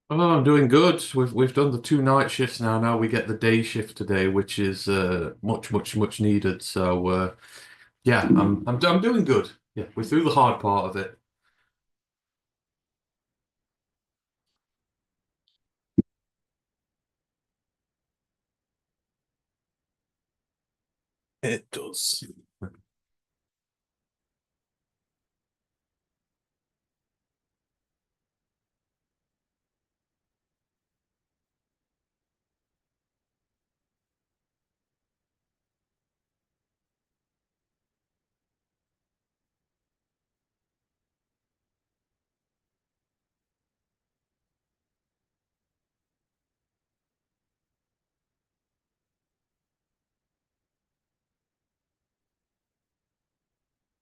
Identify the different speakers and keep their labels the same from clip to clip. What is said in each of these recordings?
Speaker 1: Oh, I'm doing good. We've done the two night shifts now. Now we get the day shift today, which is much needed. So yeah, I'm doing good. Yeah, we're through the hard part of it. It does.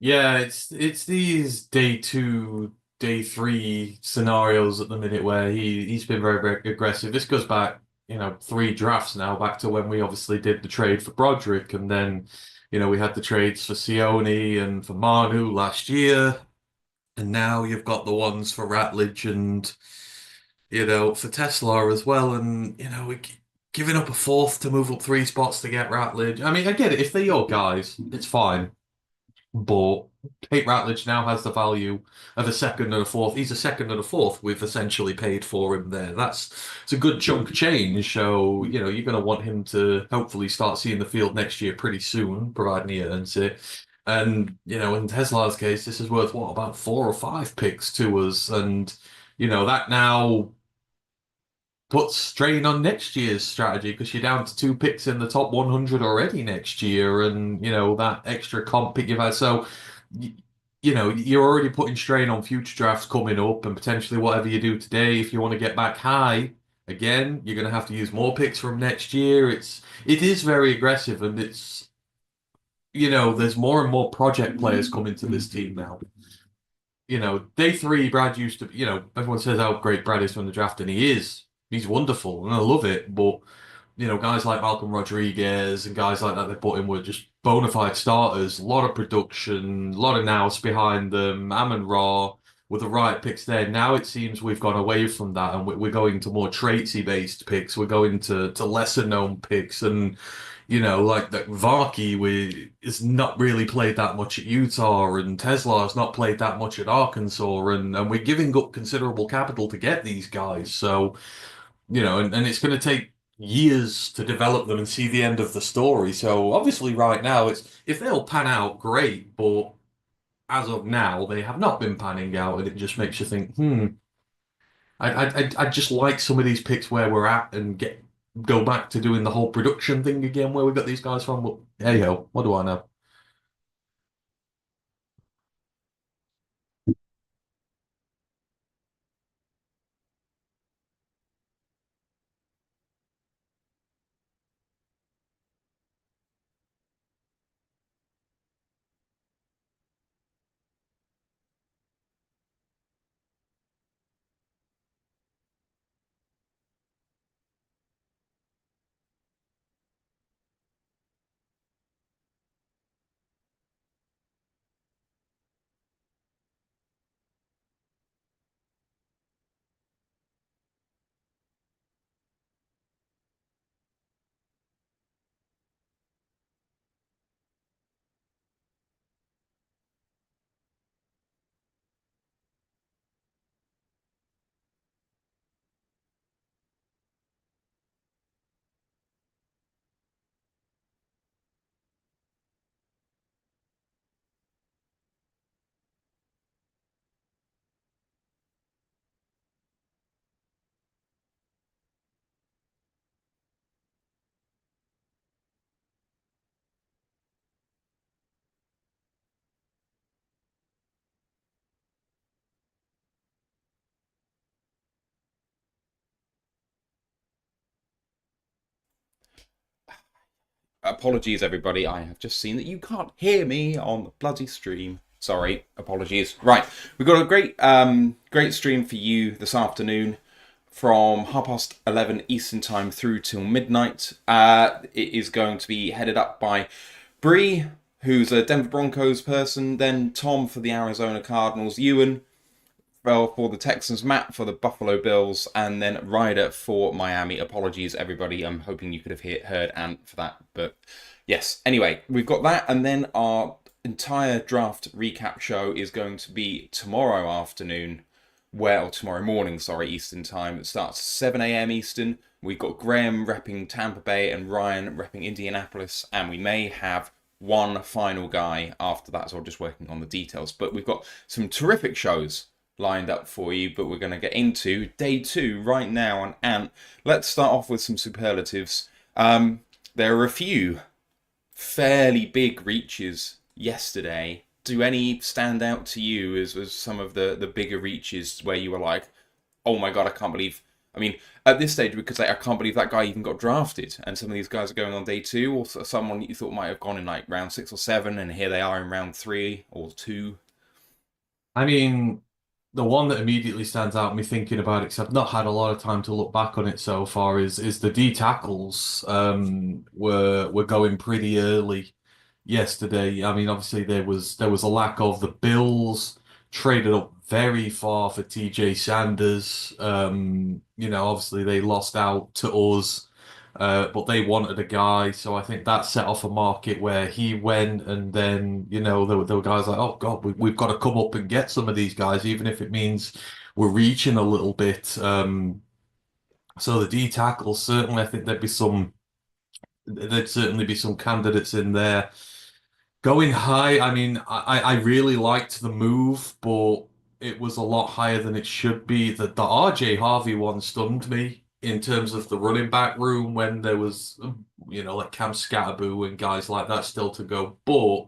Speaker 1: Yeah, it's these day two, day three scenarios at the minute where he's been very aggressive. This goes back, three drafts now, back to when we obviously did the trade for Broderick, and then, we had the trades for Sione and for Manu last year. And now you've got the ones for Ratledge and, for Tesla as well. And, giving up a fourth to move up three spots to get Ratledge. I mean, I get it. If they're your guys, it's fine. But Kate Ratledge now has the value of a second and a fourth. He's a second and a fourth. We've essentially paid for him there. It's a good chunk of change. So, you're going to want him to hopefully start seeing the field next year pretty soon, providing he earns it. And, in Tesla's case, this is worth what, about four or five picks to us. And, that now puts strain on next year's strategy because you're down to two picks in the top 100 already next year, and that extra comp pick you've had. So, y- you're already putting strain on future drafts coming up, and potentially whatever you do today, if you want to get back high again, you're going to have to use more picks from next year. It is very aggressive, and there's more and more project players coming to this team now. Day three, Brad used to, everyone says how great Brad is from the draft, and he is. He's wonderful, and I love it. But, guys like Malcolm Rodriguez and guys like that they put in were just bona fide starters. A lot of production, a lot of nous behind them. Amon Ra with the right picks there. Now it seems we've gone away from that, and we're going to more traitsy based picks. We're going to lesser known picks, and like that Varkey is not really played that much at Utah, and Tesla has not played that much at Arkansas, and we're giving up considerable capital to get these guys. So, and it's going to take years to develop them and see the end of the story. So obviously right now it's if they'll pan out, great, but as of now, they have not been panning out, and it just makes you think, I just like some of these picks where we're at and go back to doing the whole production thing again where we got these guys from. But hey ho, what do I know?
Speaker 2: Apologies, everybody. I have just seen that you can't hear me on the bloody stream. Sorry, apologies. Right, we've got a great stream for you this afternoon from 11:30 Eastern time through till midnight. It is going to be headed up by Bree, who's a Denver Broncos person, then Tom for the Arizona Cardinals, Ewan fell for the Texans, Matt for the Buffalo Bills, and then Ryder for Miami. Apologies, everybody. I'm hoping you could have heard Ant for that. But yes, anyway, we've got that. And then our entire draft recap show is going to be tomorrow afternoon. Well, tomorrow morning, sorry, Eastern time. It starts 7 a.m. Eastern. We've got Graham repping Tampa Bay and Ryan repping Indianapolis. And we may have one final guy after that, so I'm just working on the details. But we've got some terrific shows lined up for you, but we're going to get into day 2 right now. And Ant, let's start off with some superlatives. There are a few fairly big reaches yesterday. Do any stand out to you as some of the bigger reaches where you were like, oh my God, I can't believe... I mean, at this stage, because I can't believe that guy even got drafted, and some of these guys are going on day 2, or someone you thought might have gone in like round 6 or 7, and here they are in round 3 or 2.
Speaker 1: I mean, the one that immediately stands out me thinking about it, because I've not had a lot of time to look back on it so far, is the D tackles were going pretty early yesterday. I mean, obviously there was a lack of the Bills traded up very far for TJ Sanders. Obviously they lost out to us, but they wanted a guy, so I think that set off a market where he went, and then there were guys like, oh God, we've got to come up and get some of these guys, even if it means we're reaching a little bit. So the D tackles certainly, I think there'd certainly be some candidates in there. Going high, I mean, I really liked the move, but it was a lot higher than it should be. The RJ Harvey one stunned me in terms of the running back room when there was, like Cam Scatterboo and guys like that still to go. But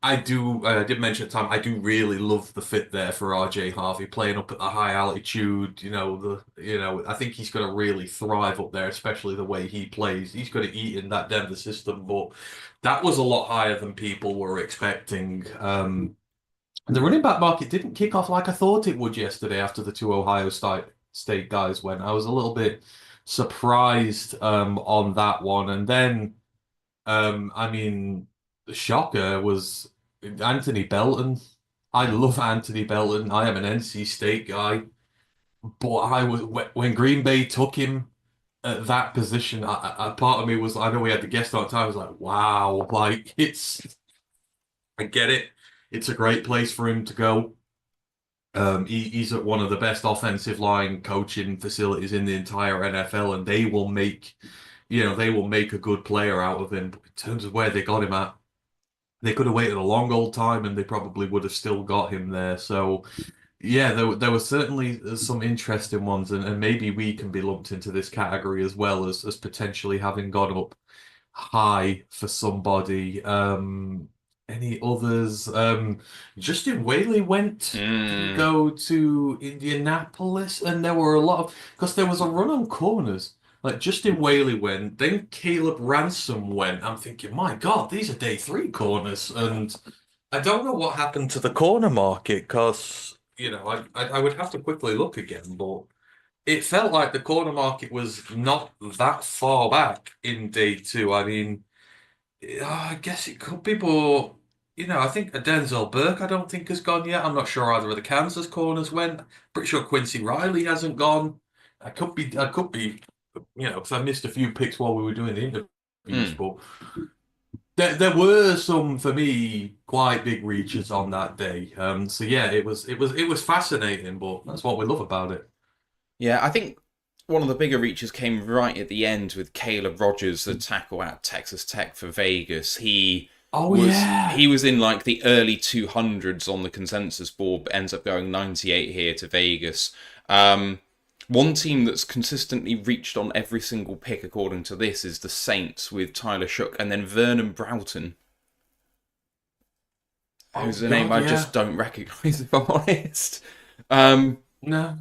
Speaker 1: I did mention at the time, I do really love the fit there for RJ Harvey playing up at the high altitude. I think he's going to really thrive up there, especially the way he plays. He's going to eat in that Denver system, but that was a lot higher than people were expecting. And the running back market didn't kick off like I thought it would yesterday after the two Ohio State guys went. I was a little bit surprised on that one. And then, I mean, the shocker was Anthony Belton. I love Anthony Belton. I am an NC State guy, but when Green Bay took him at that position, a part of me was, I know we had the guest on at the time, I was like, wow, like I get it. It's a great place for him to go. He's at one of the best offensive line coaching facilities in the entire NFL, and they will make a good player out of him. But in terms of where they got him at, they could have waited a long old time, and they probably would have still got him there. So, yeah, there were certainly some interesting ones, and maybe we can be lumped into this category as well as potentially having gone up high for somebody. Any others? Justin Whaley didn't
Speaker 2: Mm.
Speaker 1: go to Indianapolis, and there were a lot because there was a run on corners. Like Justin Whaley went, then Caleb Ransom went. I'm thinking, my God, these are day 3 corners, and I don't know what happened to the corner market because I would have to quickly look again, but it felt like the corner market was not that far back in day 2. I mean. I guess it could be, but I think a Denzel Burke I don't think has gone yet. I'm not sure either of the Kansas corners went. Pretty sure Quincy Riley hasn't gone. I could be, because I missed a few picks while we were doing the interviews,
Speaker 2: Mm.
Speaker 1: but there were some for me quite big reaches on that day. So yeah, it was fascinating, but that's what we love about it.
Speaker 2: Yeah, I think one of the bigger reaches came right at the end with Caleb Rogers, the tackle at Texas Tech for Vegas. He
Speaker 1: Oh
Speaker 2: was
Speaker 1: yeah.
Speaker 2: he was in like the early 200s on the consensus board, but ends up going 98 here to Vegas. One team that's consistently reached on every single pick, according to this, is the Saints with Tyler Shook and then Vernon Broughton,
Speaker 1: Oh
Speaker 2: who's a name
Speaker 1: God,
Speaker 2: I
Speaker 1: yeah.
Speaker 2: just don't recognise, if I'm honest. Um,
Speaker 1: No,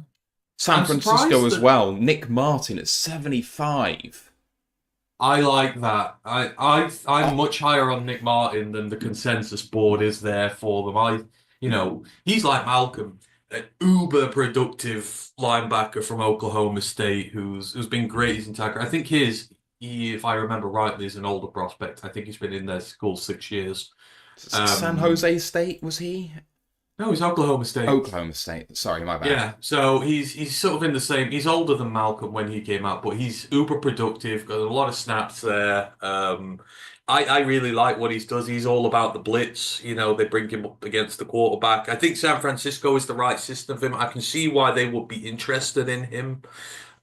Speaker 2: San
Speaker 1: I'm
Speaker 2: Francisco
Speaker 1: surprised
Speaker 2: as
Speaker 1: that.
Speaker 2: well. Nick Martin at 75.
Speaker 1: I like that. I'm much higher on Nick Martin than the consensus board is there for them. He's like Malcolm, an uber productive linebacker from Oklahoma State who's been great as an attacker. I think if I remember rightly, is an older prospect. I think he's been in their school 6 years.
Speaker 2: San
Speaker 1: Um,
Speaker 2: Jose State, was he?
Speaker 1: No, he's Oklahoma State.
Speaker 2: Oklahoma State. Sorry, my bad.
Speaker 1: Yeah, so he's sort of in the same. He's older than Malcolm when he came out, but he's uber productive. Got a lot of snaps there. I really like what he does. He's all about the blitz. You know, they bring him up against the quarterback. I think San Francisco is the right system for him. I can see why they would be interested in him.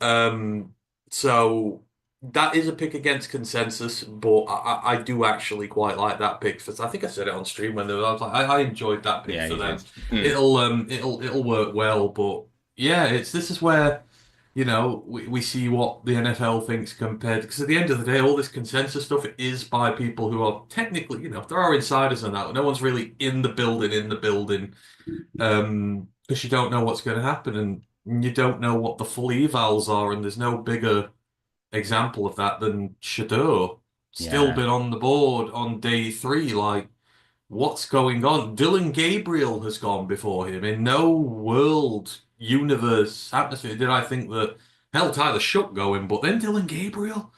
Speaker 1: Um, so that is a pick against consensus, but I do actually quite like that pick. For I think I said it on stream when I was like, I enjoyed that pick
Speaker 2: Yeah,
Speaker 1: for
Speaker 2: you
Speaker 1: them.
Speaker 2: did. Mm.
Speaker 1: It'll work well, but yeah, this is where we see what the NFL thinks compared because at the end of the day, all this consensus stuff is by people who are technically there are insiders and that. No one's really in the building, because you don't know what's going to happen and you don't know what the full evals are, and there's no bigger example of that than Shedeur still
Speaker 2: Yeah.
Speaker 1: been on the board on day three. Like, what's going on? Dylan Gabriel has gone before him. In no world, universe, atmosphere did I think that hell Tyler Shook going, but then Dylan Gabriel.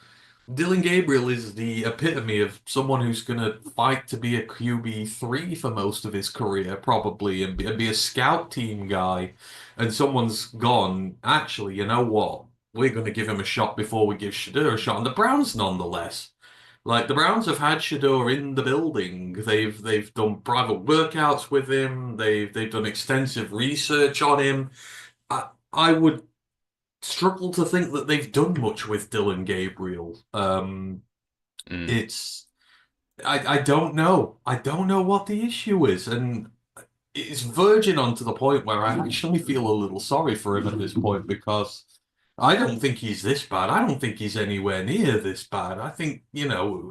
Speaker 1: Dylan Gabriel is the epitome of someone who's going to fight to be a QB3 for most of his career, probably, and be a scout team guy. And someone's gone, actually, you know what? We're going to give him a shot before we give Shedeur a shot. And the Browns, nonetheless. Like, the Browns have had Shedeur in the building. They've done private workouts with him. They've done extensive research on him. I would struggle to think that they've done much with Dylan Gabriel.
Speaker 2: Mm.
Speaker 1: It's I don't know. I don't know what the issue is, and it's verging on to the point where I actually feel a little sorry for him at this point because I don't think he's this bad. I don't think he's anywhere near this bad. I think,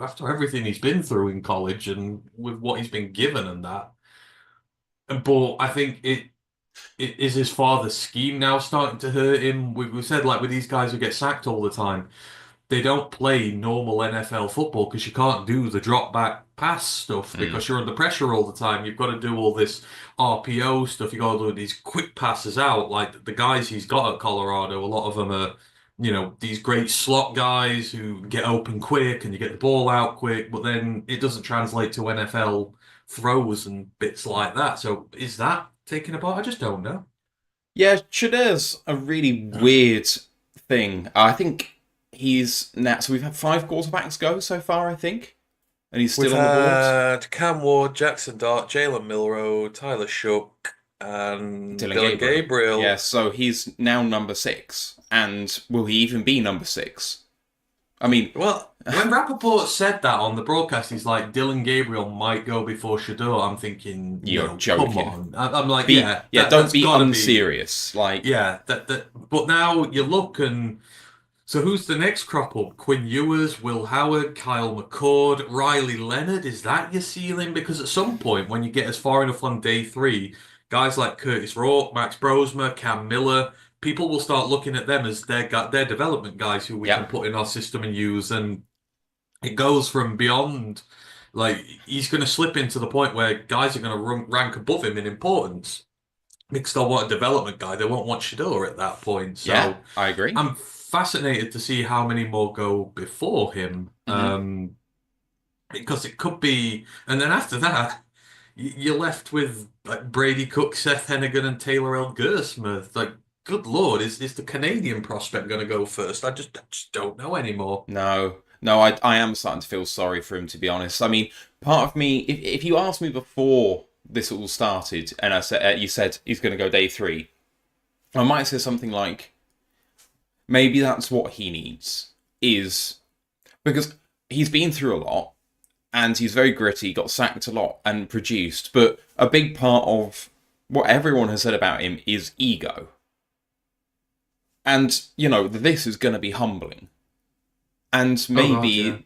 Speaker 1: after everything he's been through in college and with what he's been given and that. But I think it is his father's scheme now starting to hurt him. We've said, like, with these guys who get sacked all the time, they don't play normal NFL football because you can't do the drop back pass stuff
Speaker 2: Mm.
Speaker 1: because you're under pressure all the time. You've got to do all this RPO stuff. You've got to do these quick passes out. Like the guys he's got at Colorado, a lot of them are, these great slot guys who get open quick and you get the ball out quick, but then it doesn't translate to NFL throws and bits like that. So is that taken apart? I just don't know.
Speaker 2: Yeah, Shedeur's a really weird thing. I think he's now. So we've had 5 quarterbacks go so far, I think, and he's
Speaker 1: We've
Speaker 2: still on the board.
Speaker 1: had Cam Ward, Jackson Dart, Jalen Milrow, Tyler Shook, and
Speaker 2: Dylan
Speaker 1: Dylan
Speaker 2: Gabriel. Yeah,
Speaker 1: Gabriel.
Speaker 2: so he's now number 6. And will he even be number 6? I mean,
Speaker 1: Well, when Rappaport said that on the broadcast, he's like, Dylan Gabriel might go before Shedeur. I'm thinking,
Speaker 2: you're
Speaker 1: no, come
Speaker 2: joking.
Speaker 1: on. I'm like, yeah,
Speaker 2: Don't
Speaker 1: that's
Speaker 2: be
Speaker 1: gotta
Speaker 2: unserious. Like,
Speaker 1: yeah, that. But now you look and so who's the next crop up? Quinn Ewers, Will Howard, Kyle McCord, Riley Leonard. Is that your ceiling? Because at some point, when you get as far enough on day three, guys like Curtis Rourke, Max Brosmer, Cam Miller, people will start looking at them as their development guys who we can
Speaker 2: yeah,
Speaker 1: put in our system and use. And it goes from beyond, like, he's going to slip into the point where guys are going to rank above him in importance because they'll want a development guy. They won't want Shedeur at that point.
Speaker 2: yeah,
Speaker 1: So
Speaker 2: I agree.
Speaker 1: I'm fascinated to see how many more go before him.
Speaker 2: Hmm.
Speaker 1: Because it could be, and then after that, you're left with like Brady Cook, Seth Hennigan, and Taylor L. Gersmith. Like, good Lord, is the Canadian prospect going to go first? I just don't know anymore.
Speaker 2: No, I am starting to feel sorry for him, to be honest. I mean, part of me, if you asked me before this all started, and you said he's going to go day 3, I might say something like, maybe that's what he needs, is because he's been through a lot, and he's very gritty, got sacked a lot, and produced, but a big part of what everyone has said about him is ego. And, this is going to be humbling. And
Speaker 1: Oh God,
Speaker 2: maybe,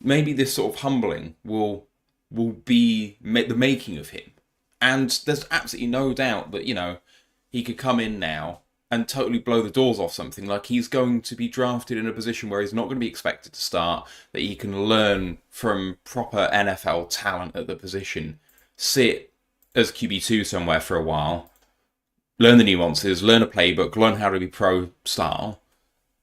Speaker 2: maybe this sort of humbling will be the making of him. And there's absolutely no doubt that, he could come in now and totally blow the doors off something. Like, he's going to be drafted in a position where he's not going to be expected to start, that he can learn from proper NFL talent at the position, sit as QB2 somewhere for a while, learn the nuances, learn a playbook, learn how to be pro style,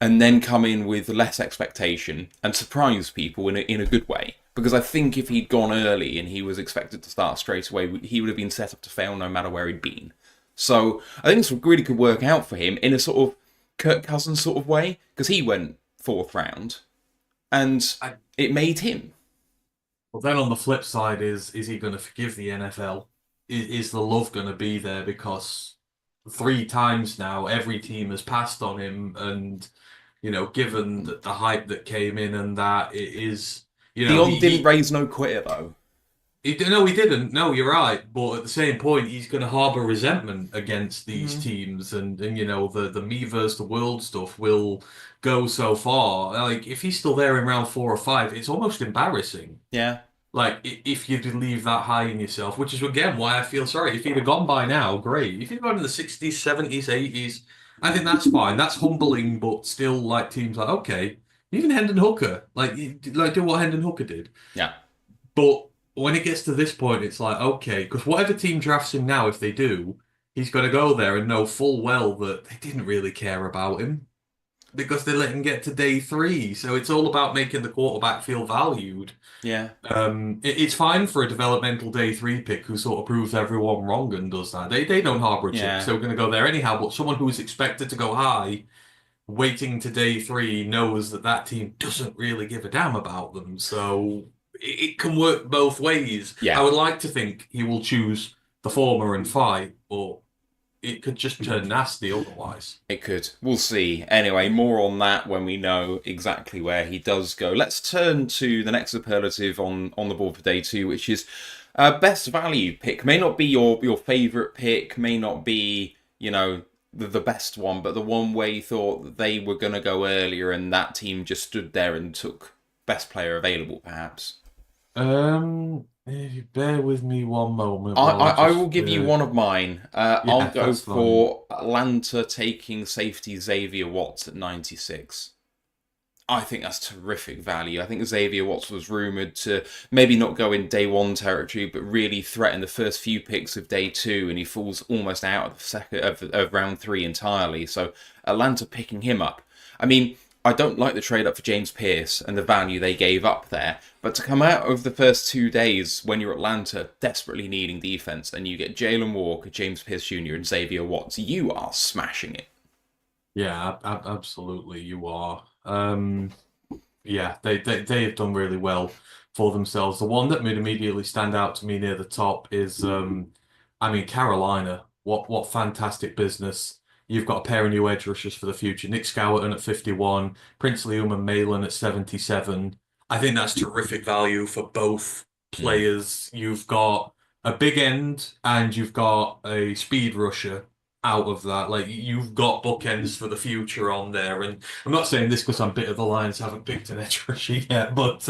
Speaker 2: and then come in with less expectation and surprise people in a good way. Because I think if he'd gone early and he was expected to start straight away, he would have been set up to fail no matter where he'd been. So I think this really could work out for him in a sort of Kirk Cousins sort of way, because he went fourth round and
Speaker 1: I,
Speaker 2: it made him.
Speaker 1: but then on the flip side, is he going to forgive the NFL? Is the love going to be there? Because three times now, every team has passed on him, and given the hype that came in and that it is,
Speaker 2: Dion didn't raise no quitter though.
Speaker 1: no, he didn't. No, you're right. But at the same point, he's going to harbour resentment against these teams, and the me versus the world stuff will go so far. Like if he's still there in round 4 or 5, it's almost embarrassing.
Speaker 2: Yeah.
Speaker 1: Like if you believe that high in yourself, which is again why I feel sorry. If he'd have gone by now, great. If he'd gone in the 60s, 70s, 80s, I think that's fine. That's humbling, but still like teams like okay, even Hendon Hooker, like do what Hendon Hooker did.
Speaker 2: Yeah.
Speaker 1: But when it gets to this point, it's like, okay, because whatever team drafts him now, if they do, he's got to go there and know full well that they didn't really care about him because they let him get to day 3. So it's all about making the quarterback feel valued.
Speaker 2: Yeah.
Speaker 1: It's fine for a developmental day 3 pick who sort of proves everyone wrong and does that. They don't harbor a chip,
Speaker 2: Yeah.
Speaker 1: so we're going to go there anyhow. But someone who's expected to go high, waiting to day 3, knows that that team doesn't really give a damn about them. So it can work both ways.
Speaker 2: Yeah.
Speaker 1: I would like to think he will choose the former and fight, but it could just turn nasty otherwise.
Speaker 2: It could. We'll see. Anyway, more on that when we know exactly where he does go. Let's turn to the next superlative on the board for day 2, which is best value pick. May not be your favourite pick, may not be, the best one, but the one where you thought that they were going to go earlier and that team just stood there and took best player available, perhaps.
Speaker 1: If you bear with me one moment.
Speaker 2: I will give you one of mine. I'll go
Speaker 1: that's
Speaker 2: for Atlanta taking safety Xavier Watts at 96. I think that's terrific value. I think Xavier Watts was rumoured to maybe not go in day 1 territory, but really threaten the first few picks of day 2, and he falls almost out of the second of round 3 entirely. So Atlanta picking him up. I mean, I don't like the trade up for James Pearce and the value they gave up there, but to come out of the first 2 days when you're Atlanta desperately needing defense and you get Jalen Walker, James Pearce Jr. and Xavier Watts, you are smashing it.
Speaker 1: Yeah, absolutely, you are. Yeah, they have done really well for themselves. The one that would immediately stand out to me near the top is, Carolina. What fantastic business. You've got a pair of new edge rushers for the future. Nick Scowerton at 51, Princely Uman-Malin at 77. I think that's terrific value for both players. You've got a big end and you've got a speed rusher out of that. Like you've got bookends for the future on there. And I'm not saying this because I'm bitter the Lions haven't picked an edge rusher yet, but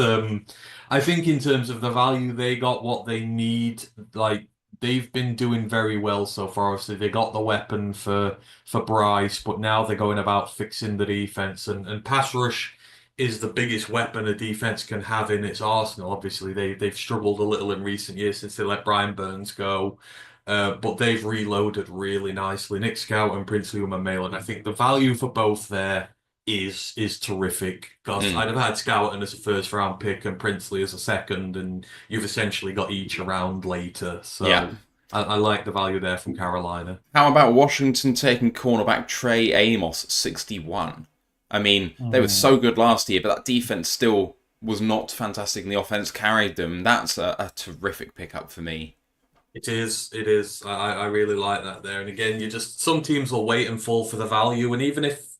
Speaker 1: I think in terms of the value they got, what they need, like they've been doing very well so far. Obviously, they got the weapon for Bryce, but now they're going about fixing the defense and pass rush is the biggest weapon a defense can have in its arsenal. Obviously, they've struggled a little in recent years since they let Brian Burns go. But they've reloaded really nicely. Nick Scout and Princely Uman-Malin. I think the value for both there is terrific. Because I'd have had Scouten as a first round pick and Princely as a second, and you've essentially got each around later. So
Speaker 2: Yeah.
Speaker 1: I like the value there from Carolina.
Speaker 2: How about Washington taking cornerback Trey Amos at 61? I mean, they were so good last year, but that defense still was not fantastic and the offense carried them. That's a terrific pickup for me.
Speaker 1: It is. It is. I really like that there. And again, some teams will wait and fall for the value. And even if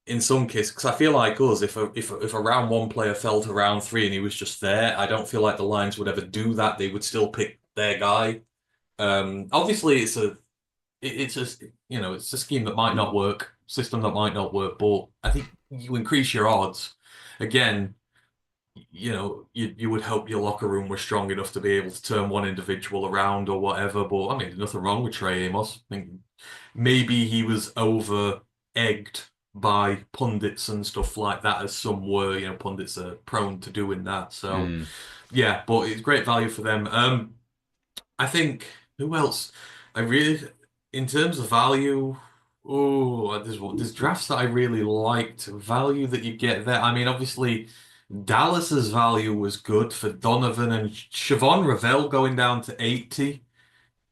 Speaker 1: in some cases, because I feel like us, if a round 1 player fell to round 3 and he was just there, I don't feel like the Lions would ever do that. They would still pick their guy. Obviously, it's a scheme that might not work, system that might not work, but I think you increase your odds. Again, you would hope your locker room was strong enough to be able to turn one individual around or whatever. But I mean, there's nothing wrong with Trey Amos. I think maybe he was over egged by pundits and stuff like that, as some were. Pundits are prone to doing that. So yeah, but it's great value for them. I think who else? In terms of value. Oh, there's drafts that I really liked. Value that you get there. I mean, obviously, Dallas's value was good for Donovan and Siobhan Ravel going down to 80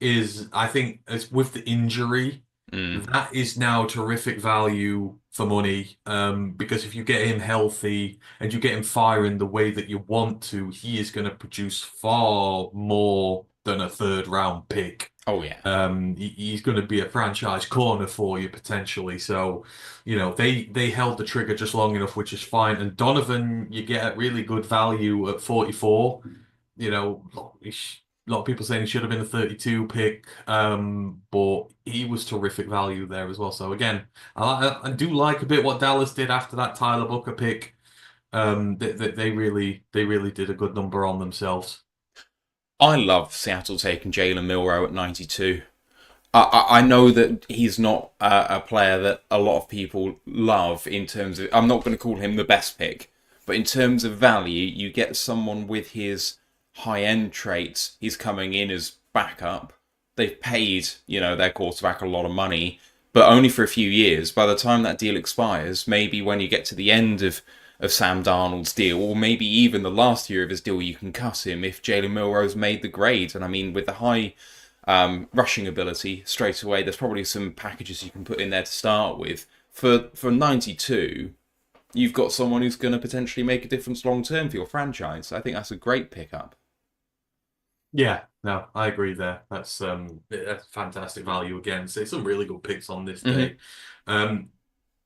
Speaker 1: is, I think, it's with the injury,
Speaker 2: Mm.
Speaker 1: that is now terrific value for money. Because if you get him healthy and you get him firing the way that you want to, he is going to produce far more than a third round pick.
Speaker 2: Oh yeah.
Speaker 1: He's going to be a franchise corner for you potentially. So, they held the trigger just long enough, which is fine. And Donovan, you get a really good value at 44. A lot of people saying he should have been a 32 pick, but he was terrific value there as well. So again, I do like a bit what Dallas did after that Tyler Booker pick. They really did a good number on themselves.
Speaker 2: I love Seattle taking Jalen Milroe at 92. I know that he's not a player that a lot of people love in terms of. I'm not going to call him the best pick, but in terms of value, you get someone with his high-end traits. He's coming in as backup. They've paid, their quarterback a lot of money, but only for a few years. By the time that deal expires, maybe when you get to the end of Sam Darnold's deal, or maybe even the last year of his deal, you can cut him if Jalen Milroe's made the grade. And I mean, with the high rushing ability straight away, there's probably some packages you can put in there to start with. For 92, you've got someone who's going to potentially make a difference long term for your franchise. I think that's a great pickup.
Speaker 1: Yeah, no, I agree there. That's fantastic value again. So some really good picks on this day. Um,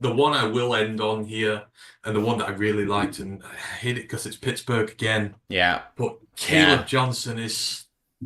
Speaker 1: the one I will end on here, and the one that I really liked, and I hate it because it's Pittsburgh again,
Speaker 2: Yeah.
Speaker 1: but
Speaker 2: Yeah.
Speaker 1: Caleb Johnson is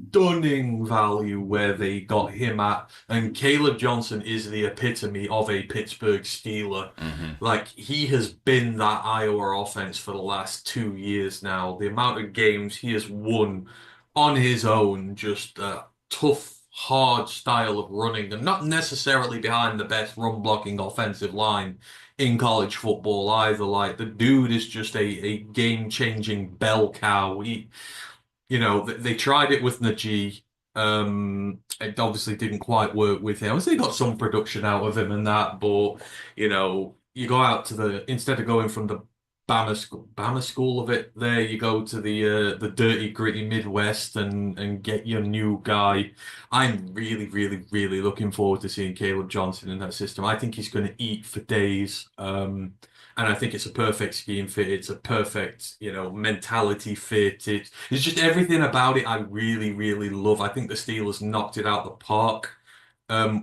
Speaker 1: stunning value where they got him at. And Caleb Johnson is the epitome of a Pittsburgh Steeler. Like, he has been that Iowa offense for the last 2 years now. The amount of games he has won on his own, just a tough, hard style of running, and not necessarily behind the best run blocking offensive line in college football either. Like, the dude is just a game-changing bell cow. They tried it with Najee. It obviously didn't quite work with him. Obviously, they got some production out of him and that, but you go out to instead of going from the Bama school of it, there you go to the dirty, gritty Midwest and get your new guy. I'm really, really, really looking forward to seeing Caleb Johnson in that system. I think he's going to eat for days. And I think it's a perfect scheme fit. It's a perfect, mentality fit. It's just everything about it I really, really love. I think the Steelers knocked it out the park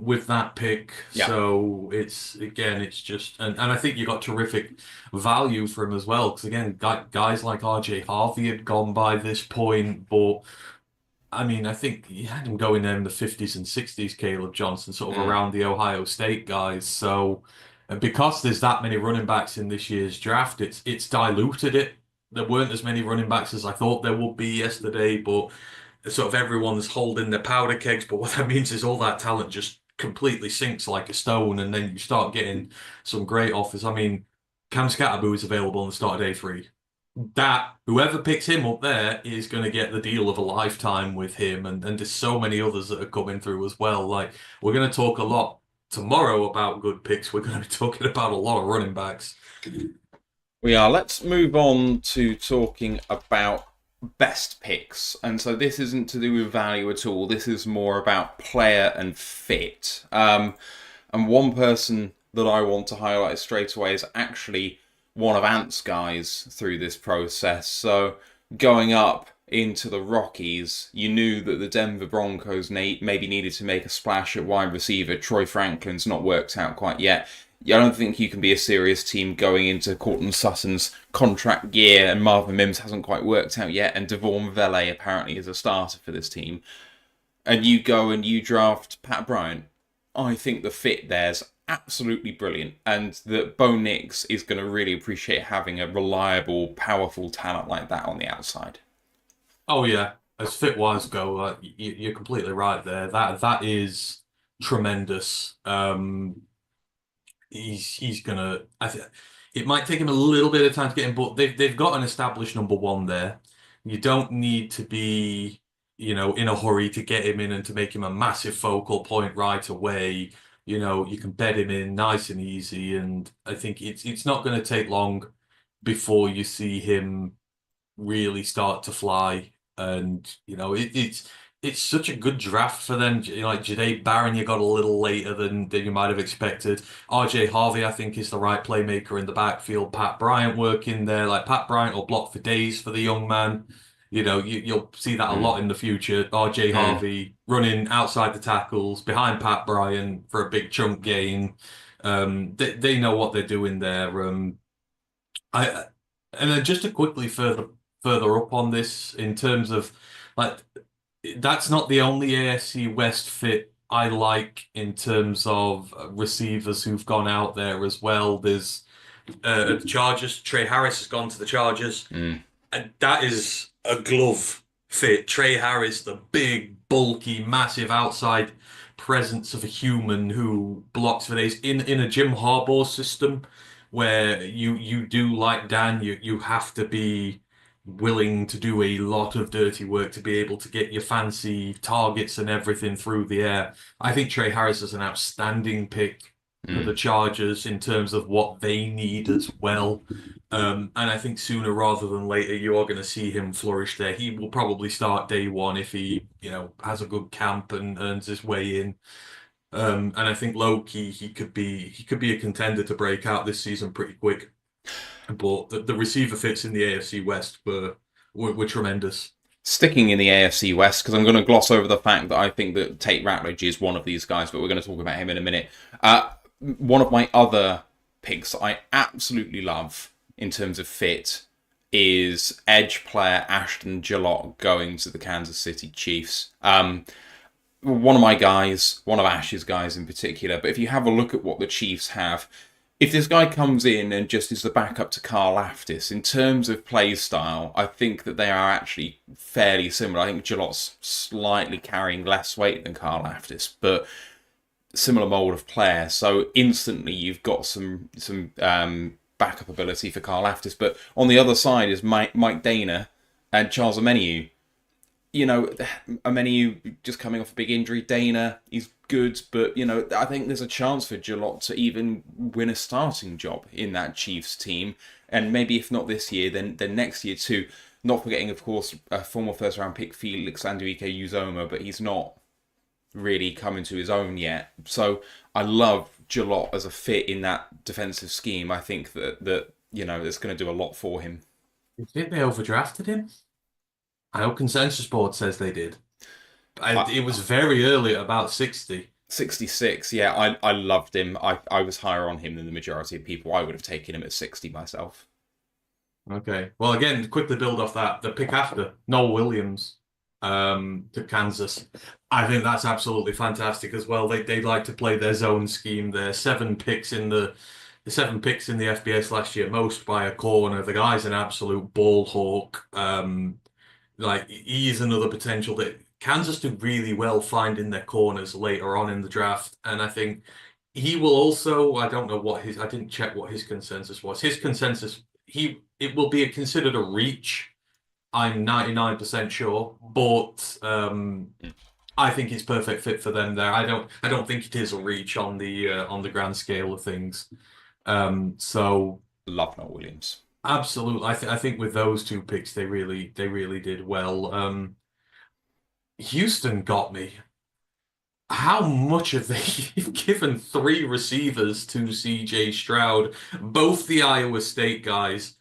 Speaker 1: with that pick.
Speaker 2: Yeah.
Speaker 1: So it's just, and I think you got terrific value for him as well. Because again, guys like RJ Harvey had gone by this point, but I mean, I think you had him going there in the 50s and 60s, Caleb Johnson, sort of
Speaker 2: Mm.
Speaker 1: around the Ohio State guys. So, and because there's that many running backs in this year's draft, it's diluted it. There weren't as many running backs as I thought there would be yesterday, but sort of everyone's holding their powder kegs. But what that means is all that talent just completely sinks like a stone, and then you start getting some great offers. I mean, Cam Scatterboo is available on the start of day three. That whoever picks him up there is going to get the deal of a lifetime with him, and there's so many others that are coming through as well. Like, we're going to talk a lot tomorrow about good picks. We're going to be talking about a lot of running backs.
Speaker 2: We are. Let's move on to talking about best picks. And so this isn't to do with value at all. This is more about player and fit. And one person that I want to highlight straight away is actually one of Ant's guys through this process. So going up into the Rockies, you knew that the Denver Broncos maybe needed to make a splash at wide receiver. Troy Franklin's not worked out quite yet. I don't think you can be a serious team going into Courtland Sutton's contract year, and Marvin Mims hasn't quite worked out yet, and Devaughn Vele apparently is a starter for this team. And you go and you draft Pat Bryant. I think the fit there's absolutely brilliant, and that Bo Nix is going to really appreciate having a reliable, powerful talent like that on the outside.
Speaker 1: Oh yeah, as fit wise go, you're completely right there. That is tremendous. He's gonna. It might take him a little bit of time to get him, but they've got an established number one there. You don't need to be, in a hurry to get him in and to make him a massive focal point right away. You can bed him in nice and easy, and I think it's not going to take long. before you see him really start to fly. And it's such a good draft for them. Like Jade Barron, you got a little later than you might have expected. RJ Harvey, I think, is the right playmaker in the backfield. Pat Bryant working there. Like Pat Bryant will block for days for the young man. You'll see that a
Speaker 2: Mm,
Speaker 1: lot in the future. RJ
Speaker 2: mm.
Speaker 1: Harvey running outside the tackles behind Pat Bryant for a big chunk gain. They know what they're doing there. I and then just to quickly further up on this in terms of like that's not the only AFC West fit I like in terms of receivers who've gone out there as well. There's the Chargers. Trey Harris has gone to the Chargers.
Speaker 2: Mm.
Speaker 1: And that is a glove fit. Trey Harris, the big, bulky, massive outside presence of a human who blocks for days in a Jim Harbaugh system where you do like Dan, you have to be willing to do a lot of dirty work to be able to get your fancy targets and everything through the air. I think Trey Harris is an outstanding pick for the
Speaker 2: Mm.
Speaker 1: Chargers in terms of what they need as well. And I think sooner rather than later, you are going to see him flourish there. He will probably start day one if he, has a good camp and earns his way in. And I think low key he could be a contender to break out this season pretty quick. But the receiver fits in the AFC West were tremendous.
Speaker 2: Sticking in the AFC West, because I'm going to gloss over the fact that I think that Tate Ratledge is one of these guys, but we're going to talk about him in a minute. One of my other picks I absolutely love in terms of fit is edge player Ashton Gillott going to the Kansas City Chiefs. One of my guys, one of Ash's guys in particular, but if you have a look at what the Chiefs have, if this guy comes in and just is the backup to Carl Aftis, in terms of play style, I think that they are actually fairly similar. I think Gillott's slightly carrying less weight than Carl Aftis, but similar mold of player. So instantly you've got some backup ability for Carl Aftis. But on the other side is Mike Dana and Charles Omenihu. Omenihu just coming off a big injury. Dana, he's good, but I think there's a chance for Gillott to even win a starting job in that Chiefs team, and maybe if not this year, then next year too. Not forgetting, of course, a former first round pick Felix Anduike Uzoma, but he's not really coming to his own yet. So I love Gillott as a fit in that defensive scheme. I think that it's going to do a lot for him.
Speaker 1: You think they overdrafted him? I know Consensus Board says they did. It was very early, at about 60.
Speaker 2: 66, yeah, I loved him. I was higher on him than the majority of people. I would have taken him at 60 myself.
Speaker 1: Okay. Well, again, quickly build off that. The pick after, Noel Williams to Kansas. I think that's absolutely fantastic as well. They like to play their zone scheme. There's 7 picks in the 7 picks in the FBS last year, most by a corner. The guy's an absolute ball hawk. Like he is another potential that Kansas do really well finding their corners later on in the draft, and I think he will also. I don't know I didn't check what his consensus was. His consensus, it will be considered a reach. I'm 99% sure, but I think it's perfect fit for them there. I don't think it is a reach on the grand scale of things. So
Speaker 2: Love Noel Williams.
Speaker 1: absolutely, I think with those 2 picks, they really did well. Houston got me. How much have they given 3 receivers to CJ Stroud, both the Iowa State guys?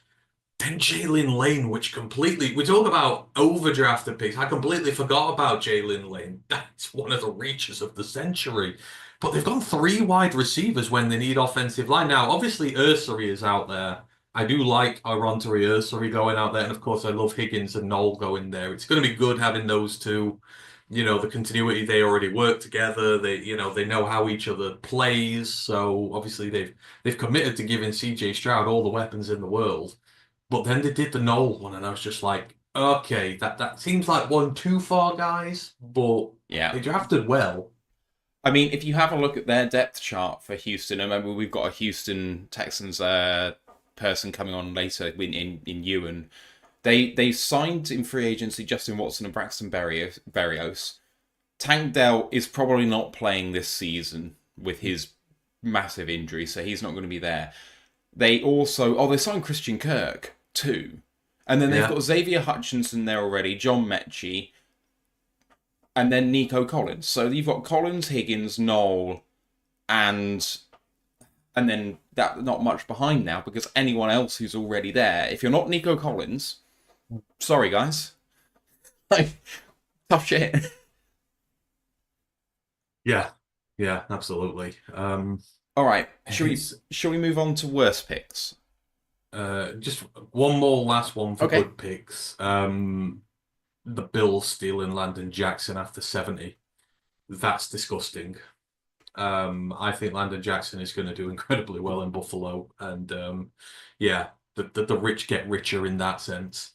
Speaker 1: Then Jalen Lane, which completely, we talk about overdrafted picks. I completely forgot about Jalen Lane. That's one of the reaches of the century. But they've gone 3 wide receivers when they need offensive line. Now, obviously, Ursary is out there. I do like Arontari Ursary going out there. And of course, I love Higgins and Knoll going there. It's going to be good having those two. The continuity, they already work together. They know how each other plays. So obviously, they've committed to giving CJ Stroud all the weapons in the world. But then they did the Knoll one, and I was just like, okay, that seems like one too far, guys. But
Speaker 2: Yeah.
Speaker 1: they drafted well.
Speaker 2: I mean, if you have a look at their depth chart for Houston, I remember we've got a Houston Texans person coming on later in Ewan. They signed in free agency Justin Watson and Braxton Berrios. Tank Dell is probably not playing this season with his massive injury, so he's not going to be there. They also they signed Christian Kirk too, and then they've
Speaker 1: Yeah.
Speaker 2: got Xavier Hutchinson there already, John Mechie, and then Nico Collins. So you've got Collins, Higgins, Knoll, and then that not much behind now because anyone else who's already there. If you're not Nico Collins, sorry guys, like tough shit.
Speaker 1: Yeah. Yeah, absolutely.
Speaker 2: All right,
Speaker 1: It's
Speaker 2: shall we move on to worst picks?
Speaker 1: just one more last one for
Speaker 2: Okay,
Speaker 1: good picks. The Bills stealing Landon Jackson after 70. That's disgusting. I think Landon Jackson is going to do incredibly well in Buffalo, and yeah, the rich get richer in that sense.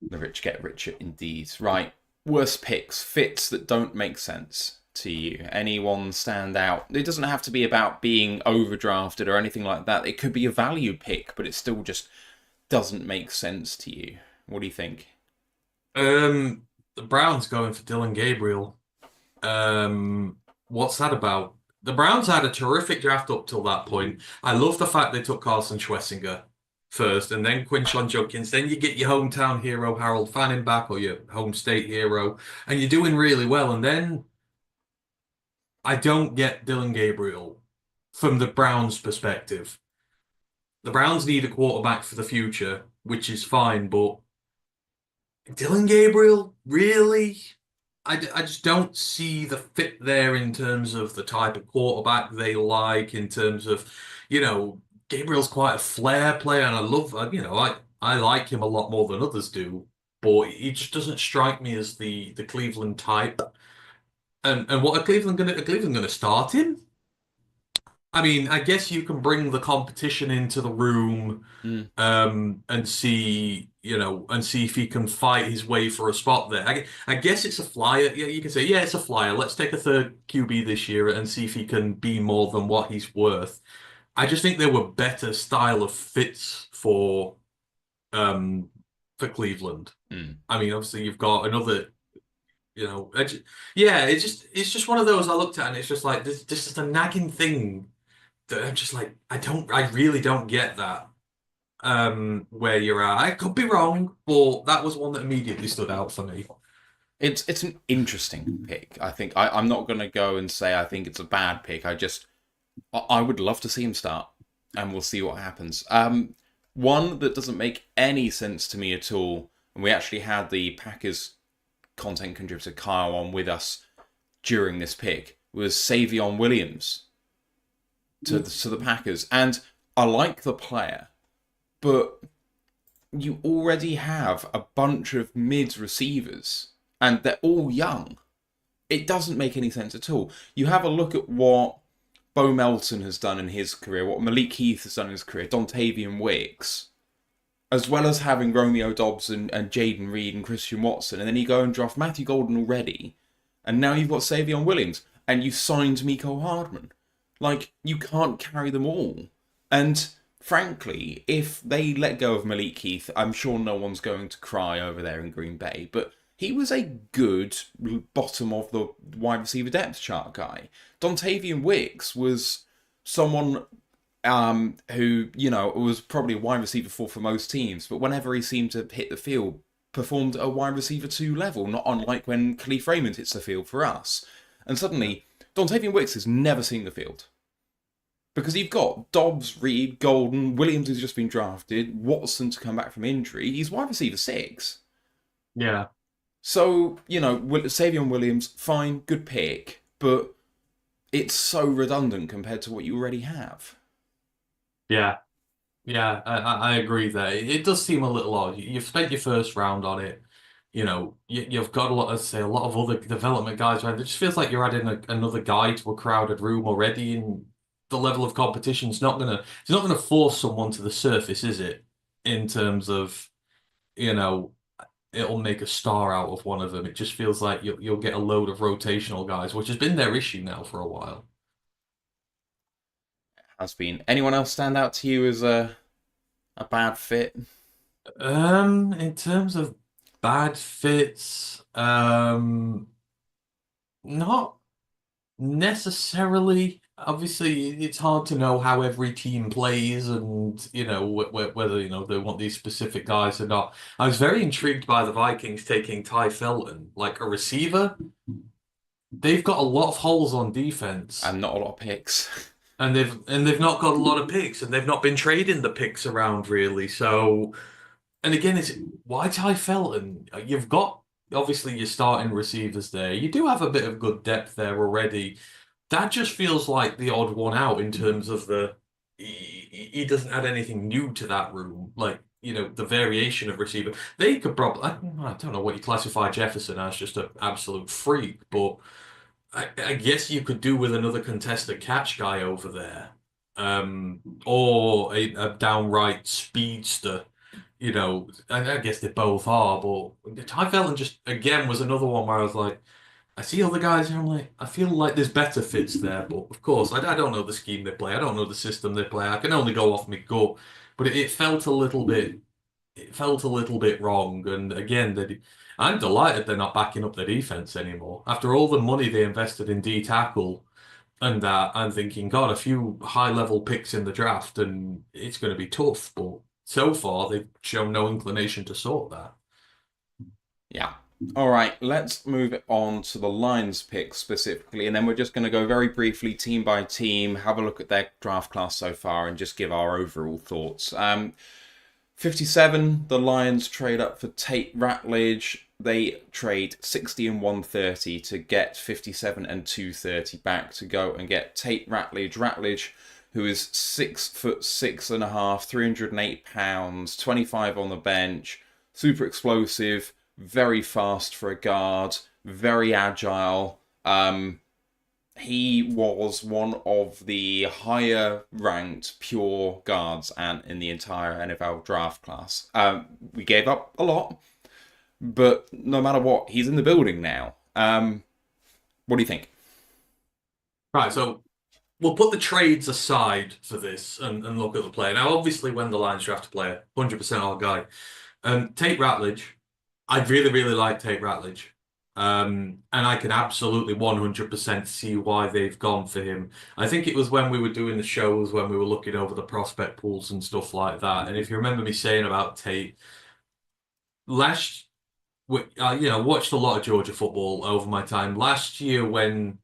Speaker 2: the rich get richer indeed. Right, worst picks, fits that don't make sense to you. Anyone stand out? It doesn't have to be about being overdrafted or anything like that. It could be a value pick, but it still just doesn't make sense to you. What do you think?
Speaker 1: The Browns going for Dylan Gabriel. What's that about? The Browns had a terrific draft up till that point. I love the fact they took Carson Schwessinger first, and then Quinshon Judkins. Then you get your hometown hero Harold Fanning back, or your home state hero, and you're doing really well. And then I don't get Dylan Gabriel from the Browns' perspective. The Browns need a quarterback for the future, which is fine, but Dylan Gabriel, really? I just don't see the fit there in terms of the type of quarterback they like, in terms of, Gabriel's quite a flair player, and I love, I like him a lot more than others do, but he just doesn't strike me as the Cleveland type. And what are Cleveland gonna start him? I mean, I guess you can bring the competition into the room,
Speaker 2: Mm.
Speaker 1: and see if he can fight his way for a spot there. I guess it's a flyer. Yeah, you can say, yeah, it's a flyer. Let's take a third QB this year and see if he can be more than what he's worth. I just think there were better style of fits um for Cleveland.
Speaker 2: Mm.
Speaker 1: I mean, obviously you've got another, yeah, it's just one of those I looked at and it's just like this is a nagging thing that I'm just like I really don't get that. Where you're at. I could be wrong, but that was one that immediately stood out for me.
Speaker 2: It's an interesting pick. I think I'm not going to go and say I think it's a bad pick. I would love to see him start, and we'll see what happens. One that doesn't make any sense to me at all, and we actually had the Packers content contributor Kyle on with us during this pick, was Savion Williams to the Packers, and I like the player, but you already have a bunch of mid receivers, and they're all young. It doesn't make any sense at all. You have a look at what Bo Melton has done in his career, what Malik Heath has done in his career, Dontavian Wicks, as well as having Romeo Dobbs and Jaden Reed and Christian Watson, and then you go and draft Matthew Golden already, and now you've got Savion Williams, and you signed Miko Hardman. Like, you can't carry them all. And frankly, if they let go of Malik Heath, I'm sure no one's going to cry over there in Green Bay, but he was a good bottom of the wide receiver depth chart guy. Dontavian Wicks was someone who, was probably a wide receiver for most teams, but whenever he seemed to hit the field, performed at a wide receiver 2 level, not unlike when Khalif Raymond hits the field for us. And suddenly, Dontavian Wicks has never seen the field. Because you've got Dobbs, Reed, Golden, Williams who's just been drafted, Watson to come back from injury. He's wide receiver 6.
Speaker 1: Yeah.
Speaker 2: So, Savion Williams, fine, good pick, but it's so redundant compared to what you already have.
Speaker 1: Yeah. Yeah, I agree there. It does seem a little odd. You've spent your first round on it. You've got a lot of other development guys around. It just feels like you're adding another guy to a crowded room already, and the level of competition is it's not gonna force someone to the surface, is it? In terms of, it'll make a star out of one of them. It just feels like you'll get a load of rotational guys, which has been their issue now for a while.
Speaker 2: Has been. Anyone else stand out to you as a bad fit?
Speaker 1: In terms of bad fits, not necessarily. obviously it's hard to know how every team plays and whether they want these specific guys or not. I was very intrigued by the Vikings taking Ty Felton, like a receiver. They've got a lot of holes on defense,
Speaker 2: And not a lot of picks.
Speaker 1: and they've not got a lot of picks, and they've not been trading the picks around really. So, and again, it's why Ty Felton? You've got obviously your starting receivers there. You do have a bit of good depth there already. That just feels like the odd one out in terms of he doesn't add anything new to that room. Like, the variation of receiver. They could probably, I don't know what you classify Jefferson as, just an absolute freak, but I guess you could do with another contested catch guy over there. Or a downright speedster. I guess they both are, but Ty Felton just again was another one where I was like, I see other guys and I'm like, I feel like there's better fits there, but of course, I don't know the scheme they play. I don't know the system they play. I can only go off my gut, but it felt a little bit, it felt a little bit wrong. And again, I'm delighted they're not backing up their defense anymore. After all the money they invested in D tackle and that, I'm thinking, God, a few high level picks in the draft, and it's going to be tough. But so far, they've shown no inclination to sort that.
Speaker 2: Yeah. All right, let's move it on to the Lions pick specifically, and then we're just going to go very briefly, team by team, have a look at their draft class so far, and just give our overall thoughts. 57, the Lions trade up for Tate Ratledge. They trade 60 and 130 to get 57 and 230 back to go and get Tate Ratledge. Ratledge, who is 6'6.5", 308 pounds, 25 on the bench, super explosive, very fast for a guard, very agile. He was one of the higher ranked pure guards and in the entire NFL draft class. We gave up a lot, but no matter what, he's in the building now. What do you think?
Speaker 1: Right, so we'll put the trades aside for this and look at the player. Now, obviously, when the Lions draft a player, 100% our guy. Tate Ratledge, I really, really like Tate Ratledge. And I can absolutely 100% see why they've gone for him. I think it was when we were doing the shows, when we were looking over the prospect pools and stuff like that. And if you remember me saying about Tate, last, watched a lot of Georgia football over my time. Last year, when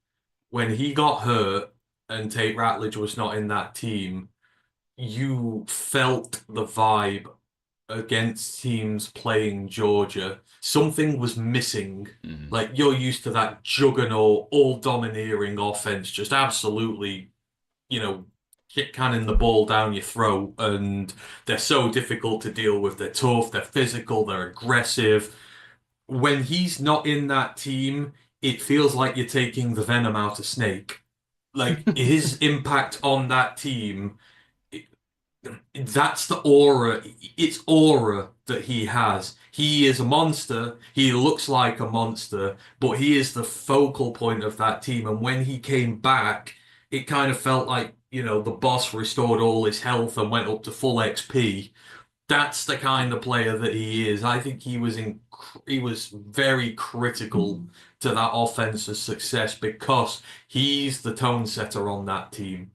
Speaker 1: he got hurt and Tate Ratledge was not in that team, you felt the vibe against teams playing Georgia. Something was missing.
Speaker 2: Mm-hmm.
Speaker 1: Like you're used to that juggernaut, all domineering offense, just absolutely, kick canning the ball down your throat, and they're so difficult to deal with. They're tough, they're physical, they're aggressive. When he's not in that team, it feels like you're taking the venom out of Snake. Like his impact on that team, that's the aura. It's aura that he has. He is a monster. He looks like a monster, but he is the focal point of that team. And when he came back, it kind of felt like, the boss restored all his health and went up to full XP. That's the kind of player that he is. I think he was very critical to that offense's success because he's the tone setter on that team.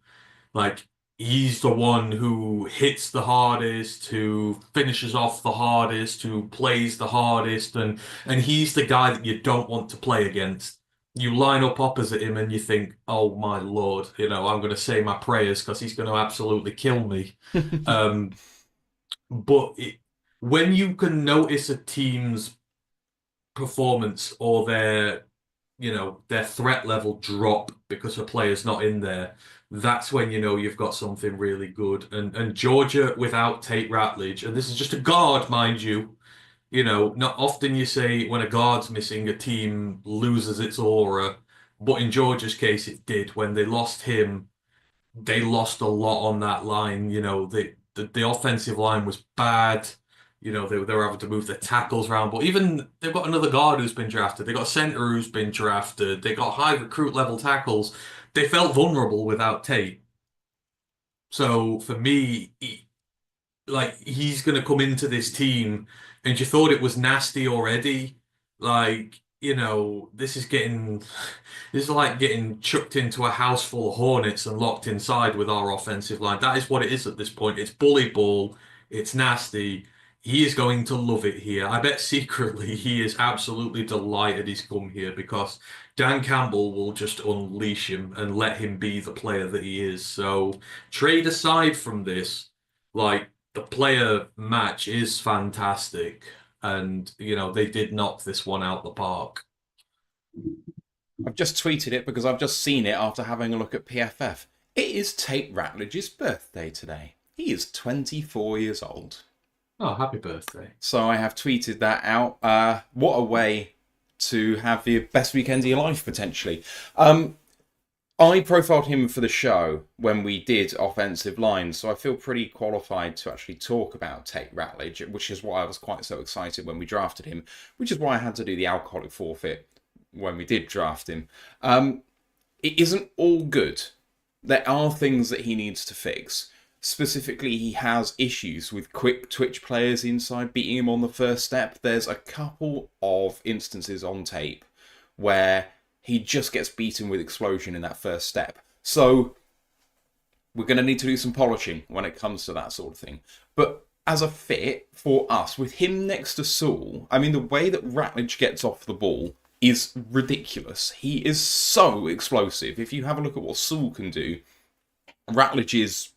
Speaker 1: Like he's the one who hits the hardest, who finishes off the hardest, who plays the hardest, and he's the guy that you don't want to play against. You line up opposite him and you think, "Oh my Lord, I'm going to say my prayers because he's going to absolutely kill me." Um, but when you can notice a team's performance or their threat level drop because a player's not in there, that's when you've got something really good. And Georgia without Tate Ratledge, and this is just a guard, mind you, not often you say when a guard's missing, a team loses its aura. But in Georgia's case, it did. When they lost him, they lost a lot on that line. The offensive line was bad. They were having to move their tackles around. But even they've got another guard who's been drafted. They got a center who's been drafted. They got high recruit level tackles. They felt vulnerable without Tate. So for me, he's going to come into this team, and you thought it was nasty already. Like this is getting, this is like getting chucked into a house full of hornets and locked inside with our offensive line. That is what it is at this point. It's bully ball. It's nasty. He is going to love it here. I bet secretly he is absolutely delighted he's come here because Dan Campbell will just unleash him and let him be the player that he is. So trade aside from this, like the player match is fantastic. And, they did knock this one out the park.
Speaker 2: I've just tweeted it because I've just seen it after having a look at PFF. It is Tate Ratledge's birthday today. He is 24 years old.
Speaker 1: Oh, happy birthday.
Speaker 2: So I have tweeted that out. What a way to have the best weekend of your life, potentially. I profiled him for the show when we did offensive lines, so I feel pretty qualified to actually talk about Tate Ratledge, which is why I was quite so excited when we drafted him, which is why I had to do the alcoholic forfeit when we did draft him. It isn't all good. There are things that he needs to fix. Specifically, he has issues with quick twitch players inside beating him on the first step. There's a couple of instances on tape where he just gets beaten with explosion in that first step. So we're going to need to do some polishing when it comes to that sort of thing. But as a fit for us, with him next to Saul, I mean, the way that Ratledge gets off the ball is ridiculous. He is so explosive. If you have a look at what Saul can do, Ratledge is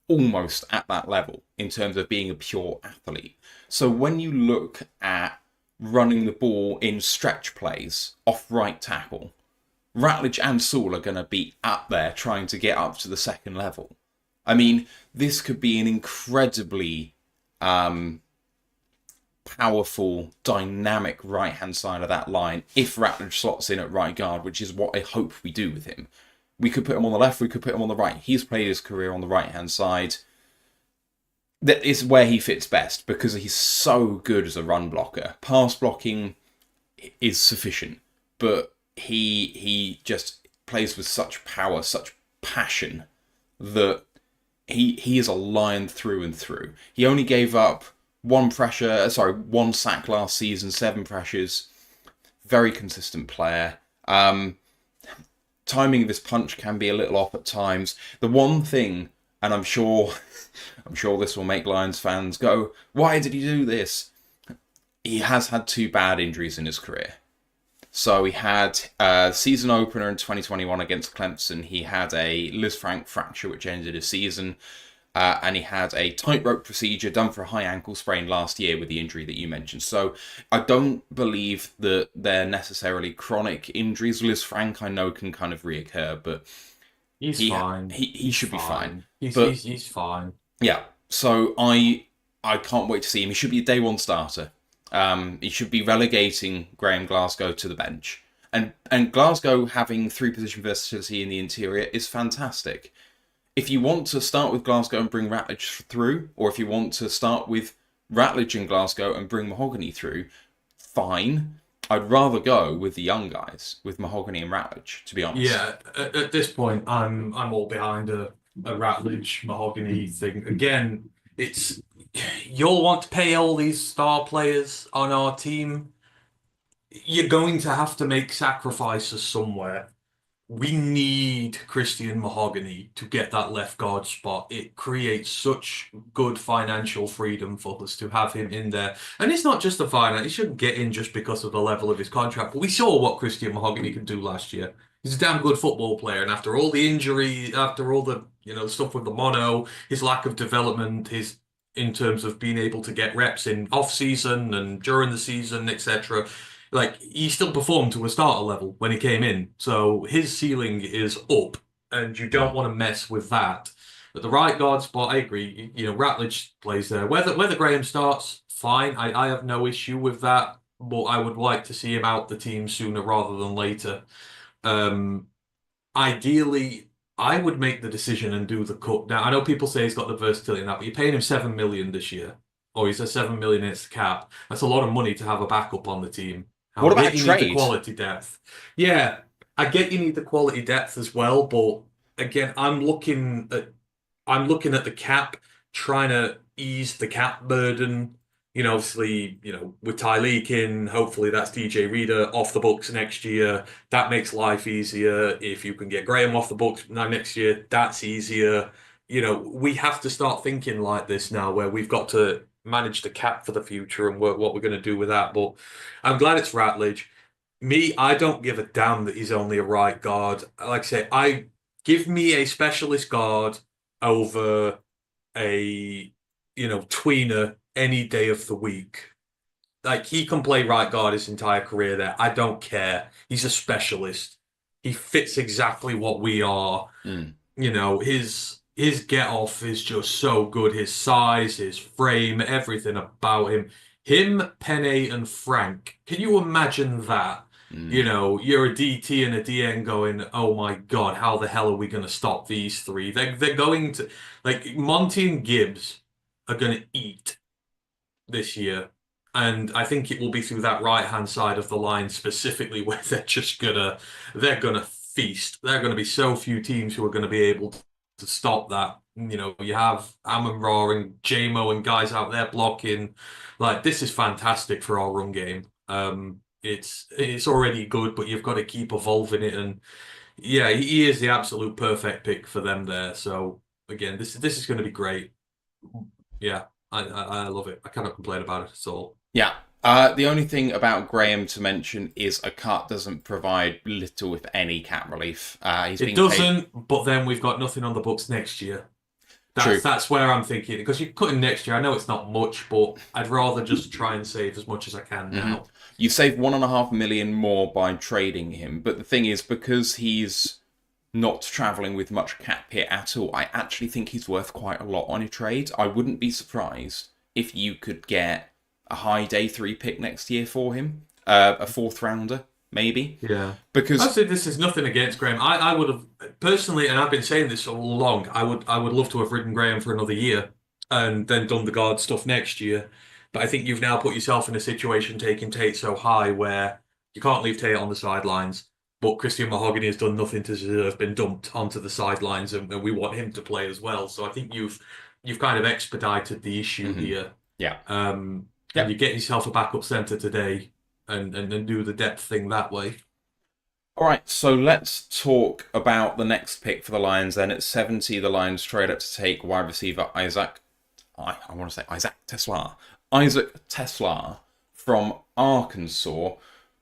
Speaker 2: almost at that level in terms of being a pure athlete. So when you look at running the ball in stretch plays off right tackle, Ratledge and Saul are going to be up there trying to get up to the second level. I mean, this could be an incredibly powerful, dynamic right-hand side of that line if Ratledge slots in at right guard, which is what I hope we do with him. We could put him on the left, we could put him on the right. He's played his career on the right-hand side. That is where he fits best because he's so good as a run blocker. Pass blocking is sufficient, but he just plays with such power, such passion that he is a lion through and through. He only gave up one sack last season, 7 pressures. Very consistent player. Timing of his punch can be a little off at times. The one thing, and I'm sure this will make Lions fans go, why did he do this? He has had 2 bad injuries in his career. So he had a season opener in 2021 against Clemson. He had a Lisfranc fracture, which ended his season. And he had a tightrope procedure done for a high ankle sprain last year with the injury that you mentioned. So I don't believe that they're necessarily chronic injuries. Lisfranc, I know, can kind of reoccur, but
Speaker 1: he's fine.
Speaker 2: He should be fine.
Speaker 1: He's fine.
Speaker 2: Yeah. So I can't wait to see him. He should be a day one starter. He should be relegating Graham Glasgow to the bench. And Glasgow having 3 position versatility in the interior is fantastic. If you want to start with Glasgow and bring Ratledge through, or if you want to start with Ratledge and Glasgow and bring Mahogany through, fine. I'd rather go with the young guys, with Mahogany and Ratledge, to be honest.
Speaker 1: Yeah, at this point, I'm all behind a Ratledge Mahogany thing. Again, you'll want to pay all these star players on our team. You're going to have to make sacrifices somewhere. We need Christian Mahogany to get that left guard spot. It creates such good financial freedom for us to have him in there. And it's not just the finance. He shouldn't get in just because of the level of his contract. But we saw what Christian Mahogany could do last year. He's a damn good football player. And after all the injury, after all the stuff with the mono, his lack of development, in terms of being able to get reps in off season and during the season, etc. Like, he still performed to a starter level when he came in. So his ceiling is up, and you don't want to mess with that. At the right guard spot, I agree. Ratledge plays there. Whether Graham starts, fine. I have no issue with that, but I would like to see him out the team sooner rather than later. Ideally, I would make the decision and do the cut. Now, I know people say he's got the versatility in that, but you're paying him $7 million this year. Or he's a $7 million in the cap. That's a lot of money to have a backup on the team.
Speaker 2: What about
Speaker 1: you
Speaker 2: trade?
Speaker 1: Need the quality depth. Yeah, I get you need the quality depth as well, but again, I'm looking at the cap, trying to ease the cap burden Obviously, with Ty Leak in, hopefully that's DJ Reader off the books next year. That makes life easier. If you can get Graham off the books now next year, that's easier. We have to start thinking like this now, where we've got to manage the cap for the future and work what we're going to do with that. But I'm glad it's Ratledge. Me, I don't give a damn that he's only a right guard. Like I say, I give me a specialist guard over a tweener any day of the week. Like he can play right guard his entire career there. I don't care. He's a specialist. He fits exactly what we are.
Speaker 2: Mm.
Speaker 1: His get off is just so good. His size, his frame, everything about him. Him, Penne, and Frank. Can you imagine that?
Speaker 2: Mm.
Speaker 1: You're a DT and a DN going, oh my God, how the hell are we going to stop these three? They're going to, like, Monty and Gibbs are going to eat this year. And I think it will be through that right-hand side of the line specifically where they're gonna feast. There are gonna be so few teams who are gonna be able to stop that. You have Amon-Ra and JMO and guys out there blocking. Like this is fantastic for our run game. It's already good, but you've got to keep evolving it. And yeah, he is the absolute perfect pick for them there. So again, this is going to be great. Yeah, I love it. I cannot complain about it at all.
Speaker 2: Yeah. The only thing about Graham to mention is a cut doesn't provide little, if any, cap relief. He's
Speaker 1: It
Speaker 2: being paid.
Speaker 1: doesn't, but then we've got nothing on the books next year.
Speaker 2: True.
Speaker 1: That's where I'm thinking because you're cutting next year. I know it's not much, but I'd rather just try and save as much as I can now.
Speaker 2: You save 1.5 million more by trading him, but the thing is, because he's not travelling with much cap here at all, I actually think he's worth quite a lot on a trade. I wouldn't be surprised if you could get a high day 3 pick next year for him, a 4th rounder, maybe.
Speaker 1: Yeah.
Speaker 2: Because
Speaker 1: I'd say this is nothing against Graham. I would have personally, and I've been saying this all along, I would love to have ridden Graham for another year and then done the guard stuff next year. But I think you've now put yourself in a situation taking Tate so high where you can't leave Tate on the sidelines. But Christian Mahogany has done nothing to deserve been dumped onto the sidelines, and we want him to play as well. So I think you've kind of expedited the issue here.
Speaker 2: yeah.
Speaker 1: And you get yourself a backup centre today and do the depth thing that way.
Speaker 2: All right, so let's talk about the next pick for the Lions then. At 70, the Lions trade up to take wide receiver Isaac Tesla. Isaac Tesla from Arkansas,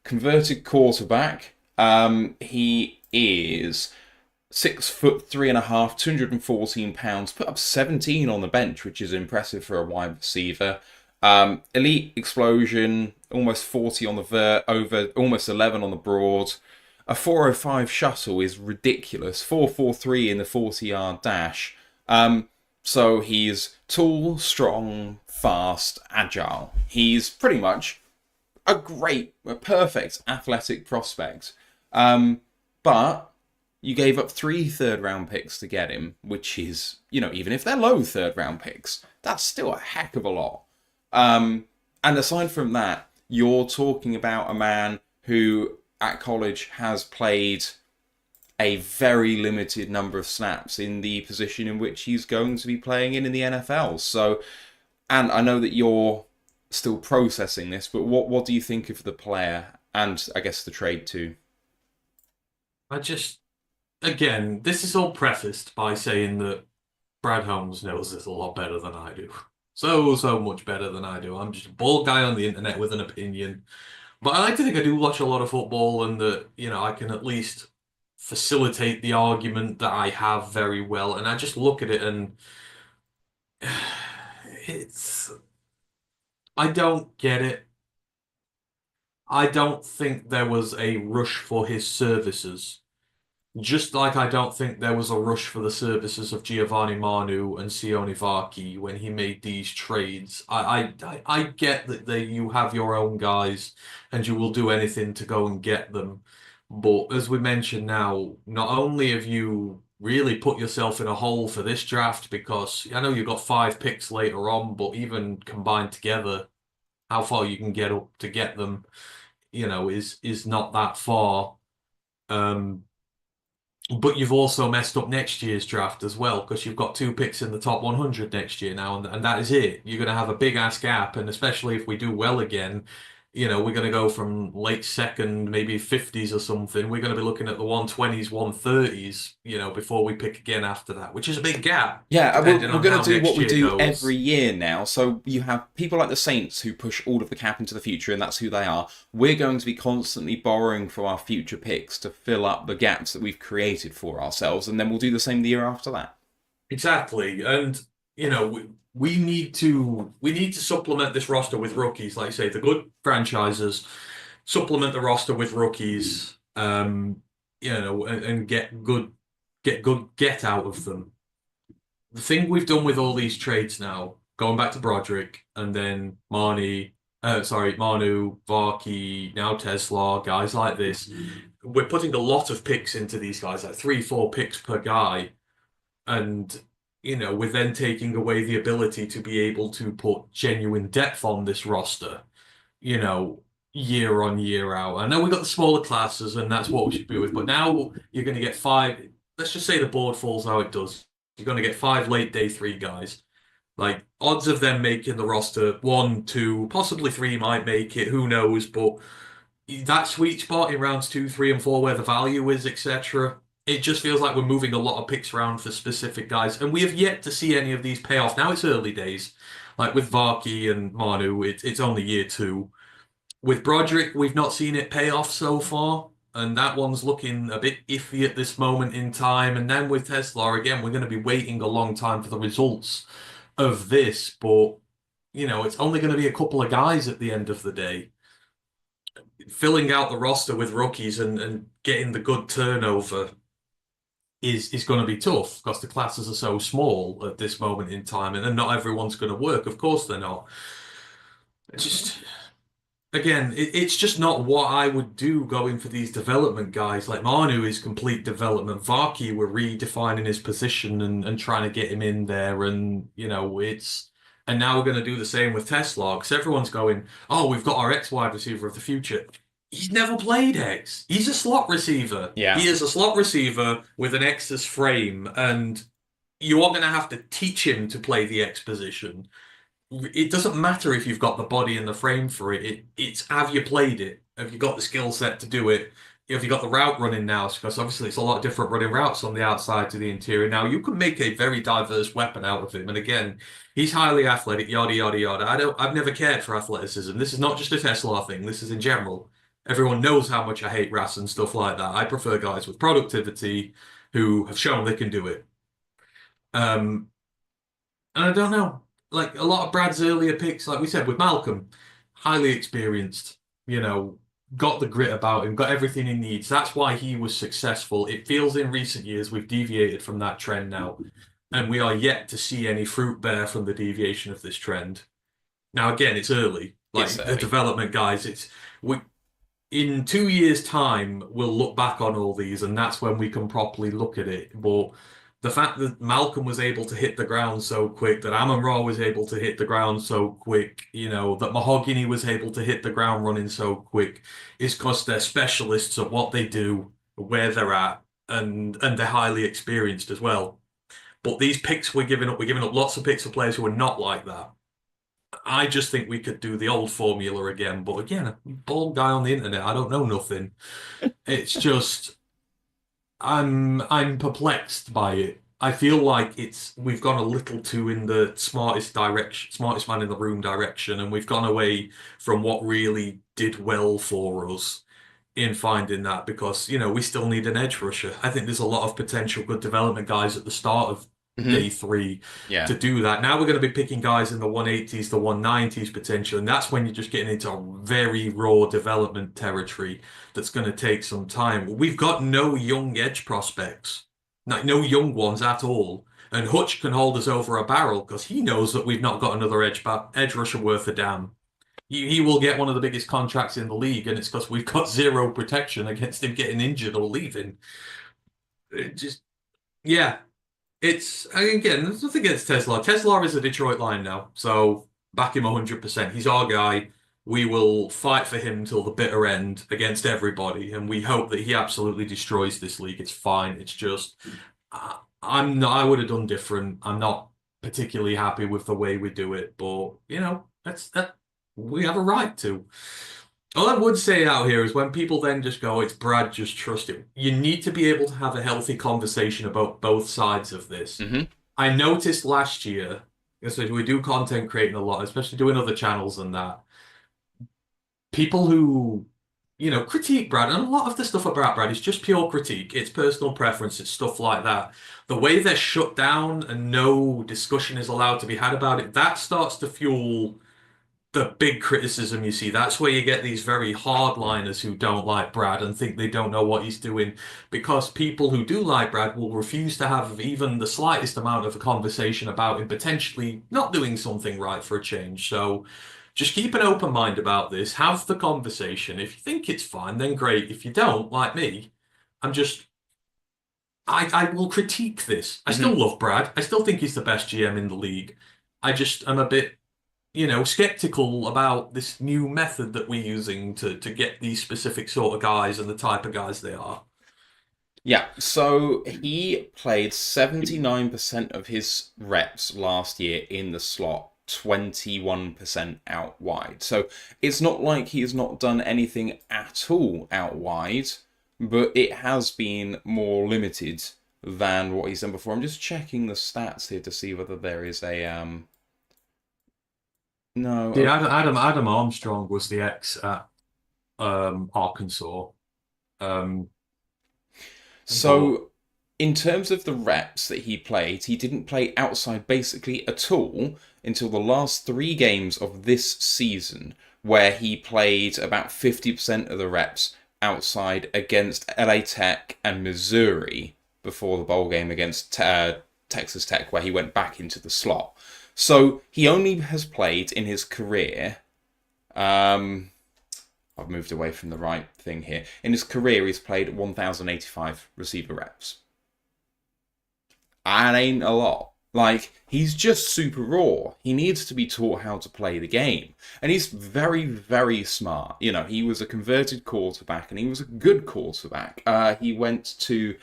Speaker 2: converted quarterback. He is 6'3.5", 214 pounds, put up 17 on the bench, which is impressive for a wide receiver. Elite explosion, almost 40 on the vert, over almost 11 on the broad. A 405 shuttle is ridiculous. 443 in the 40-yard dash. So he's tall, strong, fast, agile. He's pretty much a perfect athletic prospect. But you gave up 3 third-round picks to get him, which is, even if they're low third-round picks, that's still a heck of a lot. And aside from that, you're talking about a man who at college has played a very limited number of snaps in the position in which he's going to be playing in the NFL. So, and I know that you're still processing this, but what do you think of the player and I guess the trade too?
Speaker 1: Again, this is all prefaced by saying that Brad Holmes knows this a lot better than I do. So much better than I do. I'm just a bald guy on the internet with an opinion. But I like to think I do watch a lot of football and that, I can at least facilitate the argument that I have very well. And I just look at it and I don't get it. I don't think there was a rush for his services. Just like I don't think there was a rush for the services of Giovanni Manu and Sione Varchi when he made these trades. I get that you have your own guys and you will do anything to go and get them. But as we mentioned now, not only have you really put yourself in a hole for this draft because I know you've got 5 picks later on, but even combined together, how far you can get up to get them, is not that far. But you've also messed up next year's draft as well because you've got two picks in the top 100 next year now, and that is it. You're going to have a big ass gap, and especially if we do well again, we're going to go from late second, maybe 50s or something. We're going to be looking at the 120s, 130s, before we pick again after that, which is a big gap,
Speaker 2: Yeah,
Speaker 1: depending
Speaker 2: we're
Speaker 1: on
Speaker 2: going
Speaker 1: how
Speaker 2: to do what
Speaker 1: next
Speaker 2: we
Speaker 1: year
Speaker 2: do every
Speaker 1: goes.
Speaker 2: year now. So you have people like the Saints who push all of the cap into the future, and that's who they are. We're going to be constantly borrowing from our future picks to fill up the gaps that we've created for ourselves, and then we'll do the same the year after that.
Speaker 1: Exactly, and we need to supplement this roster with rookies, like you say, the good franchises. Supplement the roster with rookies, and get out of them. The thing we've done with all these trades now, going back to Broderick and then Manu, Varkey, now Tesla, guys like this, we're putting a lot of picks into these guys, like three, four picks per guy, and we're then taking away the ability to be able to put genuine depth on this roster you know, year on, year out. I know we've got the smaller classes, and that's what we should be with. But now you're going to get five. Let's just say the board falls how it does. You're going to get five late day three guys. Like odds of them making the roster, one, two, possibly three might make it. Who knows? But that sweet spot in rounds two, three, and four, where the value is, etc. It just feels like we're moving a lot of picks around for specific guys, and we have yet to see any of these pay off. Now it's early days, like with Varkey and Manu, it's only year two. With Broderick, we've not seen it pay off so far, and that one's looking a bit iffy at this moment in time. And then with Tesla, again, we're going to be waiting a long time for the results of this, but it's only going to be a couple of guys at the end of the day. Filling out the roster with rookies and getting the good turnover is going to be tough because the classes are so small at this moment in time, and not everyone's going to work. Of course, they're not. Just Again, it's just not what I would do going for these development guys. Like Manu is complete development. Varkey, we're redefining his position and trying to get him in there. And, and now we're going to do the same with Tesla because everyone's going, oh, we've got our X wide receiver of the future. He's never played X. He's a slot receiver.
Speaker 2: Yeah.
Speaker 1: He is a slot receiver with an X's frame. And you are going to have to teach him to play the X position. It doesn't matter if you've got the body and the frame for it. It's have you played it? Have you got the skill set to do it? Have you got the route running now? Because obviously it's a lot different running routes on the outside to the interior. Now you can make a very diverse weapon out of him. And again, he's highly athletic, yada yada yada. I've never cared for athleticism. This is not just a Tesla thing. This is in general. Everyone knows how much I hate RAS and stuff like that. I prefer guys with productivity who have shown they can do it. Um, and I don't know. Like a lot of Brad's earlier picks, like we said with Malcolm, highly experienced, you know, got the grit about him, got everything he needs. That's why he was successful. It feels in recent years we've deviated from that trend now, and we are yet to see any fruit bear from the deviation of this trend. Now, again, it's early. Like
Speaker 2: It's
Speaker 1: the
Speaker 2: early.
Speaker 1: development guys, we in 2 years' time, we'll look back on all these, and that's when we can properly look at it. But the fact that Malcolm was able to hit the ground so quick, that Amon Ra was able to hit the ground so quick, that Mahogany was able to hit the ground running so quick, is because they're specialists at what they do, where they're at, and they're highly experienced as well. But these picks we're giving up lots of picks for players who are not like that. I just think we could do the old formula again. But again, a bald guy on the internet, I don't know nothing. It's just I'm perplexed by it. I feel like we've gone a little too in the smartest direction, smartest man in the room direction, and we've gone away from what really did well for us in finding that because, we still need an edge rusher. I think there's a lot of potential good development guys at the start of
Speaker 2: Hmm.
Speaker 1: day three
Speaker 2: Yeah.
Speaker 1: to do that. Now we're going to be picking guys in the 180s, the 190s potential, and that's when you're just getting into a very raw development territory that's going to take some time. We've got no young edge prospects, like no young ones at all. And Hutch can hold us over a barrel because he knows that we've not got another edge rusher worth a damn. He will get one of the biggest contracts in the league, and it's because we've got zero protection against him getting injured or leaving. It just, yeah, again, there's nothing against Tesla. Tesla is a Detroit line now, so back him 100%. He's our guy. we will fight for him till the bitter end against everybody, and we hope that he absolutely destroys this league. It's fine. It's just I'm not. I would have done different. I'm not particularly happy with the way we do it, but that's that. We have a right to. All I would say out here is when people then just go, "It's Brad, just trust him." You need to be able to have a healthy conversation about both sides of this.
Speaker 2: Hmm.
Speaker 1: I noticed last year, because we do content creating a lot, especially doing other channels and that people who, critique Brad, and a lot of the stuff about Brad is just pure critique. It's personal preference, it's stuff like that. The way they're shut down and no discussion is allowed to be had about it, that starts to fuel the big criticism you see. That's where you get these very hardliners who don't like Brad and think they don't know what he's doing, because people who do like Brad will refuse to have even the slightest amount of a conversation about him potentially not doing something right for a change. So just keep an open mind about this. Have the conversation. If you think it's fine, then great. If you don't, like me, I'm just I will critique this. I still
Speaker 2: Hmm.
Speaker 1: love Brad. I still think he's the best GM in the league. I just am a bit skeptical about this new method that we're using to get these specific sort of guys and the type of guys they are.
Speaker 2: Yeah, so he played 79% of his reps last year in the slot, 21% out wide. So it's not like he's not done anything at all out wide, but it has been more limited than what he's done before. I'm just checking the stats here to see whether there is a no,
Speaker 1: See,
Speaker 2: okay.
Speaker 1: Adam Armstrong was the ex at Arkansas. Um, but
Speaker 2: So, in terms of the reps that he played, he didn't play outside basically at all until the last three games of this season, where he played about 50% of the reps outside against LA Tech and Missouri before the bowl game against Texas Tech, where he went back into the slot. So, he only has played in his career. Um, I've moved away from the right thing here. In his career, he's played 1,085 receiver reps. And ain't a lot. Like, he's just super raw. He needs to be taught how to play the game. And he's very, very smart. He was a converted quarterback, and he was a good quarterback. He went to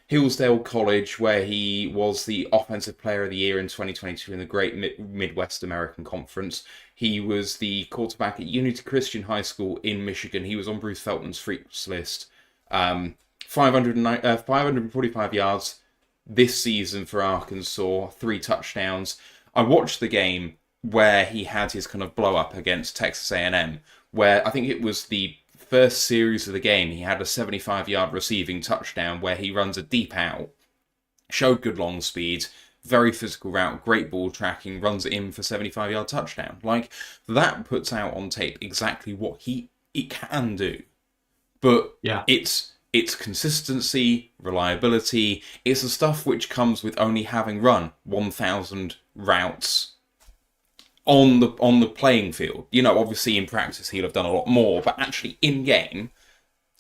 Speaker 2: Hillsdale College, where he was the Offensive Player of the Year in 2022 in the Great Midwest American Conference. He was the quarterback at Unity Christian High School in Michigan. He was on Bruce Felton's freaks list. 545 yards this season for Arkansas, 3 touchdowns. I watched the game where he had his kind of blow up against Texas A&M, where I think it was the first series of the game, he had a 75-yard receiving touchdown where he runs a deep out, showed good long speed, very physical route, great ball tracking, runs it in for 75-yard touchdown. Like, that puts out on tape exactly what he can do. But
Speaker 1: yeah,
Speaker 2: it's consistency, reliability. It's the stuff which comes with only having run 1,000 routes on the playing field. Obviously in practice he'll have done a lot more, but actually in game,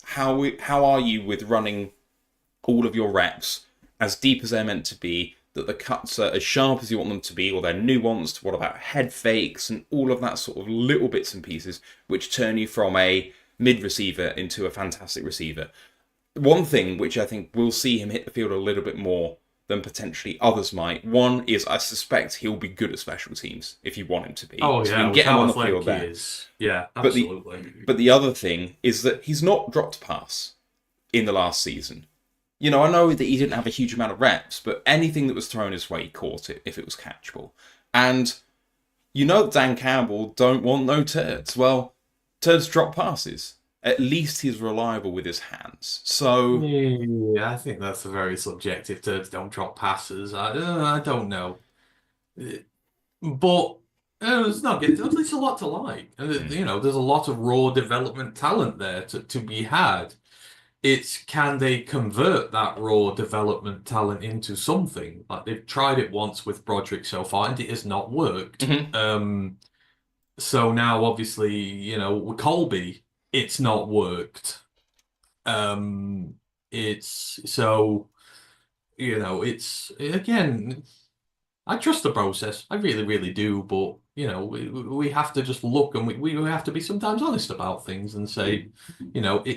Speaker 2: how are you with running all of your reps as deep as they're meant to be, that the cuts are as sharp as you want them to be, or they're nuanced? What about head fakes and all of that sort of little bits and pieces which turn you from a mid receiver into a fantastic receiver? One thing which I think will see him hit the field a little bit more than potentially others might. One is I suspect he'll be good at special teams if you want him to be.
Speaker 1: oh
Speaker 2: So we
Speaker 1: yeah,
Speaker 2: can
Speaker 1: with
Speaker 2: get him
Speaker 1: how
Speaker 2: on the
Speaker 1: athletic
Speaker 2: field
Speaker 1: he
Speaker 2: there.
Speaker 1: is, yeah,
Speaker 2: But the
Speaker 1: absolutely.
Speaker 2: but the other thing is that he's not dropped a pass in the last season. I know that he didn't have a huge amount of reps, but anything that was thrown his way, he caught it if it was catchable. And Dan Campbell don't want no turds. Well, turds drop passes. At least he's reliable with his hands. So,
Speaker 1: Yeah, I think that's a very subjective to don't drop passes. I don't know. But it's not good. There's a lot to like. And there's a lot of raw development talent there to be had. It's can they convert that raw development talent into something? Like they've tried it once with Broderick so far, and it has not worked.
Speaker 2: mhm.
Speaker 1: So now obviously, with Colby, it's not worked. It's so, it's again, I trust the process. I really, really do, but we have to just look, and we have to be sometimes honest about things and say,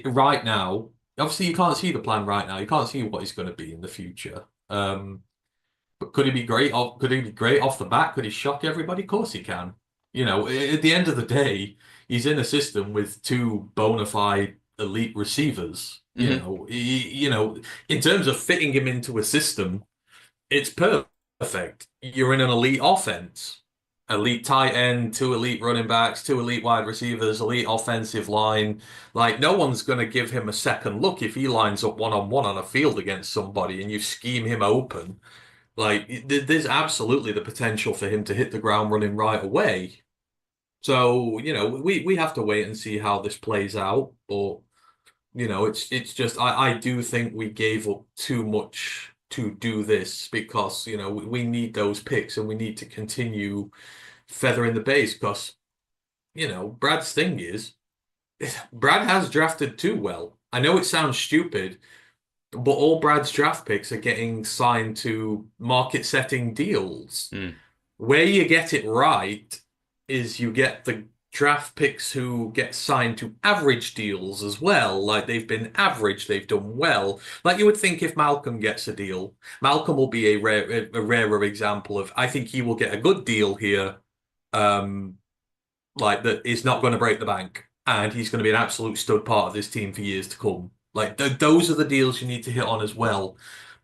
Speaker 1: right now, obviously you can't see the plan right now. You can't see what it's going to be in the future. But could he be great? Could he be great off the bat? Could he shock everybody? Of course he can. At the end of the day, he's in a system with two bona fide elite receivers. In terms of fitting him into a system, it's perfect. You're in an elite offense, elite tight end, two elite running backs, two elite wide receivers, elite offensive line. Like, no one's going to give him a second look if he lines up one-on-one on a field against somebody and you scheme him open. Like, there's absolutely the potential for him to hit the ground running right away. So, we have to wait and see how this plays out. But, it's just I do think we gave up too much to do this because, we need those picks and we need to continue feathering the base because, Brad's thing is Brad has drafted too well. I know it sounds stupid, but all Brad's draft picks are getting signed to market setting deals. Where you get it right is you get the draft picks who get signed to average deals as well. Like, they've been average, they've done well. Like, you would think if Malcolm gets a deal, Malcolm will be a rarer example of, I think he will get a good deal here, like, that is not going to break the bank, and he's going to be an absolute stud part of this team for years to come. Like, those are the deals you need to hit on as well.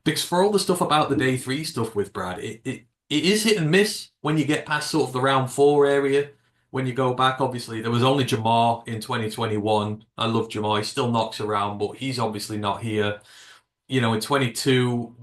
Speaker 1: Because for all the stuff about the day three stuff with Brad, it is hit and miss when you get past sort of the round four area. When you go back, obviously, there was only Jamar in 2021. I love Jamar. He still knocks around, but he's obviously not here. In 22,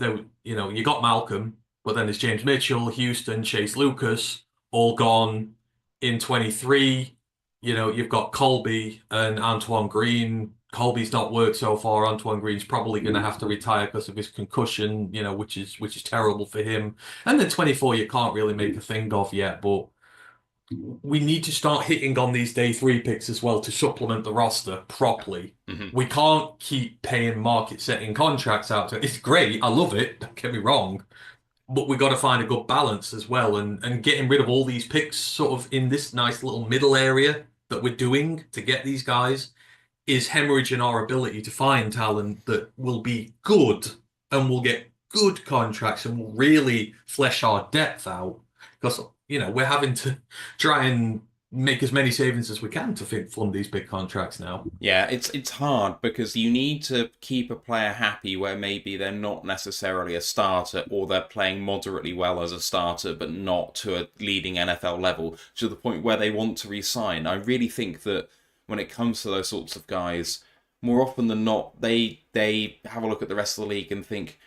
Speaker 1: you got Malcolm, but then there's James Mitchell, Houston, Chase Lucas, all gone. In 23, you've got Colby and Antoine Green. Colby's not worked so far. Antoine Green's probably going to have to retire because of his concussion, which is terrible for him. And then 24, you can't really make a thing of yet, but we need to start hitting on these day three picks as well to supplement the roster properly. We can't keep paying market setting contracts out. It's great. I love it. Don't get me wrong. But we got to find a good balance as well, and getting rid of all these picks sort of in this nice little middle area that we're doing to get these guys is hemorrhaging our ability to find talent that will be good and will get good contracts and will really flesh our depth out. Because, we're having to try and make as many savings as we can to fund these big contracts now.
Speaker 2: Yeah, it's hard because you need to keep a player happy where maybe they're not necessarily a starter or they're playing moderately well as a starter but not to a leading NFL level to the point where they want to re-sign. I really think that when it comes to those sorts of guys, more often than not, they have a look at the rest of the league and think,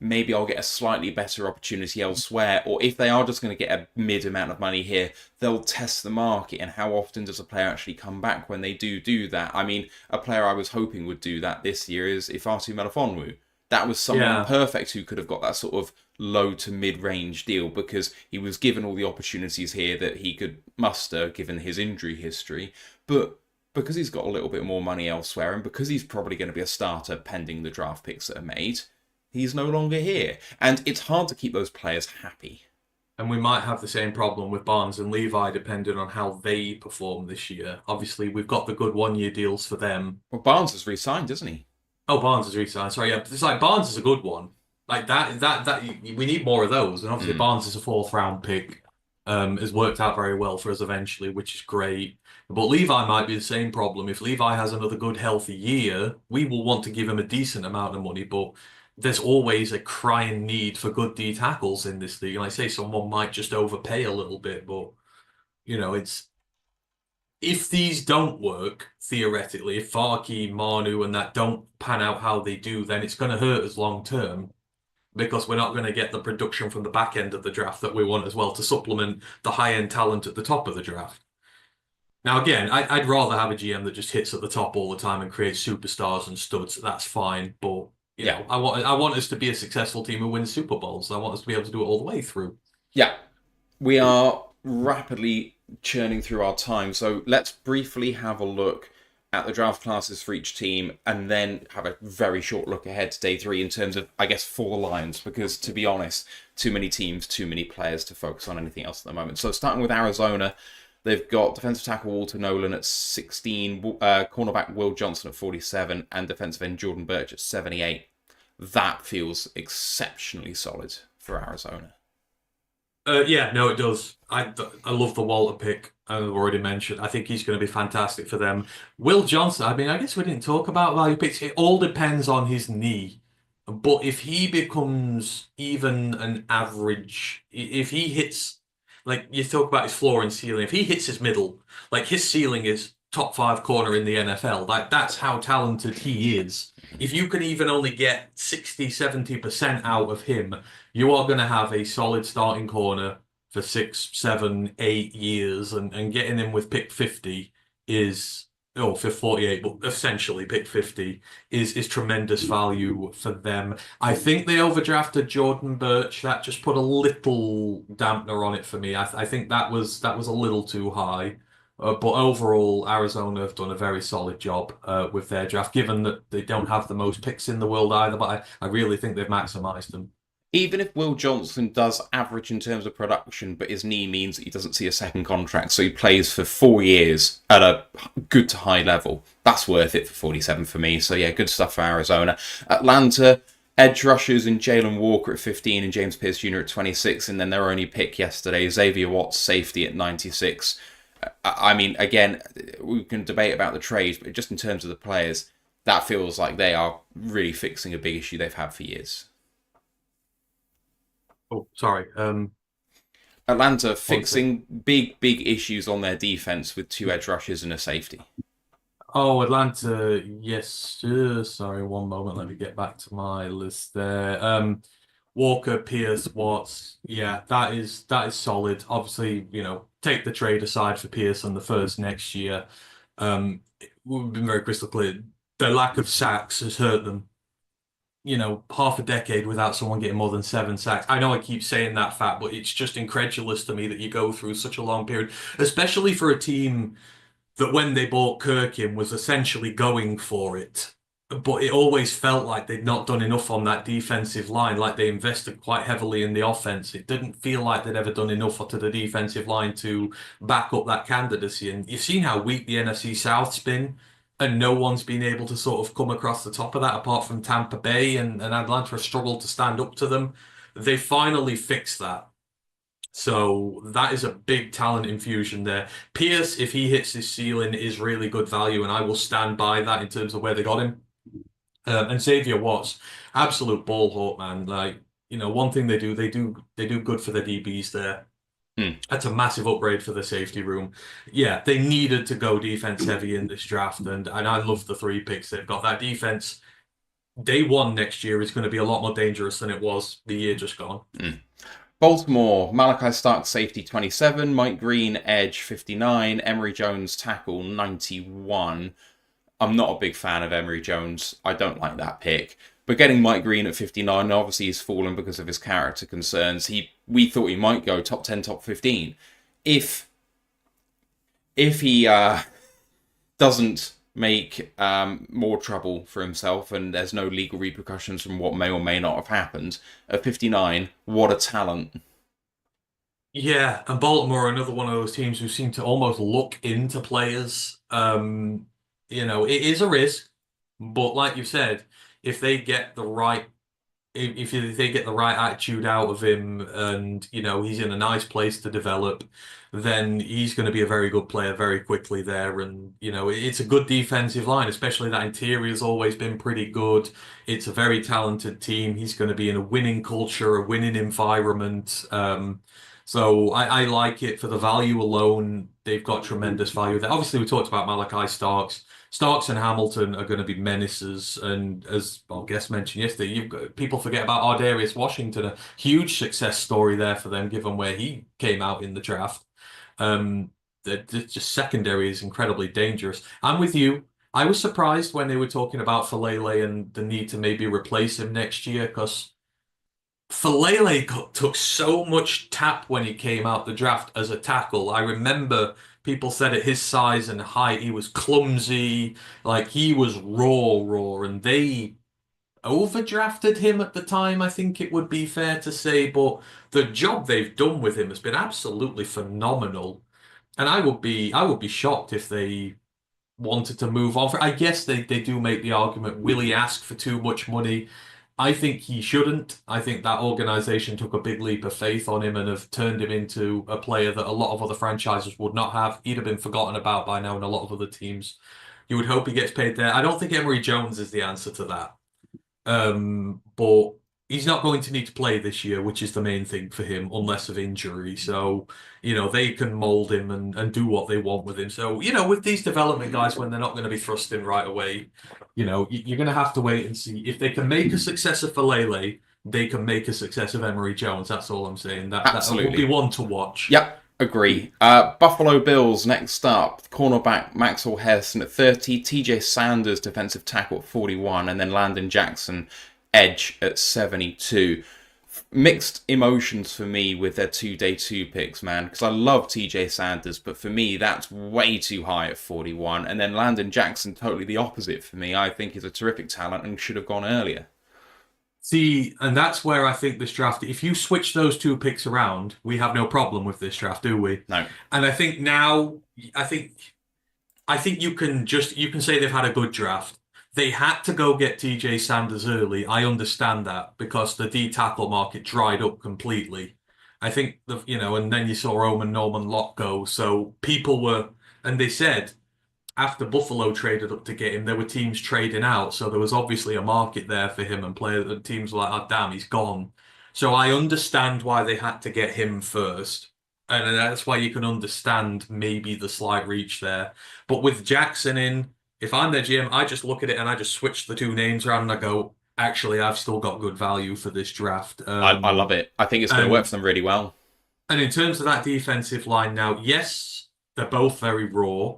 Speaker 2: maybe I'll get a slightly better opportunity elsewhere. Or if they are just going to get a mid amount of money here, they'll test the market. And how often does a player actually come back when they do that? I mean, a player I was hoping would do that this year is Ifeatu Melifonwu. That was someone perfect who could have got that sort of low to mid-range deal because he was given all the opportunities here that he could muster given his injury history. But because he's got a little bit more money elsewhere and because he's probably going to be a starter pending the draft picks that are made, he's no longer here. And it's hard to keep those players happy.
Speaker 1: And we might have the same problem with Barnes and Levi depending on how they perform this year. Obviously, we've got the good one-year deals for them.
Speaker 2: Well, Barnes has re-signed, isn't he?
Speaker 1: Oh, Barnes has re-signed. Sorry, yeah. It's like Barnes is a good one. Like that we need more of those. And obviously Barnes is a fourth round pick. Has worked out very well for us eventually, which is great. But Levi might be the same problem. If Levi has another good, healthy year, we will want to give him a decent amount of money, but there's always a crying need for good D tackles in this league. And I say someone might just overpay a little bit, but it's if these don't work, theoretically, if Farkey, Manu, and that don't pan out how they do, then it's going to hurt us long term because we're not going to get the production from the back end of the draft that we want as well to supplement the high-end talent at the top of the draft. Now, again, I'd rather have a GM that just hits at the top all the time and creates superstars and studs. That's fine, but you know, I want us to be a successful team who wins Super Bowls. I want us to be able to do it all the way through.
Speaker 2: Yeah, we are rapidly churning through our time, so let's briefly have a look at the draft classes for each team and then have a very short look ahead to day 3 in terms of, I guess, for the Lions, because to be honest, too many teams, too many players to focus on anything else at the moment. So starting with Arizona, they've got defensive tackle Walter Nolan at 16, cornerback Will Johnson at 47, and defensive end Jordan Birch at 78. That feels exceptionally solid for Arizona.
Speaker 1: Yeah, no, it does. I love the Walter pick. I've already mentioned. I think he's going to be fantastic for them. Will Johnson. I mean, I guess we didn't talk about value picks. It all depends on his knee. But if he becomes even an average, if he hits, like you talk about his floor and ceiling, if he hits his middle, like his ceiling is top five corner in the NFL. Like that's how talented he is. If you can even only get 60, 70% out of him, you are going to have a solid starting corner for 6, 7, 8 years, and getting him with pick 50 is, oh, for 48, but essentially pick 50 is tremendous value for them. I think they overdrafted Jordan Birch. That just put a little dampener on it for me. I think that was a little too high. But overall, Arizona have done a very solid job with their draft, given that they don't have the most picks in the world either. But I really think they've maximized them.
Speaker 2: Even if Will Johnson does average in terms of production, but his knee means that he doesn't see a second contract, so he plays for 4 years at a good to high level, that's worth it for 47 for me. So yeah, good stuff for Arizona. Atlanta, edge rushers in Jalen Walker at 15 and James Pierce Jr. at 26, and then their only pick yesterday, Xavier Watts, safety at 96. I mean, again, we can debate about the trades, but just in terms of the players, that feels like they are really fixing a big issue they've had for years.
Speaker 1: Oh, sorry.
Speaker 2: Atlanta fixing big issues on their defense with two edge rushers and a safety.
Speaker 1: Oh, Atlanta, yes, sir. Sorry, one moment. Let me get back to my list there. Walker, Pierce, Watts. Yeah, that is solid. Obviously, take the trade aside for Pierce and the first next year. We've been very crystal clear. The lack of sacks has hurt them. Half a decade without someone getting more than 7 sacks. I know I keep saying that fact, but it's just incredulous to me that you go through such a long period, especially for a team that when they bought Kirkin was essentially going for it. But it always felt like they'd not done enough on that defensive line, like they invested quite heavily in the offense. It didn't feel like they'd ever done enough to the defensive line to back up that candidacy. And you've seen how weak the NFC South's been, and no one's been able to sort of come across the top of that apart from Tampa Bay, and Atlanta have struggled to stand up to them. They finally fixed that. So that is a big talent infusion there. Pierce, if he hits his ceiling, is really good value, and I will stand by that in terms of where they got him. And Xavier Watts, absolute ball hawk, man. Like, one thing they do good for the DBs there. That's a massive upgrade for the safety room. Yeah, they needed to go defense heavy in this draft, and I love the 3 picks they've got. That defense, day one next year, is going to be a lot more dangerous than it was the year just gone.
Speaker 2: Baltimore, Malachi Stark, safety 27, Mike Green, edge 59, Emory Jones, tackle 91. I'm not a big fan of Emory Jones. I don't like that pick. But getting Mike Green at 59, obviously he's fallen because of his character concerns. We thought he might go top 10, top 15. If he doesn't make more trouble for himself and there's no legal repercussions from what may or may not have happened, at 59, what a talent.
Speaker 1: Yeah, and Baltimore are another one of those teams who seem to almost look into players. It is a risk, but like you said, if they get the right, if they get the right attitude out of him, and he's in a nice place to develop, then he's going to be a very good player very quickly there. And it's a good defensive line, especially that interior has always been pretty good. It's a very talented team. He's going to be in a winning culture, a winning environment. So I like it for the value alone. They've got tremendous value there. Obviously, we talked about Malachi Starks and Hamilton are going to be menaces, and as our guest mentioned yesterday, people forget about Ardarius Washington, a huge success story there for them, given where he came out in the draft. The just secondary is incredibly dangerous. I'm with you. I was surprised when they were talking about Falele and the need to maybe replace him next year, because Falele took so much tap when he came out the draft as a tackle. I remember people said at his size and height, he was clumsy, like he was raw, and they overdrafted him at the time, I think it would be fair to say, but the job they've done with him has been absolutely phenomenal. And I would be shocked if they wanted to move on. I guess they do make the argument, will he ask for too much money? I think he shouldn't. I think that organization took a big leap of faith on him and have turned him into a player that a lot of other franchises would not have. He'd have been forgotten about by now in a lot of other teams. You would hope he gets paid there. I don't think Emery Jones is the answer to that. But he's not going to need to play this year, which is the main thing for him, unless of injury. So, they can mold him and do what they want with him. So, with these development guys, when they're not going to be thrust in right away, you're going to have to wait and see. If they can make a success of Falele, they can make a success of Emery Jones. That's all I'm saying. That will be one to watch.
Speaker 2: Yep. Agree. Buffalo Bills next up. Cornerback Maxwell Hairston at 30, TJ Sanders defensive tackle at 41, and then Landon Jackson edge at 72. Mixed emotions for me with their day two picks, man, because I love TJ Sanders, but for me that's way too high at 41. And then Landon Jackson, totally the opposite for me. I think he's a terrific talent and should have gone earlier.
Speaker 1: See, and that's where I think this draft, if you switch those two picks around, we have no problem with this draft, do we?
Speaker 2: No.
Speaker 1: And I think now, I think you can say they've had a good draft. They had to go get TJ Sanders early. I understand that because the D tackle market dried up completely. I think and then you saw Roman Norman Lott go. So people were, and they said, after Buffalo traded up to get him, there were teams trading out. So there was obviously a market there for him, and teams were like, oh, damn, he's gone. So I understand why they had to get him first. And that's why you can understand maybe the slight reach there. But with Jackson in, if I'm their GM, I just look at it and I just switch the two names around and I go, actually, I've still got good value for this draft.
Speaker 2: I love it. I think it's going to work for them really well.
Speaker 1: And in terms of that defensive line now, yes, they're both very raw.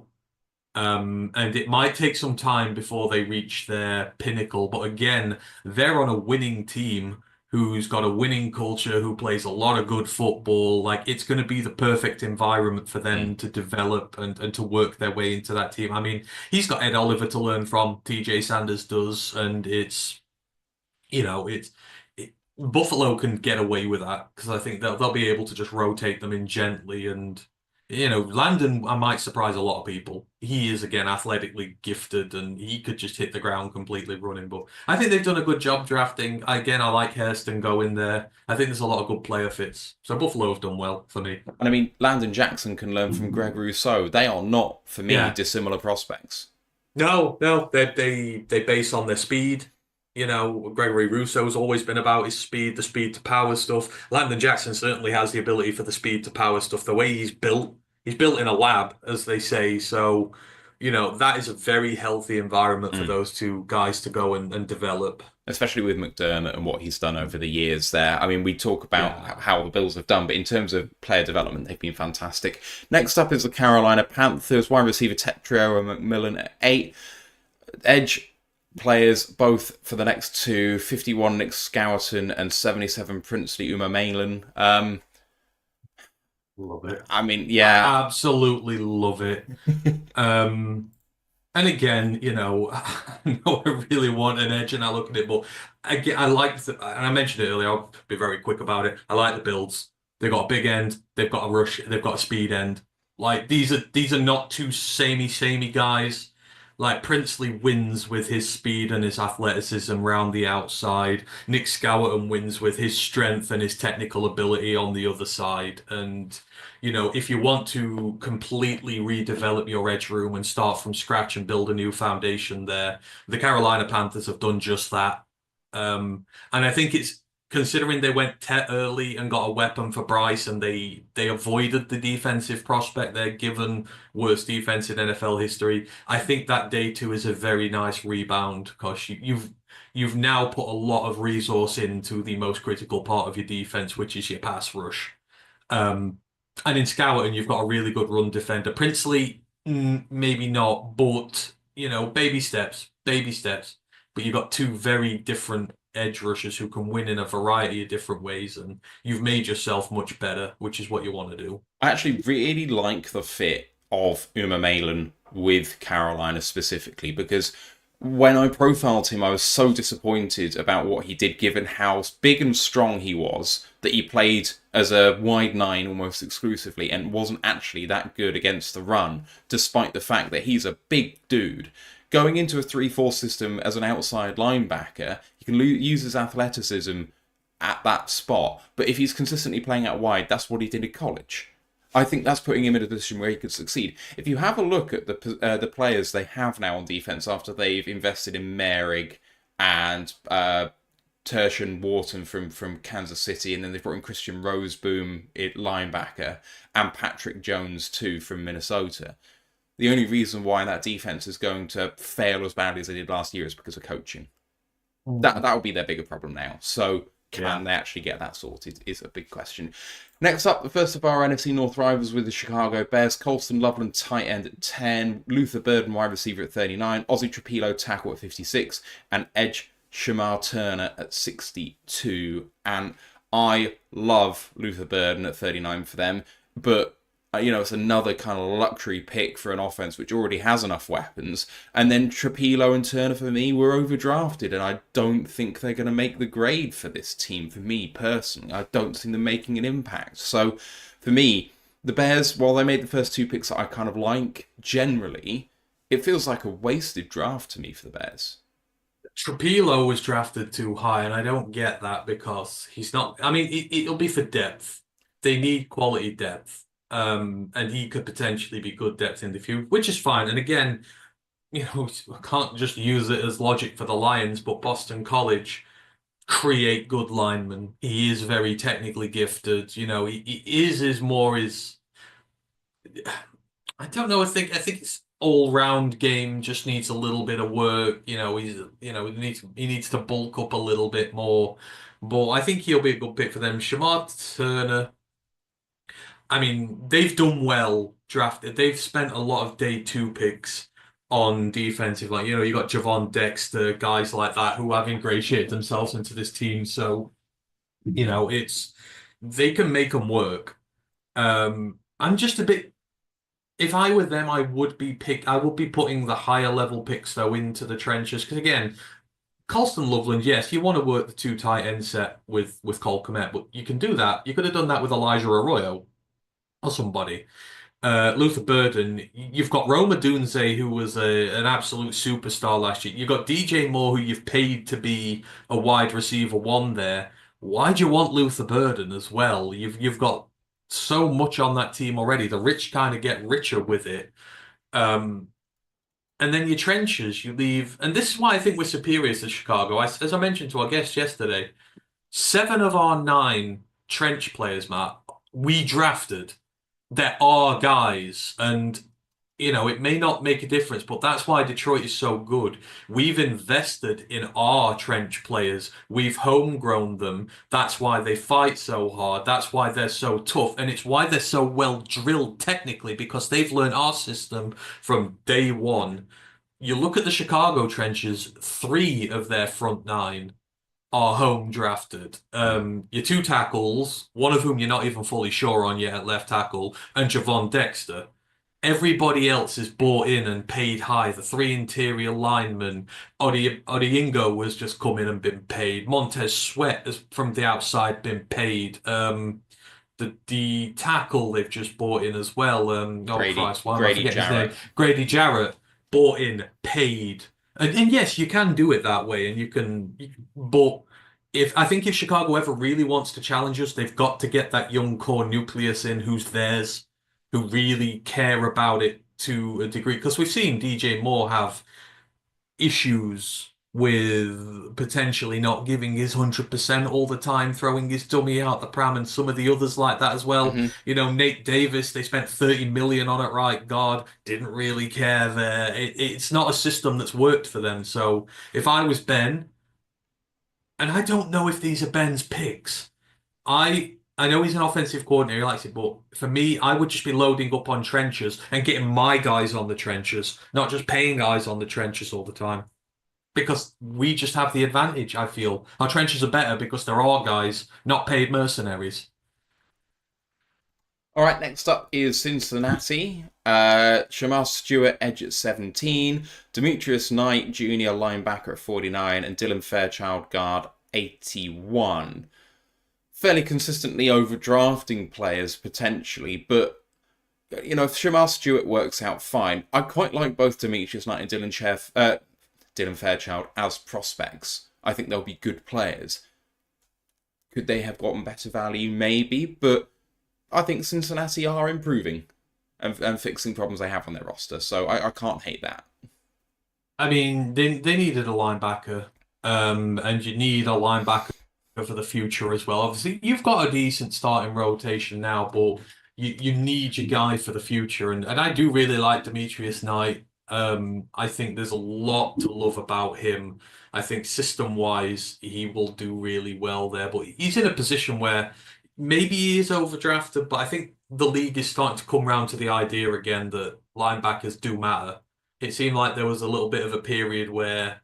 Speaker 1: And it might take some time before they reach their pinnacle. But again, they're on a winning team who's got a winning culture, who plays a lot of good football. Like, it's going to be the perfect environment for them to develop and to work their way into that team. I mean, he's got Ed Oliver to learn from, TJ Sanders does, and Buffalo can get away with that because I think they'll be able to just rotate them in gently. And Landon, I might surprise a lot of people. He is, again, athletically gifted and he could just hit the ground completely running. But I think they've done a good job drafting. Again, I like Hairston going there. I think there's a lot of good player fits. So Buffalo have done well for me.
Speaker 2: And I mean, Landon Jackson can learn from Greg Rousseau. They are not, for me, dissimilar prospects.
Speaker 1: No, they base on their speed. Gregory Rousseau's always been about his speed, the speed to power stuff. Landon Jackson certainly has the ability for the speed to power stuff. The way he's built in a lab, as they say. So, that is a very healthy environment for those two guys to go and develop.
Speaker 2: Especially with McDermott and what he's done over the years there. I mean, we talk about how the Bills have done, but in terms of player development, they've been fantastic. Next up is the Carolina Panthers, wide receiver Tetrio and McMillan at 8. Edge players both for the next two, 51 Nick Scowerton and 77 Princely Umar-Mainlan.
Speaker 1: Love it.
Speaker 2: I mean, yeah.
Speaker 1: Absolutely love it. And again, I know I really want an edge and I look at it, but again, and I mentioned it earlier, I'll be very quick about it. I like the builds. They've got a big end, they've got a rush, they've got a speed end. Like, these are not two samey guys. Like, Princely wins with his speed and his athleticism round the outside. Nick Scowerton wins with his strength and his technical ability on the other side. And, if you want to completely redevelop your edge room and start from scratch and build a new foundation there, the Carolina Panthers have done just that. And I think it's, considering they went Tet early and got a weapon for Bryce and they avoided the defensive prospect there, given worst defense in NFL history, I think that day two is a very nice rebound because you've now put a lot of resource into the most critical part of your defense, which is your pass rush. And in Scowerton, you've got a really good run defender. Princely, maybe not, but, baby steps. But you've got two very different edge rushers who can win in a variety of different ways, and you've made yourself much better, which is what you want to do.
Speaker 2: I actually really like the fit of Umar-Mainlan with Carolina specifically, because when I profiled him, I was so disappointed about what he did, given how big and strong he was, that he played as a wide nine almost exclusively and wasn't actually that good against the run, despite the fact that he's a big dude. Going into a 3-4 system as an outside linebacker, he can use his athleticism at that spot, but if he's consistently playing out wide, that's what he did in college. I think that's putting him in a position where he could succeed. If you have a look at the players they have now on defense after they've invested in Merrig and Tertian Wharton from Kansas City, and then they've brought in Christian Roseboom, linebacker, and Patrick Jones too from Minnesota. The only reason why that defense is going to fail as badly as they did last year is because of coaching. That would be their bigger problem now. So can they actually get that sorted is a big question. Next up, the first of our NFC North rivals with the Chicago Bears. Colston Loveland, tight end at 10. Luther Burden, wide receiver at 39. Ozzie Trapilo, tackle at 56. And edge Shamar Turner at 62. And I love Luther Burden at 39 for them. But it's another kind of luxury pick for an offense which already has enough weapons. And then Trapilo and Turner, for me, were overdrafted, and I don't think they're going to make the grade for this team, for me personally. I don't see them making an impact. So, for me, the Bears, while they made the first two picks that I kind of like, generally, it feels like a wasted draft to me for the Bears.
Speaker 1: Trapilo was drafted too high, and I don't get that because he's not. I mean, it'll be for depth. They need quality depth. And he could potentially be good depth in the future, which is fine. And again, I can't just use it as logic for the Lions, but Boston College create good linemen. He is very technically gifted. He is more his. I don't know. I think his all-round game just needs a little bit of work. He needs to bulk up a little bit more. But I think he'll be a good pick for them. Shamar Turner. I mean, they've done well drafted. They've spent a lot of day two picks on defensive. Like, you got Javon Dexter, guys like that who have ingratiated themselves into this team. So, they can make them work. I'm just a bit, if I were them, I would be putting the higher level picks though into the trenches. Because again, Colston Loveland, yes, you want to work the two tight end set with Cole Kmet, but you can do that. You could have done that with Elijah Arroyo or somebody. Luther Burden, you've got Roma Dunze, who was an absolute superstar last year. You've got DJ Moore, who you've paid to be a wide receiver one there. Why do you want Luther Burden as well? You've got so much on that team already. The rich kind of get richer with it. And then your trenches, you leave, and this is why I think we're superior to Chicago. As I mentioned to our guest yesterday, 7 of our 9 trench players, Matt, we drafted. There are guys, and it may not make a difference, but that's why Detroit is so good. We've invested in our trench players. We've homegrown them. That's why they fight so hard. That's why they're so tough. And it's why they're so well drilled technically, because they've learned our system from day one. You look at the Chicago trenches, 3 of their front 9 are home drafted. Your 2 tackles, one of whom you're not even fully sure on yet at left tackle, and Javon Dexter. Everybody else is bought in and paid high. The 3 interior linemen, Odiingo has just come in and been paid. Montez Sweat has from the outside been paid. The tackle they've just bought in as well. Christ, why am I forgetting his name? Grady Jarrett, bought in, paid. And yes, you can do it that way, and but I think if Chicago ever really wants to challenge us, they've got to get that young core nucleus in who's theirs, who really care about it to a degree. Because we've seen DJ Moore have issues with potentially not giving his 100% all the time, throwing his dummy out the pram, and some of the others like that as well. Nate Davis, they spent 30 million on it, right? God, didn't really care there. It's not a system that's worked for them. So if I was Ben, and I don't know if these are Ben's picks, I know he's an offensive coordinator, he likes it, but for me, I would just be loading up on trenches and getting my guys on the trenches, not just paying guys on the trenches all the time. Because we just have the advantage, I feel. Our trenches are better because they're our guys, not paid mercenaries.
Speaker 2: All right, next up is Cincinnati. Shamar Stewart, edge at 17. Demetrius Knight, junior linebacker at 49. And Dylan Fairchild, guard, 81. Fairly consistently overdrafting players, potentially. But, you know, if Shamar Stewart works out fine, I quite like both Demetrius Knight and Dylan Fairchild as prospects. I think they'll be good players. Could they have gotten better value? Maybe, but I think Cincinnati are improving and fixing problems they have on their roster, so I can't hate that.
Speaker 1: I mean, they needed a linebacker, and you need a linebacker for the future as well. Obviously, you've got a decent starting rotation now, but you need your guy for the future. And I do really like Demetrius Knight. I think there's a lot to love about him. I think system-wise, he will do really well there. But he's in a position where maybe he is overdrafted, but I think the league is starting to come around to the idea again that linebackers do matter. It seemed like there was a little bit of a period where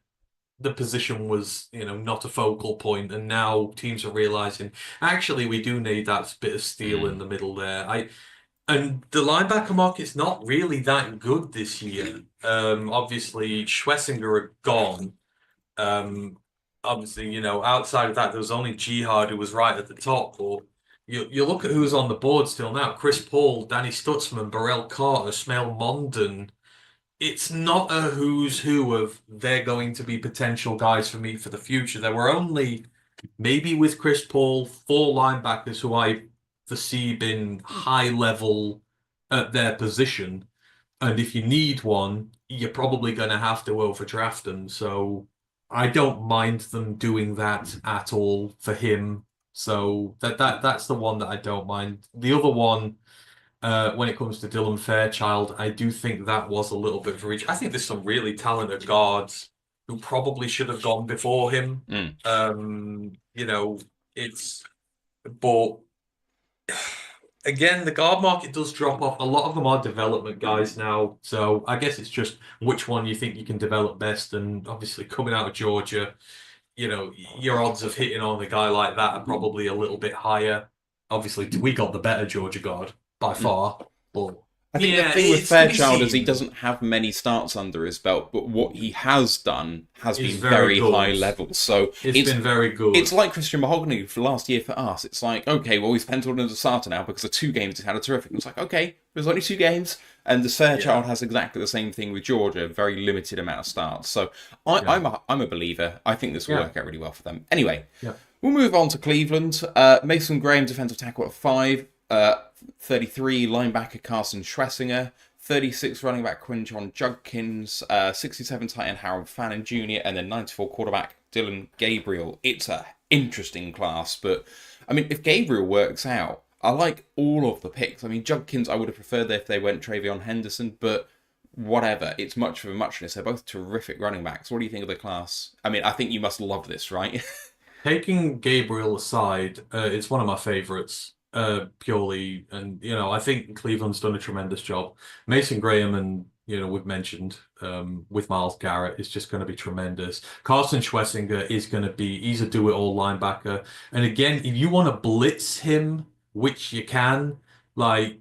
Speaker 1: the position was, not a focal point, and now teams are realizing actually we do need that bit of steel in
Speaker 2: Mm.
Speaker 1: the middle there. And the linebacker market's not really that good this year. Obviously Schlesinger are gone. Um, Obviously, outside of that, there was only Jihad who was right at the top. But you look at who's on the board still now: Chris Poole, Danny Stutzman, Burrell Carter, Smail Mondon. It's not a who's who of they're going to be potential guys for me for the future. There were only maybe with Chris Paul four linebackers who I foresee being high level at their position. And if you need one, you're probably going to have to overdraft them. So I don't mind them doing that at all for him. So that's the one that I don't mind. The other one, when it comes to Dylan Fairchild, I do think that was a little bit of a reach. I think there's some really talented guards who probably should have gone before him.
Speaker 2: Mm.
Speaker 1: It's but again, the guard market does drop off. A lot of them are development guys now, so I guess it's just which one you think you can develop best. And obviously, coming out of Georgia, your odds of hitting on a guy like that are probably a little bit higher. Obviously, we got the better Georgia guard by
Speaker 2: Mm.
Speaker 1: far, but
Speaker 2: I think the
Speaker 1: yeah,
Speaker 2: thing with
Speaker 1: it's to be
Speaker 2: Fairchild is he
Speaker 1: seen.
Speaker 2: doesn't have many starts under his belt, but what he has done has
Speaker 1: It's
Speaker 2: been
Speaker 1: very
Speaker 2: very
Speaker 1: good.
Speaker 2: high level. So
Speaker 1: It's been very good.
Speaker 2: it's like Christian Mahogany for last year for us. It's like, okay, well, he's penciled in as a starter now because the 2 games he's had are terrific. It's like, okay, there's only 2 games. And the Fairchild
Speaker 1: Yeah,
Speaker 2: has exactly the same thing with Georgia, very limited amount of starts. So
Speaker 1: yeah,
Speaker 2: I'm a believer. I think this will
Speaker 1: yeah,
Speaker 2: work out really well for them. Anyway,
Speaker 1: yeah.
Speaker 2: we'll move on to Cleveland. Mason Graham, defensive tackle at 5. 33, linebacker Carson Schlesinger. 36 running back Quinton Judkins, 67 tight end Harold Fannin Jr., and then 94 quarterback Dylan Gabriel. It's a interesting class, but I mean, if Gabriel works out, I like all of the picks. I mean, Judkins, I would have preferred if they went Travion Henderson, but whatever. It's much of a muchness. They're both terrific running backs. What do you think of the class? I mean, I think you must love this, right?
Speaker 1: Taking Gabriel aside, it's one of my favorites, purely, and I think Cleveland's done a tremendous job. Mason Graham and we've mentioned with Miles Garrett is just going to be tremendous. Carson Schlesinger is going to he's a do-it-all linebacker, and again, if you want to blitz him, which you can. Like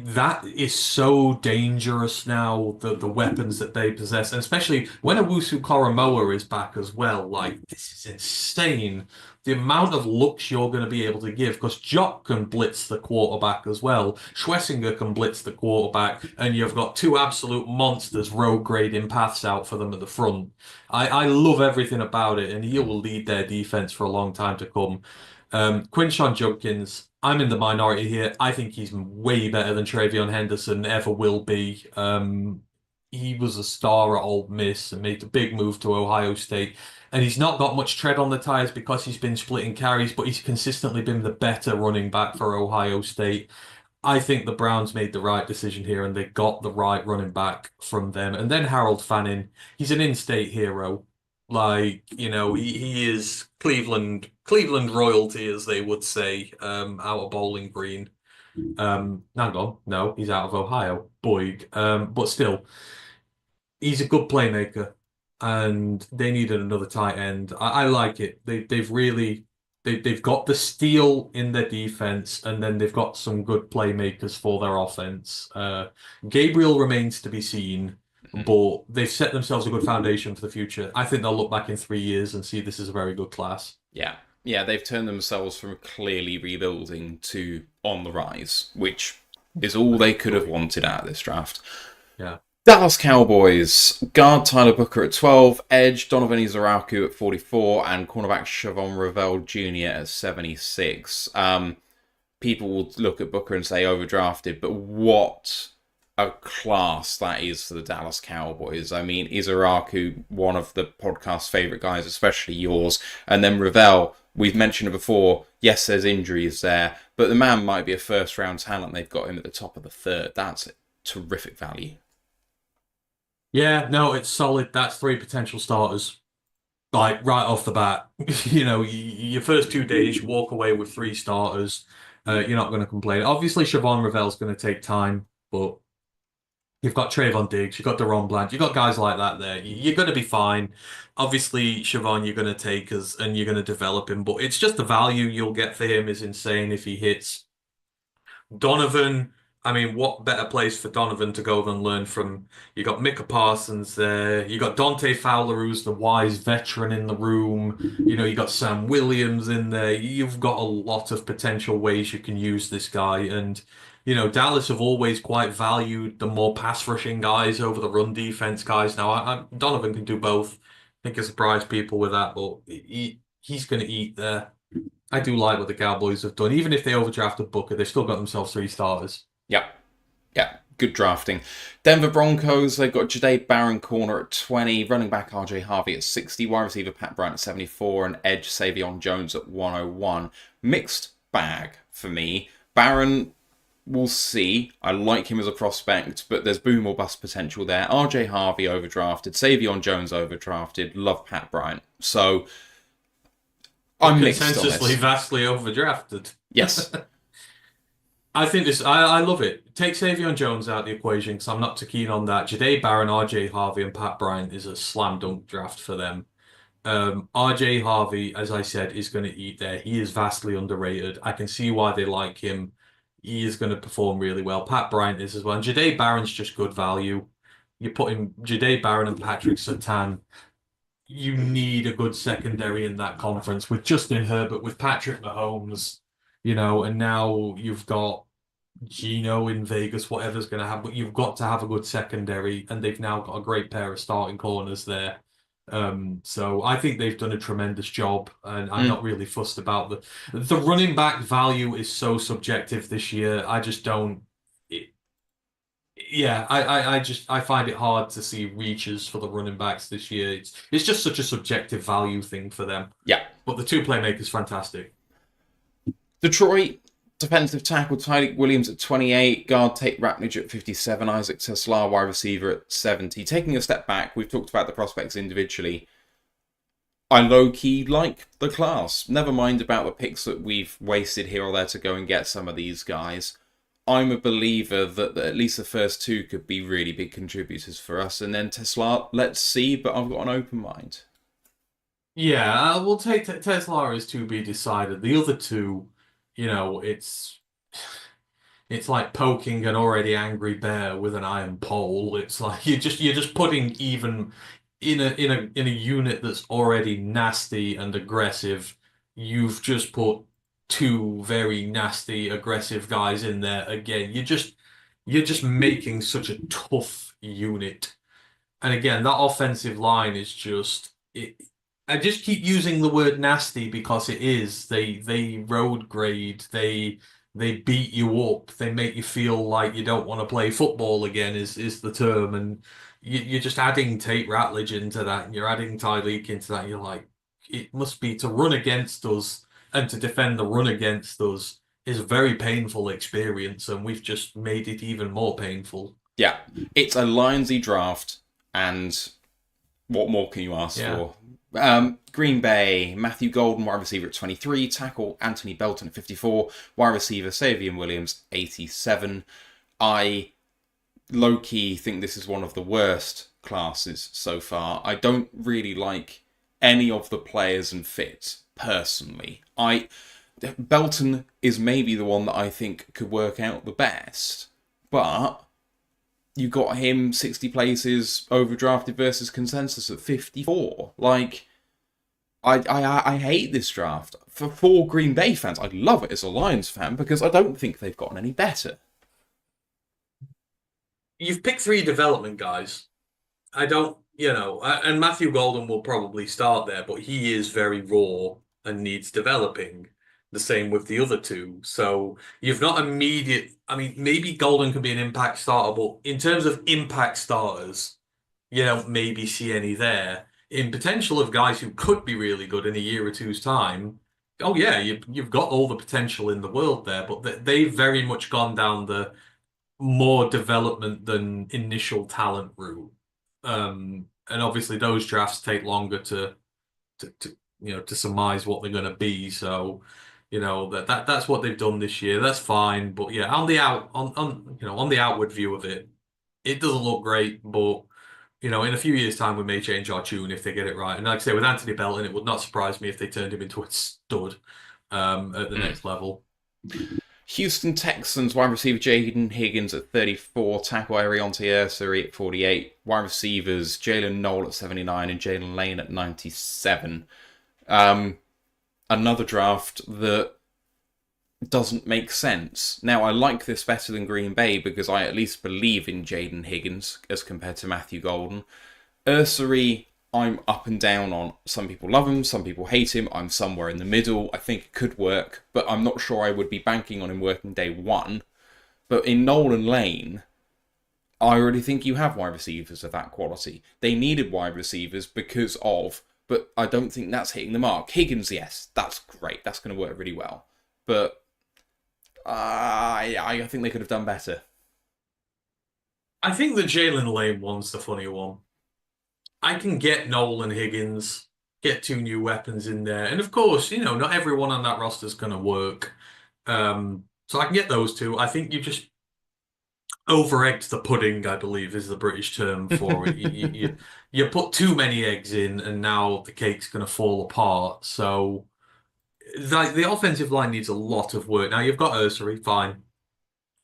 Speaker 1: that is so dangerous now, the weapons that they possess, and especially when Owusu Koromoa is back as well. Like this is insane. The amount of looks you're going to be able to give, because Jock can blitz the quarterback as well. Schlesinger can blitz the quarterback, and you've got two absolute monsters road grading paths out for them at the front. I love everything about it, and he will lead their defense for a long time to come. Quinshon Judkins, I'm in the minority here. I think he's way better than Travion Henderson ever will be. He was a star at Ole Miss and made a big move to Ohio State. And he's not got much tread on the tires because he's been splitting carries, but he's consistently been the better running back for Ohio State. I think the Browns made the right decision here and they got the right running back from them. And then Harold Fannin, he's an in-state hero. Like, he is Cleveland royalty, as they would say, out of Bowling Green. Hang on, no, he's out of Ohio, Boyd. But still, he's a good playmaker, and they needed another tight end. I like it. They've really they've got the steel in their defense, and then they've got some good playmakers for their offense. Gabriel remains to be seen,
Speaker 2: Mhm.
Speaker 1: but they've set themselves a good foundation for the future. I think they'll look back in 3 years and see this is a very good class.
Speaker 2: Yeah. Yeah, they've turned themselves from clearly rebuilding to on the rise, which is all they could have
Speaker 1: Agree.
Speaker 2: wanted out of this draft.
Speaker 1: Yeah.
Speaker 2: Dallas Cowboys, guard Tyler Booker at 12, edge Donovan Izaraku at 44, and cornerback Siobhan Ravel Jr. at 76. People will look at Booker and say overdrafted, but what a class that is for the Dallas Cowboys. I mean, Izaraku, one of the podcast's favourite guys, especially yours, and then Ravel, we've mentioned it before. Yes, there's injuries there, but the man might be a first-round talent. They've got him at the top of the third. That's terrific value.
Speaker 1: Yeah, no, it's solid. That's three potential starters. Like right off the bat, your first 2 days, you walk away with three starters. You're not going to complain. Obviously, Siobhan Ravel's going to take time, but you've got Trayvon Diggs, you've got Deron Bland, you've got guys like that there. You're going to be fine. Obviously, Siobhan, you're going to take us and you're going to develop him, but it's just the value you'll get for him is insane if he hits. Donovan, I mean, what better place for Donovan to go than learn from? You got Micah Parsons there. You got Dante Fowler, who's the wise veteran in the room. You got Sam Williams in there. You've got a lot of potential ways you can use this guy. And, Dallas have always quite valued the more pass rushing guys over the run defense guys. Now, Donovan can do both. I think he'll surprise people with that, but he's going to eat there. I do like what the Cowboys have done. Even if they overdrafted Booker, they've still got themselves three starters.
Speaker 2: Yeah, yeah, good drafting. Denver Broncos, they've got Jade Barron corner at 20, running back RJ Harvey at 60, wide receiver Pat Bryant at 74, and edge Savion Jones at 101. Mixed bag for me. Barron, we'll see. I like him as a prospect, but there's boom or bust potential there. RJ Harvey overdrafted, Savion Jones overdrafted, love Pat Bryant. So I'm mixed on
Speaker 1: Consensusly,
Speaker 2: this.
Speaker 1: vastly overdrafted.
Speaker 2: Yes.
Speaker 1: I think this. I love it. Take Savion Jones out of the equation because I'm not too keen on that. Jade Barron, RJ Harvey, and Pat Bryant is a slam dunk draft for them. RJ Harvey, as I said, is going to eat there. He is vastly underrated. I can see why they like him. He is going to perform really well. Pat Bryant is as well. And Jade Barron's just good value. You put him, Jade Barron and Patrick Surtain. You need a good secondary in that conference with Justin Herbert, with Patrick Mahomes, and now you've got Gino in Vegas, whatever's going to happen, but you've got to have a good secondary, and they've now got a great pair of starting corners there. So I think they've done a tremendous job, and I'm not really fussed about the running back value is so subjective this year. I just don't. Yeah, I find it hard to see reaches for the running backs this year. It's just such a subjective value thing for them.
Speaker 2: Yeah.
Speaker 1: But the two playmakers, fantastic.
Speaker 2: Detroit, defensive tackle Tyreek Williams at 28, guard Tate Ratnage at 57, Isaac Teslar, wide receiver at 70. Taking a step back, we've talked about the prospects individually. I low-key like the class. Never mind about the picks that we've wasted here or there to go and get some of these guys. I'm a believer that at least the first two could be really big contributors for us. And then Tesla, let's see, but I've got an open mind.
Speaker 1: Yeah, we'll take Tesla is to be decided. The other two, it's like poking an already angry bear with an iron pole. It's like you're just putting even in a unit that's already nasty and aggressive. You've just put two very nasty, aggressive guys in there again. You're just making such a tough unit. And again, that offensive line is just it. I just keep using the word nasty because it is. They road grade. They beat you up. They make you feel like you don't want to play football again. Is the term, and you're just adding Tate Ratledge into that, and you're adding Tyreek into that. And you're like, it must be to run against us and to defend the run against us is a very painful experience, and we've just made it even more painful.
Speaker 2: Yeah, it's a Lionsy draft, and what more can you ask for? Green Bay, Matthew Golden, wide receiver at 23, tackle Anthony Belton at 54, wide receiver Savion Williams, 87. I low-key think this is one of the worst classes so far. I don't really like any of the players and fits, personally. Belton is maybe the one that I think could work out the best, but you got him 60 places overdrafted versus consensus at 54. Like, I hate this draft. For Green Bay fans, I love it as a Lions fan because I don't think they've gotten any better.
Speaker 1: You've picked three development guys. I don't, and Matthew Golden will probably start there, but he is very raw and needs developing. The same with the other two. So you've not immediate. I mean, maybe Golden could be an impact starter, but in terms of impact starters, you don't maybe see any there. In potential of guys who could be really good in a year or two's time, oh yeah, you've got all the potential in the world there, but they've very much gone down the more development than initial talent route. And obviously those drafts take longer to surmise what they're going to be. So, that's what they've done this year. That's fine. But yeah, on the outward view of it, it doesn't look great. But in a few years' time, we may change our tune if they get it right. And like I say, with Anthony Belton, it would not surprise me if they turned him into a stud at the next level.
Speaker 2: Houston Texans wide receiver Jaden Higgins at 34, tackle Ariante Ursary at 48, wide receivers Jalen Knoll at 79 and Jalen Lane at 97. Another draft that doesn't make sense. Now, I like this better than Green Bay because I at least believe in Jaden Higgins as compared to Matthew Golden. Ursary, I'm up and down on. Some people love him, some people hate him. I'm somewhere in the middle. I think it could work, but I'm not sure I would be banking on him working day one. But in Nolan Lane, I already think you have wide receivers of that quality. They needed wide receivers because of, but I don't think that's hitting the mark. Higgins, yes, that's great. That's going to work really well. But I think they could have done better.
Speaker 1: I think the Jalen Lane one's the funny one. I can get Nolan Higgins, get two new weapons in there. And of course, not everyone on that roster is going to work. So I can get those two. I think you just over-egged the pudding, I believe, is the British term for it. You put too many eggs in, and now the cake's going to fall apart. So the offensive line needs a lot of work. Now, you've got Ursary, fine.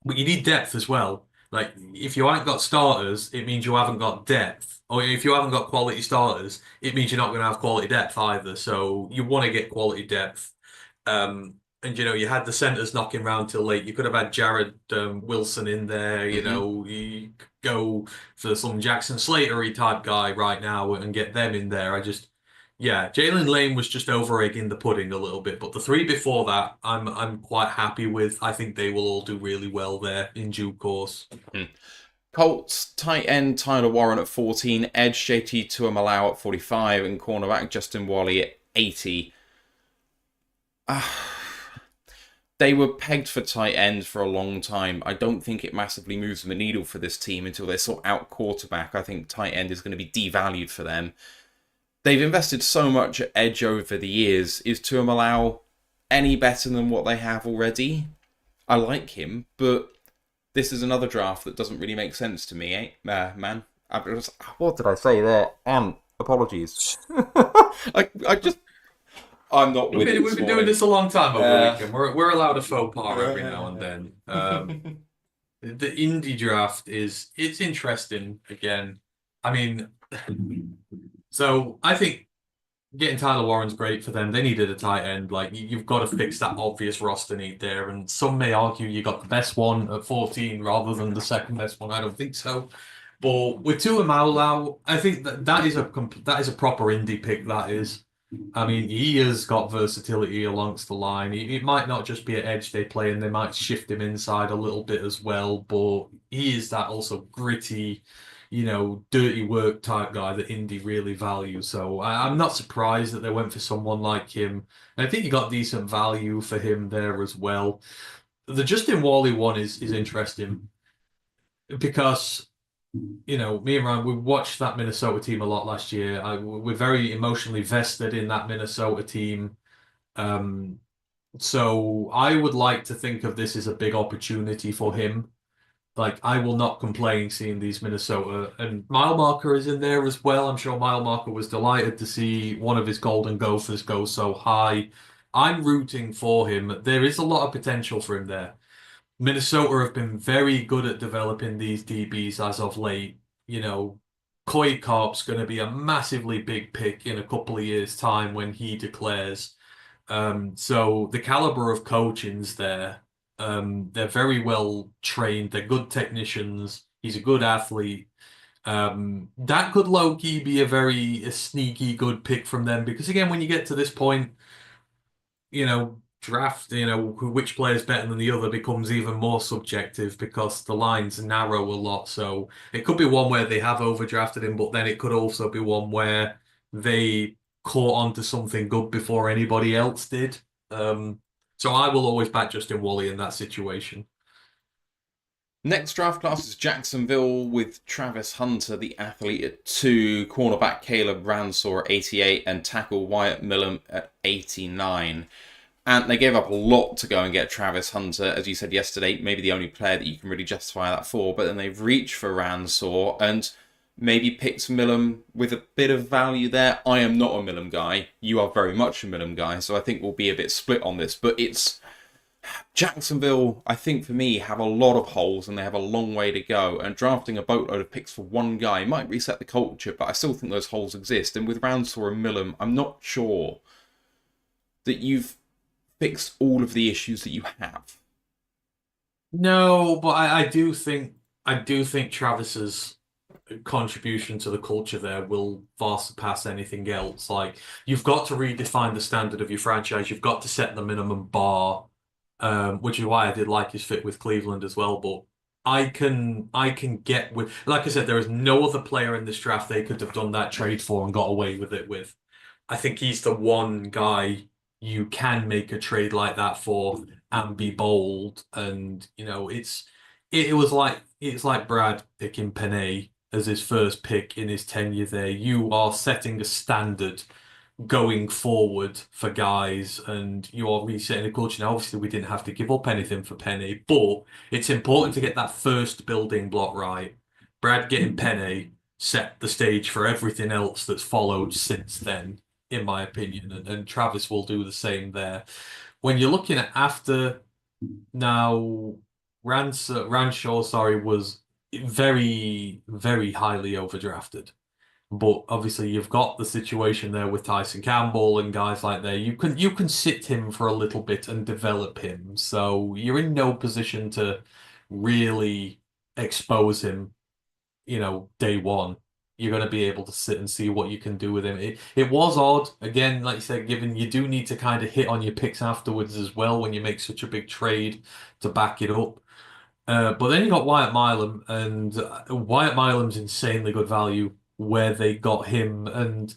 Speaker 1: But you need depth as well. Like, if you haven't got starters, it means you haven't got depth. Or if you haven't got quality starters, it means you're not going to have quality depth either. So you want to get quality depth. And you had the centers knocking around till late. You could have had Jared Wilson in there. You could go for some Jackson Slatery type guy right now and get them in there. Jalen Lane was just over egging the pudding a little bit. But the three before that, I'm quite happy with. I think they will all do really well there in due course.
Speaker 2: Colts tight end Tyler Warren at 14, edge JT Tuamalau at 45, and cornerback Justin Wally at 80. They were pegged for tight end for a long time. I don't think it massively moves the needle for this team until they sort out quarterback. I think tight end is going to be devalued for them. They've invested so much at edge over the years. Is Tuamalau any better than what they have already? I like him, but this is another draft that doesn't really make sense to me, man. What did I say there? Apologies. I'm not with it.
Speaker 1: We've been doing this a long time over the weekend. We're allowed a faux pas every now and then. The indie draft it's interesting again. I mean, so I think getting Tyler Warren's great for them. They needed a tight end. Like, you've got to fix that obvious roster need there. And some may argue you got the best one at 14 rather than the second best one. I don't think so. But with Tua Maulau, I think that is a proper indie pick. That is. I mean, he has got versatility alongst the line. It might not just be at edge they play, and they might shift him inside a little bit as well. But he is that also gritty, dirty work type guy that Indy really values. So I'm not surprised that they went for someone like him. And I think you got decent value for him there as well. The Justin Wally one is interesting because, me and Ryan, we watched that Minnesota team a lot last year. We're very emotionally vested in that Minnesota team. So I would like to think of this as a big opportunity for him. Like, I will not complain seeing these Minnesota, and Mile Marker is in there as well. I'm sure Mile Marker was delighted to see one of his Golden Gophers go so high. I'm rooting for him. There is a lot of potential for him there. Minnesota have been very good at developing these DBs as of late. You know, Koi Carp's going to be a massively big pick in a couple of years' time when he declares. So the caliber of coaching's there. They're very well trained. They're good technicians. He's a good athlete. That could low-key be a sneaky good pick from them because again, when you get to this point, draft, which player is better than the other becomes even more subjective because the lines narrow a lot. So it could be one where they have overdrafted him, but then it could also be one where they caught on to something good before anybody else did. So I will always back Justin Woolley in that situation.
Speaker 2: Next draft class is Jacksonville with Travis Hunter, the athlete, at 2, cornerback Caleb Ransor at 88, and tackle Wyatt Millam at 89. And they gave up a lot to go and get Travis Hunter, as you said yesterday, maybe the only player that you can really justify that for, but then they've reached for Ransor and maybe picked Millam with a bit of value there. I am not a Millam guy. You are very much a Millam guy, so I think we'll be a bit split on this, but it's Jacksonville, I think for me, have a lot of holes and they have a long way to go. And drafting a boatload of picks for one guy might reset the culture, but I still think those holes exist. And with Ransor and Millam, I'm not sure that you've fixed all of the issues that you have.
Speaker 1: No, but I do think Travis's contribution to the culture there will far surpass anything else. Like you've got to redefine the standard of your franchise. You've got to set the minimum bar, which is why I did like his fit with Cleveland as well. But I can get with, like I said, there is no other player in this draft they could have done that trade for and got away with it with. I think he's the one guy you can make a trade like that for and be bold. And it's like Brad picking Penay as his first pick in his tenure there. You are setting a standard going forward for guys, and you are resetting the culture. Now, obviously, we didn't have to give up anything for Penny, but it's important to get that first building block right. Brad getting Penny set the stage for everything else that's followed since then, in my opinion, and Travis will do the same there. When you're looking at after now, Ranshaw, sorry, was very, very highly overdrafted. But obviously, you've got the situation there with Tyson Campbell and guys like that. You can sit him for a little bit and develop him. So you're in no position to really expose him, day one. You're going to be able to sit and see what you can do with him. It was odd, again, like you said, given you do need to kind of hit on your picks afterwards as well when you make such a big trade to back it up. But then you got Wyatt Milam, and Wyatt Milam's insanely good value where they got him. And,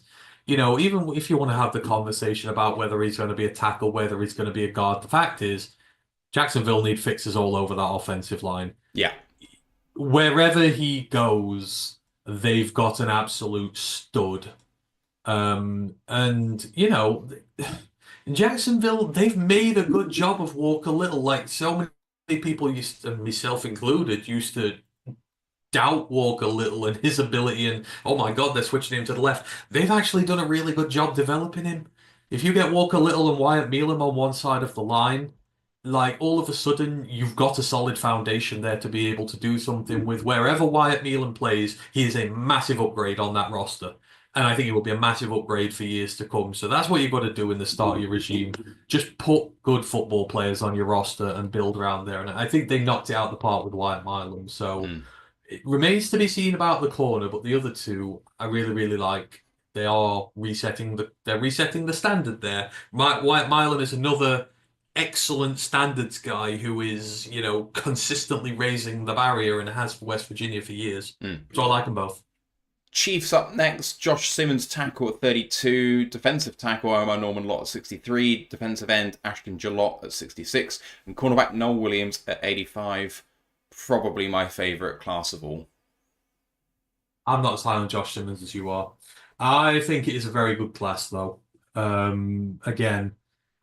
Speaker 1: even if you want to have the conversation about whether he's going to be a tackle, whether he's going to be a guard, the fact is, Jacksonville need fixes all over that offensive line.
Speaker 2: Yeah.
Speaker 1: Wherever he goes, they've got an absolute stud. And, in Jacksonville, they've made a good job of Walker Little. Like so many people used to, myself included, used to doubt Walker Little and his ability, and oh my God, they're switching him to the left. They've actually done a really good job developing him. If you get Walker Little and Wyatt Milam on one side of the line, like all of a sudden you've got a solid foundation there to be able to do something with. Wherever Wyatt Milam plays, he is a massive upgrade on that roster. And I think it will be a massive upgrade for years to come. So that's what you've got to do in the start of your regime. Just put good football players on your roster and build around there. And I think they knocked it out of the park with Wyatt Milam. So it remains to be seen about the corner, but the other two I really, really like. They're resetting the standard there. Wyatt Milam is another excellent standards guy who is, consistently raising the barrier and has for West Virginia for years. So I like them both.
Speaker 2: Chiefs up next. Josh Simmons, tackle at 32. Defensive tackle, Omar Norman Lott at 63. Defensive end, Ashton Jalott at 66. And cornerback, Noel Williams at 85. Probably my favourite class of all.
Speaker 1: I'm not as high on Josh Simmons as you are. I think it is a very good class, though. Again,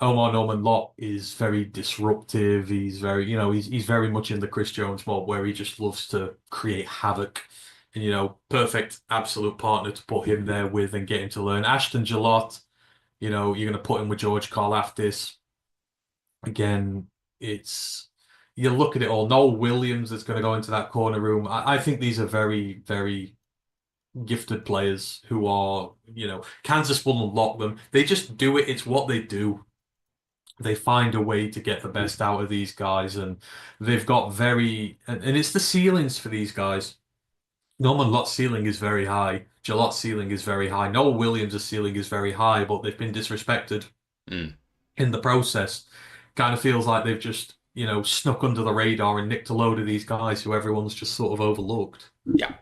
Speaker 1: Omar Norman Lott is very disruptive. He's very, he's very much in the Chris Jones mold where he just loves to create havoc. And, perfect absolute partner to put him there with and get him to learn. Ashton Jalott, you're going to put him with George Karlaftis. Again, it's, you look at it all. Noel Williams is going to go into that corner room. I think these are very, very gifted players who are, Kansas will unlock them. They just do it. It's what they do. They find a way to get the best out of these guys, and they've got and it's the ceilings for these guys. Norman Lott's ceiling is very high. Jalot's ceiling is very high. Noel Williams' ceiling is very high, but they've been disrespected
Speaker 2: Mm.
Speaker 1: in the process. Kind of feels like they've just, snuck under the radar and nicked a load of these guys who everyone's just sort of overlooked.
Speaker 2: Yeah.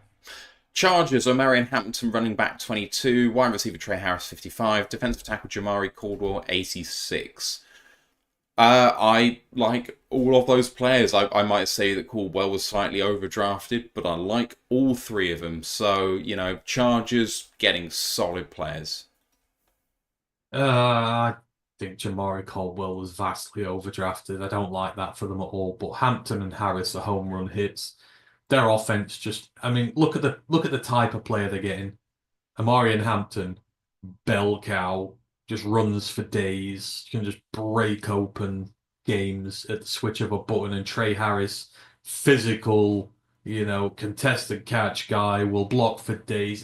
Speaker 2: Chargers are Marion Hampton, running back 22, wide receiver Trey Harris 55, defensive tackle Jamari Caldwell 86. I like all of those players. I might say that Caldwell was slightly overdrafted, but I like all three of them. So, Chargers getting solid players.
Speaker 1: I think Jamari Caldwell was vastly overdrafted. I don't like that for them at all. But Hampton and Harris are home run hits. Their offense just, I mean, look at the type of player they're getting. Amari and Hampton, bell cow, just runs for days, can just break open games at the switch of a button. And Trey Harris, physical, contested catch guy, will block for days.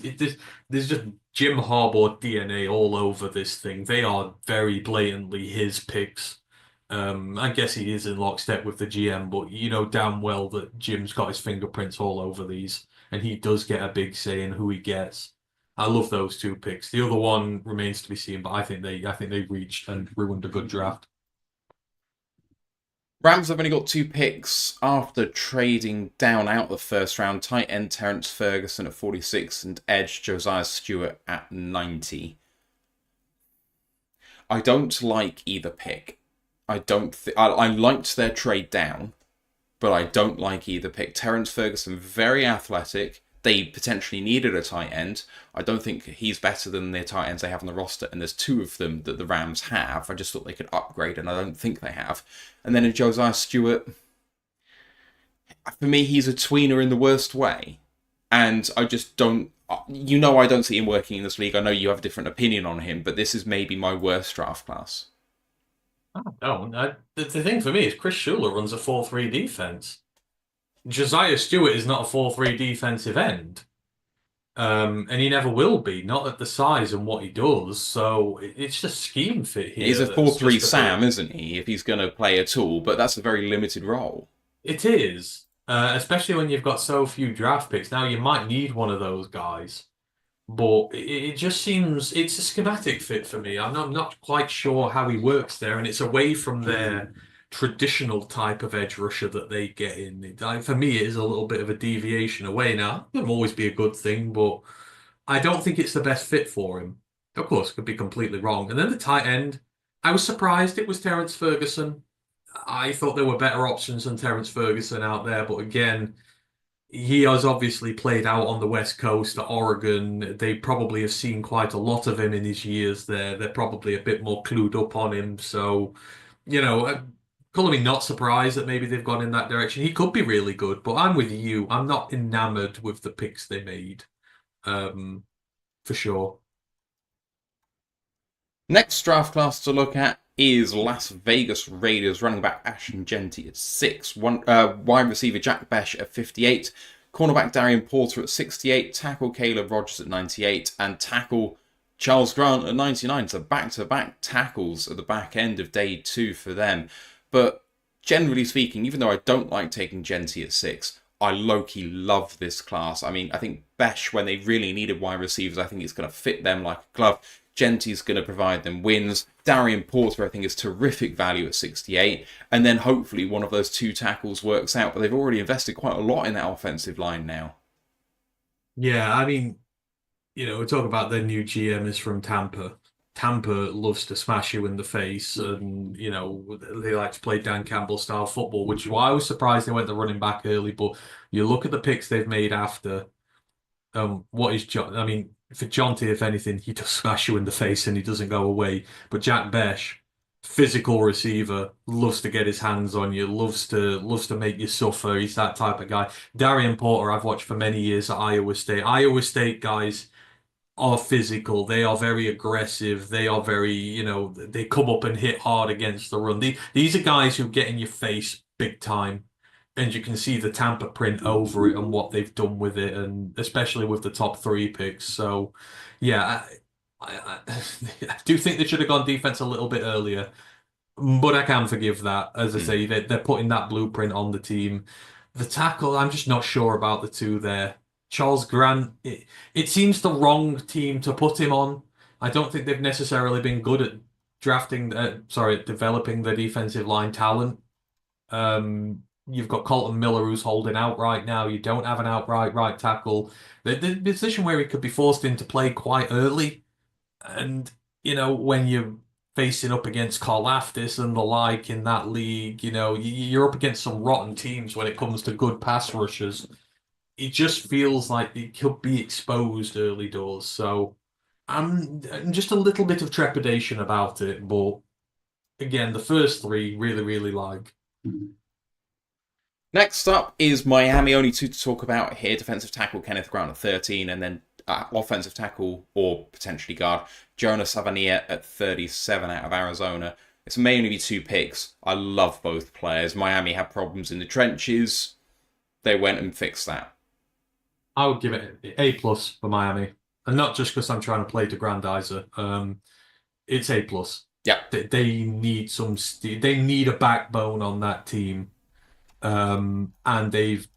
Speaker 1: There's just Jim Harbaugh DNA all over this thing. They are very blatantly his picks. I guess he is in lockstep with the GM, but you know damn well that Jim's got his fingerprints all over these, and he does get a big say in who he gets. I love those two picks. The other one remains to be seen, but I think they reached and ruined a good draft.
Speaker 2: Rams have only got 2 picks after trading down out the first round. Tight end Terrence Ferguson at 46 and edge Josiah Stewart at 90. I don't like either pick. I liked their trade down, but I don't like either pick. Terrence Ferguson, very athletic. They potentially needed a tight end. I don't think he's better than the tight ends they have on the roster, and there's 2 of them that the Rams have. I just thought they could upgrade, and I don't think they have. And then in Josiah Stewart, for me, he's a tweener in the worst way. And I just don't, I don't see him working in this league. I know you have a different opinion on him, but this is maybe my worst draft class.
Speaker 1: No, the thing for me is Chris Schuler runs a 4-3 defense. Josiah Stewart is not a 4-3 defensive end. And he never will be, not at the size and what he does. So it's just scheme fit here.
Speaker 2: He's a 4-3 Sam, isn't he, if he's going to play at all? But that's a very limited role.
Speaker 1: It is, especially when you've got so few draft picks. Now, you might need one of those guys, but it just seems it's a schematic fit for me. I'm not quite sure how he works there, and it's away from their traditional type of edge rusher that they get in. For me, it is a little bit of a deviation away. Now, it will always be a good thing, but I don't think it's the best fit for him. Of course, could be completely wrong. And then the tight end, I was surprised it was Terrence Ferguson. I thought there were better options than Terrence Ferguson out there, but again, he has obviously played out on the West Coast at Oregon. They probably have seen quite a lot of him in his years there. They're probably a bit more clued up on him. So, calling me not surprised that maybe they've gone in that direction. He could be really good, but I'm with you. I'm not enamored with the picks they made, for sure.
Speaker 2: Next draft class to look at is Las Vegas Raiders running back Ashton Jeanty at 6, wide receiver Jack Besh at 58, cornerback Darian Porter at 68, tackle Caleb Rogers at 98, and tackle Charles Grant at 99. So back-to-back tackles at the back end of day 2 for them. But generally speaking, even though I don't like taking Jeanty at 6, I low-key love this class. I mean, I think Besh, when they really needed wide receivers, I think it's going to fit them like a glove. Jeanty's going to provide them wins. Darian Porter, I think, is terrific value at 68. And then hopefully one of those 2 tackles works out. But they've already invested quite a lot in that offensive line now.
Speaker 1: Yeah, I mean, we talk about their new GM is from Tampa. Tampa loves to smash you in the face, and they like to play Dan Campbell style football, which is why I was surprised they went the running back early. But you look at the picks they've made after. What is John? I mean, for Jonty, if anything, he does smash you in the face and he doesn't go away. But Jack Besh, physical receiver, loves to get his hands on you, loves to make you suffer. He's that type of guy. Darian Porter, I've watched for many years at Iowa State. Iowa State guys are physical. They are very aggressive. They are very, they come up and hit hard against the run. These are guys who get in your face big time. And you can see the Tampa print over it and what they've done with it, and especially with the top three picks. So, yeah, I do think they should have gone defense a little bit earlier, but I can forgive that. As I say, they're putting that blueprint on the team. The tackle, I'm just not sure about the two there. Charles Grant, it seems the wrong team to put him on. I don't think they've necessarily been good at developing the defensive line talent. You've got Colton Miller who's holding out right now. You don't have an outright right tackle. The position where he could be forced into play quite early. And, when you're facing up against Karlaftis and the like in that league, you're up against some rotten teams when it comes to good pass rushers. It just feels like it could be exposed early doors. So I'm just a little bit of trepidation about it. But again, the first three really, really like.
Speaker 2: Next up is Miami, only two to talk about here. Defensive tackle Kenneth Grant at 13, and then offensive tackle or potentially guard Jonah Savania at 37 out of Arizona. It's may only be two picks. I love both players. Miami had problems in the trenches. They went and fixed that.
Speaker 1: I would give it A plus for Miami, and not just because I'm trying to play to grandizer. It's A plus.
Speaker 2: Yeah.
Speaker 1: They need they need a backbone on that team. And they've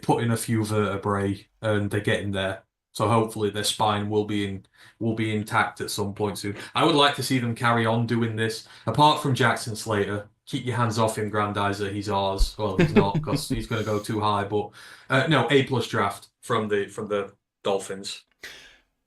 Speaker 1: put in a few vertebrae and they're getting there. So hopefully their spine will be intact at some point soon. I would like to see them carry on doing this. Apart from Jackson Slater, keep your hands off him, Grandizer. He's ours. Well, he's not because he's going to go too high. But no, A plus draft from the Dolphins.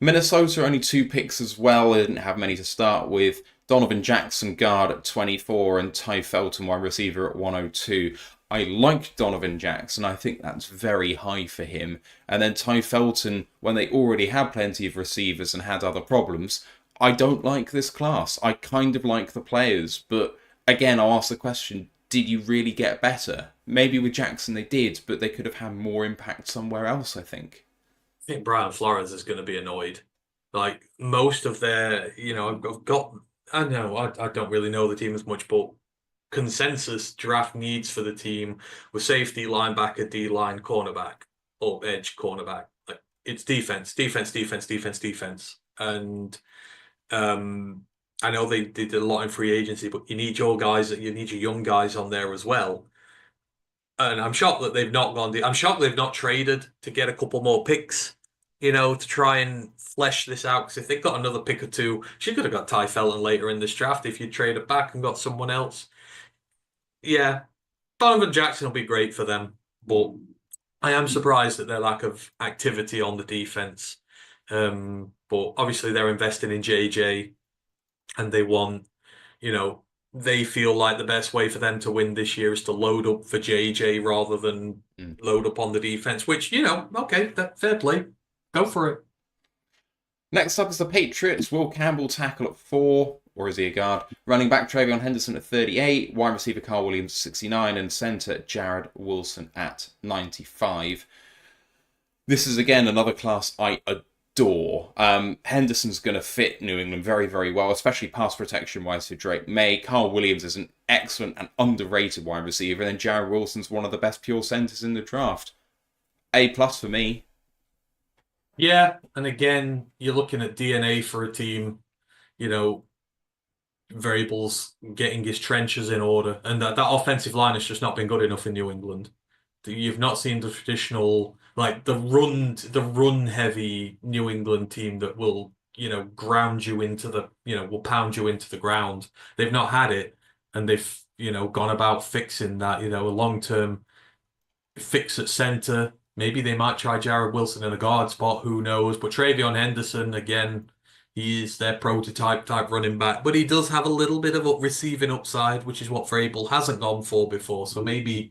Speaker 2: Minnesota only two picks as well. They didn't have many to start with. Donovan Jackson, guard at 24, and Ty Felton, wide receiver at 102. I like Donovan Jackson. I think that's very high for him. And then Ty Felton, when they already had plenty of receivers and had other problems, I don't like this class. I kind of like the players. But again, I'll ask the question, did you really get better? Maybe with Jackson they did, but they could have had more impact somewhere else, I think.
Speaker 1: I think Brian Flores is going to be annoyed. Like most of their, I've got. I know I don't really know the team as much, but consensus draft needs for the team with safety, linebacker, D-line, cornerback, or edge cornerback. Like it's defense, defense, defense, defense, defense. And I know they did a lot in free agency, but you need your young guys on there as well. And I'm shocked that they've not gone. I'm shocked they've not traded to get a couple more picks, to try and flesh this out. Because if they've got another pick or two, she could have got Ty Felton later in this draft if you traded back and got someone else. Yeah, Donovan Jackson will be great for them, but I am surprised at their lack of activity on the defense. But obviously they're investing in JJ, and they want, they feel like the best way for them to win this year is to load up for JJ rather than load up on the defense, which, okay, fair play. Go for it.
Speaker 2: Next up is the Patriots. Will Campbell tackle at 4, or is he a guard? Running back Travion Henderson at 38, wide receiver Carl Williams 69, and centre Jared Wilson at 95. This is again another class I adore. Henderson's going to fit New England very, very well, especially pass protection wise for Drake May. Carl Williams is an excellent and underrated wide receiver, and then Jared Wilson's one of the best pure centres in the draft. A plus for me.
Speaker 1: Yeah, and again, you're looking at DNA for a team, variables getting his trenches in order, and that offensive line has just not been good enough in New England. You've not seen the traditional, like the run heavy New England team that will, ground you into will pound you into the ground. They've not had it, and they've, gone about fixing that, a long-term fix at center. Maybe they might try Jared Wilson in a guard spot, who knows? But Travion Henderson, again, he is their prototype type running back, but he does have a little bit of receiving upside, which is what Vrabel hasn't gone for before. So maybe,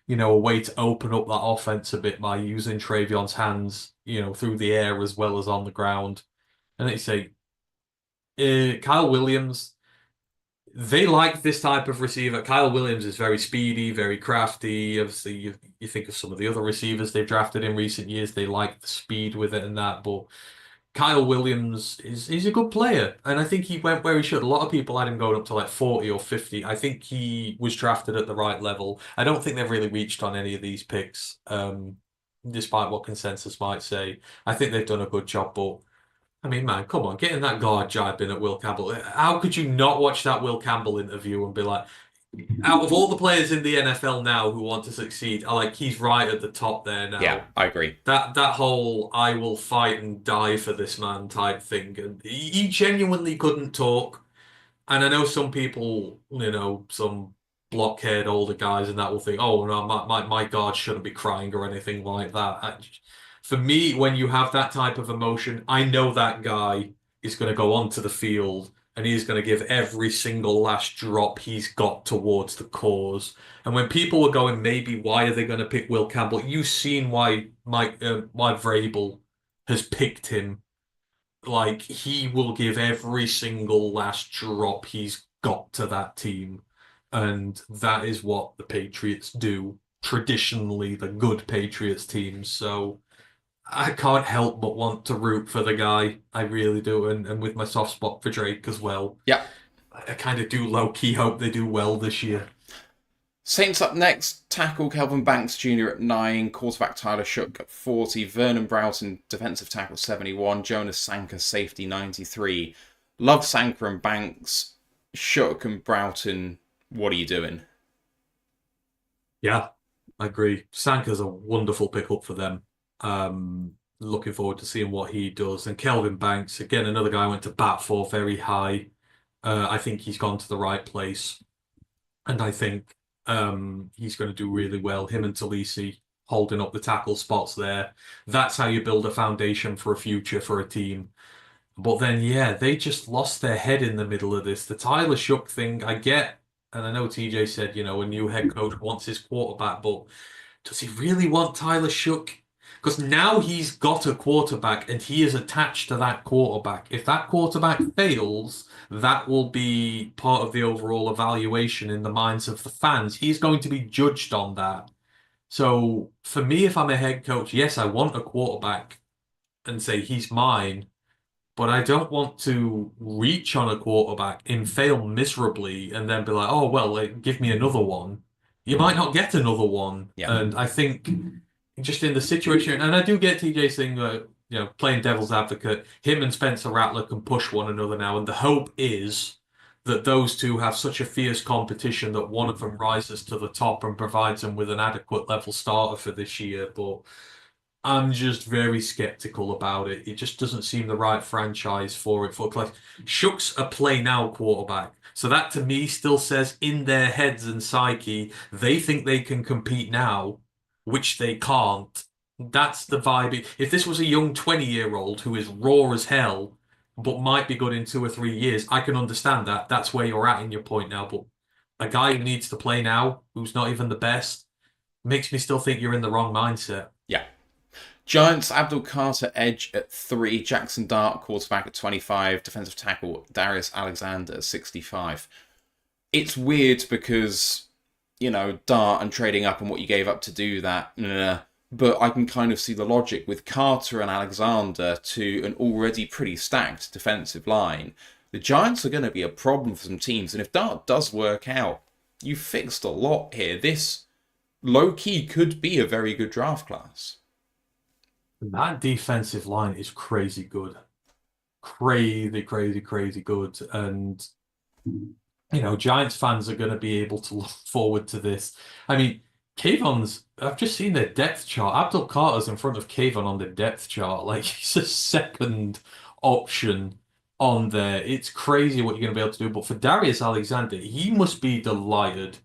Speaker 1: a way to open up that offense a bit by using Travion's hands, through the air as well as on the ground. And they say, Kyle Williams, they like this type of receiver. Kyle Williams is very speedy, very crafty. Obviously, you think of some of the other receivers they've drafted in recent years. They like the speed with it and that, but Kyle Williams is he's a good player, and I think he went where he should. A lot of people had him going up to like 40 or 50. I think he was drafted at the right level. I don't think they've really reached on any of these picks, despite what consensus might say. I think they've done a good job, but I mean, man, come on, getting that guard jibe in at Will Campbell. How could you not watch that Will Campbell interview and be like, out of all the players in the NFL now who want to succeed, I like he's right at the top there
Speaker 2: Yeah,
Speaker 1: now.
Speaker 2: I agree.
Speaker 1: That whole "I will fight and die for this man" type thing, and he genuinely couldn't talk. And I know some people, some blockhead older guys, and that will think, "Oh no, my guard shouldn't be crying or anything like that." For me, when you have that type of emotion, I know that guy is going to go onto the field and he's going to give every single last drop he's got towards the cause. And when people were going, maybe why are they going to pick Will Campbell? You've seen why Vrabel has picked him. Like he will give every single last drop he's got to that team, and that is what the Patriots do. Traditionally, the good Patriots teams. So I can't help but want to root for the guy. I really do, and with my soft spot for Drake as well.
Speaker 2: Yeah.
Speaker 1: I kind of do low key hope they do well this year.
Speaker 2: Saints up next. Tackle Kelvin Banks Jr. at 9. Quarterback Tyler Shook at 40. Vernon Broughton, defensive tackle 71. Jonas Sanka, safety 93. Love Sanka and Banks. Shook and Broughton, what are you doing?
Speaker 1: Yeah, I agree. Sanka's a wonderful pickup for them. Looking forward to seeing what he does. And Kelvin Banks, again, another guy I went to bat for very high. I think he's gone to the right place. And I think he's going to do really well. Him and Talisi holding up the tackle spots there. That's how you build a foundation for a future for a team. But then, yeah, they just lost their head in the middle of this. The Tyler Shook thing, I get, and I know TJ said, a new head coach wants his quarterback, but does he really want Tyler Shook? Because now he's got a quarterback and he is attached to that quarterback. If that quarterback fails, that will be part of the overall evaluation in the minds of the fans. He's going to be judged on that. So for me, if I'm a head coach, yes, I want a quarterback and say he's mine, but I don't want to reach on a quarterback and fail miserably and then be like, oh, well, give me another one. You might not get another one.
Speaker 2: Yeah.
Speaker 1: And I think just in the situation, and I do get TJ's thing that, playing devil's advocate, him and Spencer Rattler can push one another now. And the hope is that those two have such a fierce competition that one of them rises to the top and provides them with an adequate level starter for this year. But I'm just very skeptical about it. It just doesn't seem the right franchise for it. Shook's a play now quarterback. So that to me still says in their heads and psyche, they think they can compete now, which they can't. That's the vibe. If this was a young 20-year-old who is raw as hell, but might be good in 2 or 3 years, I can understand that. That's where you're at in your point now. But a guy who needs to play now, who's not even the best, makes me still think you're in the wrong mindset.
Speaker 2: Yeah. Giants, Abdul Carter, edge at 3. Jackson Dart, quarterback at 25. Defensive tackle, Darius Alexander at 65. It's weird because, Dart and trading up and what you gave up to do that, but I can kind of see the logic with Carter and Alexander to an already pretty stacked defensive line. The Giants are going to be a problem for some teams, and if Dart does work out, you fixed a lot here. This, low-key, could be a very good draft class.
Speaker 1: That defensive line is crazy good. Crazy, crazy, crazy good. And, Giants fans are going to be able to look forward to this. I mean, I've just seen their depth chart. Abdul Carter's in front of Kayvon on the depth chart. Like, he's a second option on there. It's crazy what you're going to be able to do. But for Darius Alexander, he must be delighted.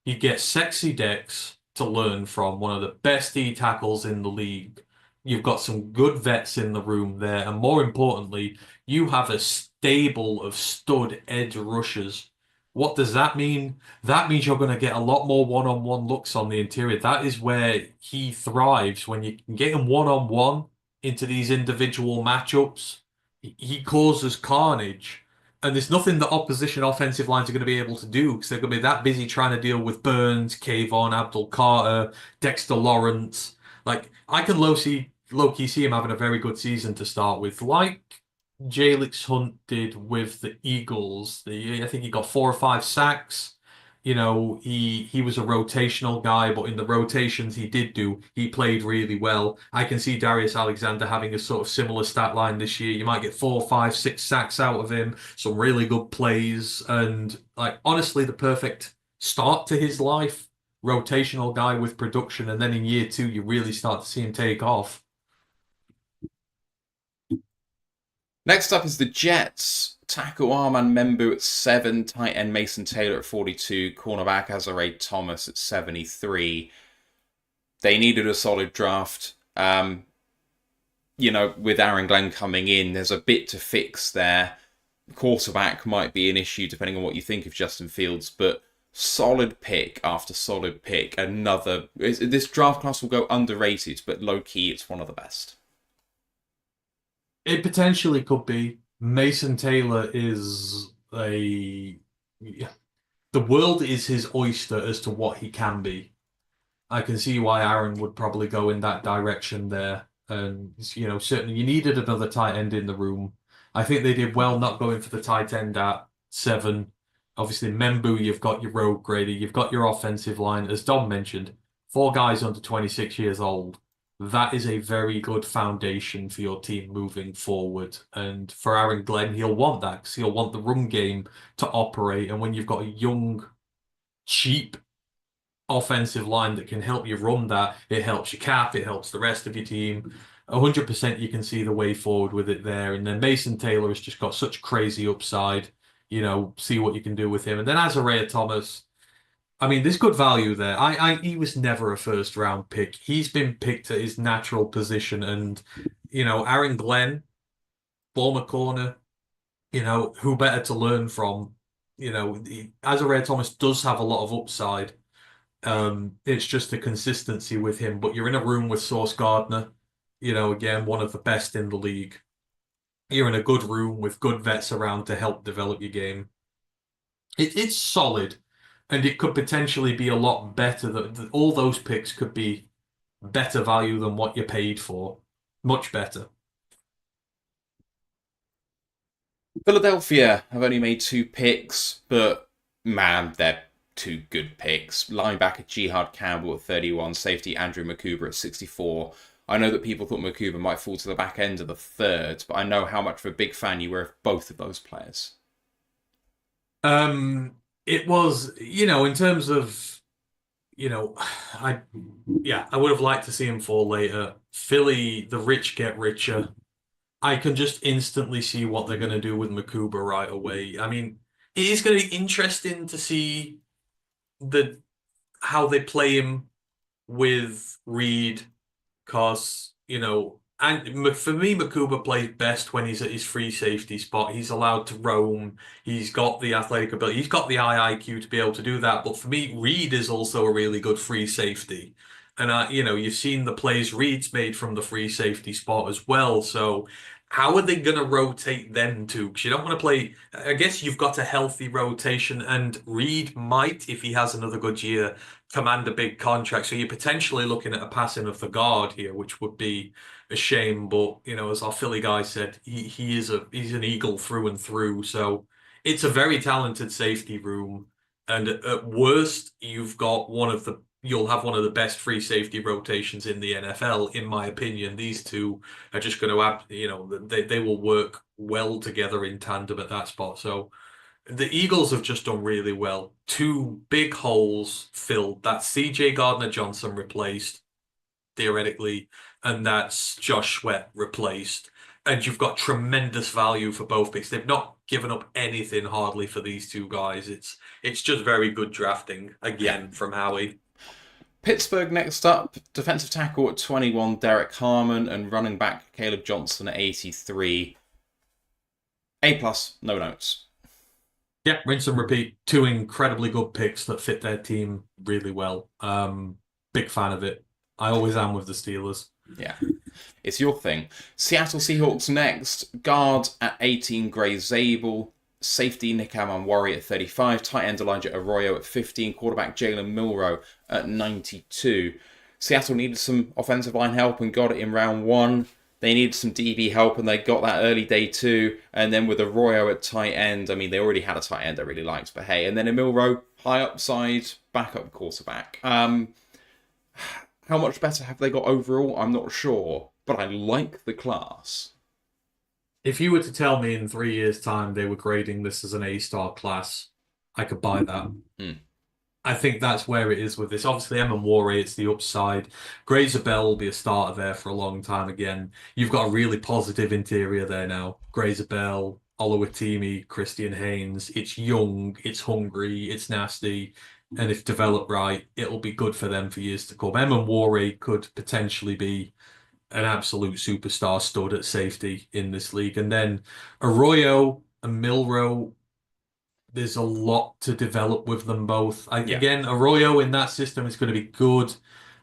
Speaker 1: He gets sexy Dex to learn from, one of the best D tackles in the league. You've got some good vets in the room there. And more importantly, you have a stable of stud edge rushers. What does that mean? That means you're going to get a lot more one-on-one looks on the interior. That is where he thrives, when you can get him one-on-one into these individual matchups. He causes carnage. And there's nothing that opposition offensive lines are going to be able to do because they're going to be that busy trying to deal with Burns, Kayvon, Abdul Carter, Dexter Lawrence. Like, I can low-key see him having a very good season to start with. Like Jalix Hunt did with the Eagles. I think he got 4 or 5 sacks. He was a rotational guy, but in the rotations he played really well. I can see Darius Alexander having a sort of similar stat line this year. You might get 4, 5, 6 sacks out of him, some really good plays, and like honestly, the perfect start to his life. Rotational guy with production, and then in year 2, you really start to see him take off.
Speaker 2: Next up is the Jets. Tackle Armand Membu at 7, tight end Mason Taylor at 42, cornerback Azare Thomas at 73. They needed a solid draft. With Aaron Glenn coming in, there's a bit to fix there. Quarterback might be an issue depending on what you think of Justin Fields, but solid pick after solid pick. This draft class will go underrated, but low-key, it's one of the best.
Speaker 1: It potentially could be. Mason Taylor is the world is his oyster as to what he can be. I can see why Aaron would probably go in that direction there. And, certainly you needed another tight end in the room. I think they did well not going for the tight end at 7. Obviously, Membu, you've got your road grader, you've got your offensive line. As Dom mentioned, 4 guys under 26 years old. That is a very good foundation for your team moving forward. And for Aaron Glenn, he'll want that because he'll want the run game to operate. And when you've got a young, cheap offensive line that can help you run that, it helps your cap, it helps the rest of your team. 100% you can see the way forward with it there. And then Mason Taylor has just got such crazy upside. See what you can do with him. And then Azariah Thomas, I mean, there's good value there. He was never a first round pick. He's been picked at his natural position. And, Aaron Glenn, former corner, who better to learn from? Azariah Thomas does have a lot of upside. It's just the consistency with him. But you're in a room with Sauce Gardner, again, one of the best in the league. You're in a good room with good vets around to help develop your game. It's solid, and it could potentially be a lot better. That all those picks could be better value than what you paid for. Much better.
Speaker 2: Philadelphia have only made 2 picks, but man, they're 2 good picks. Linebacker Jihad Campbell at 31, safety Andrew Makuba at 64. I know that people thought Makuba might fall to the back end of the 3rd, but I know how much of a big fan you were of both of those players.
Speaker 1: It was, in terms of, I would have liked to see him fall later. Philly, the rich get richer. I can just instantly see what they're going to do with Makuba right away. I mean, it is going to be interesting to see how they play him with Reed, because, and for me, Makuba plays best when he's at his free safety spot. He's allowed to roam. He's got the athletic ability. He's got the IIQ to be able to do that. But for me, Reed is also a really good free safety. And, you've seen the plays Reed's made from the free safety spot as well. So how are they going to rotate them two? Because you don't want to play. I guess you've got a healthy rotation, and Reed might, if he has another good year, command a big contract. So you're potentially looking at a passing of the guard here, which would be a shame. But as our Philly guy said, he's an Eagle through and through. So it's a very talented safety room, and at worst, you'll have one of the best free safety rotations in the NFL, in my opinion. These two are just going to have, they will work well together in tandem at that spot. So the Eagles have just done really well. 2 big holes filled. That's CJ Gardner-Johnson replaced, theoretically, and that's Josh Sweat replaced. And you've got tremendous value for both picks. They've not given up anything hardly for these 2 guys. It's just very good drafting, again, from Howie.
Speaker 2: Pittsburgh next up, defensive tackle at 21, Derek Harmon, and running back Caleb Johnson at 83. A+, no notes.
Speaker 1: Yeah, rinse and repeat. 2 incredibly good picks that fit their team really well. Big fan of it. I always am with the Steelers.
Speaker 2: Yeah, it's your thing. Seattle Seahawks next, guard at 18, Gray Zabel, safety Nick Amon-Warry at 35, tight end Elijah Arroyo at 15, quarterback Jalen Milroe at 92. Seattle needed some offensive line help and got it in round 1. They needed some DB help and they got that early day 2. And then with Arroyo at tight end, I mean, they already had a tight end I really liked, but hey. And then in Milroe, high upside, backup quarterback. How much better have they got overall? I'm not sure, but I like the class.
Speaker 1: If you were to tell me in 3 years' time they were grading this as an A-star class, I could buy that. I think that's where it is with this. Obviously, Amon-Warry, it's the upside. Grazer Bell will be a starter there for a long time again. You've got a really positive interior there now. Grazer Bell, Oluwatimi, Christian Haynes. It's young, it's hungry, it's nasty. And if developed right, it'll be good for them for years to come. Amon-Warry could potentially be an absolute superstar stud at safety in this league. And then Arroyo and Milroe, there's a lot to develop with them both. Again, Arroyo in that system is going to be good.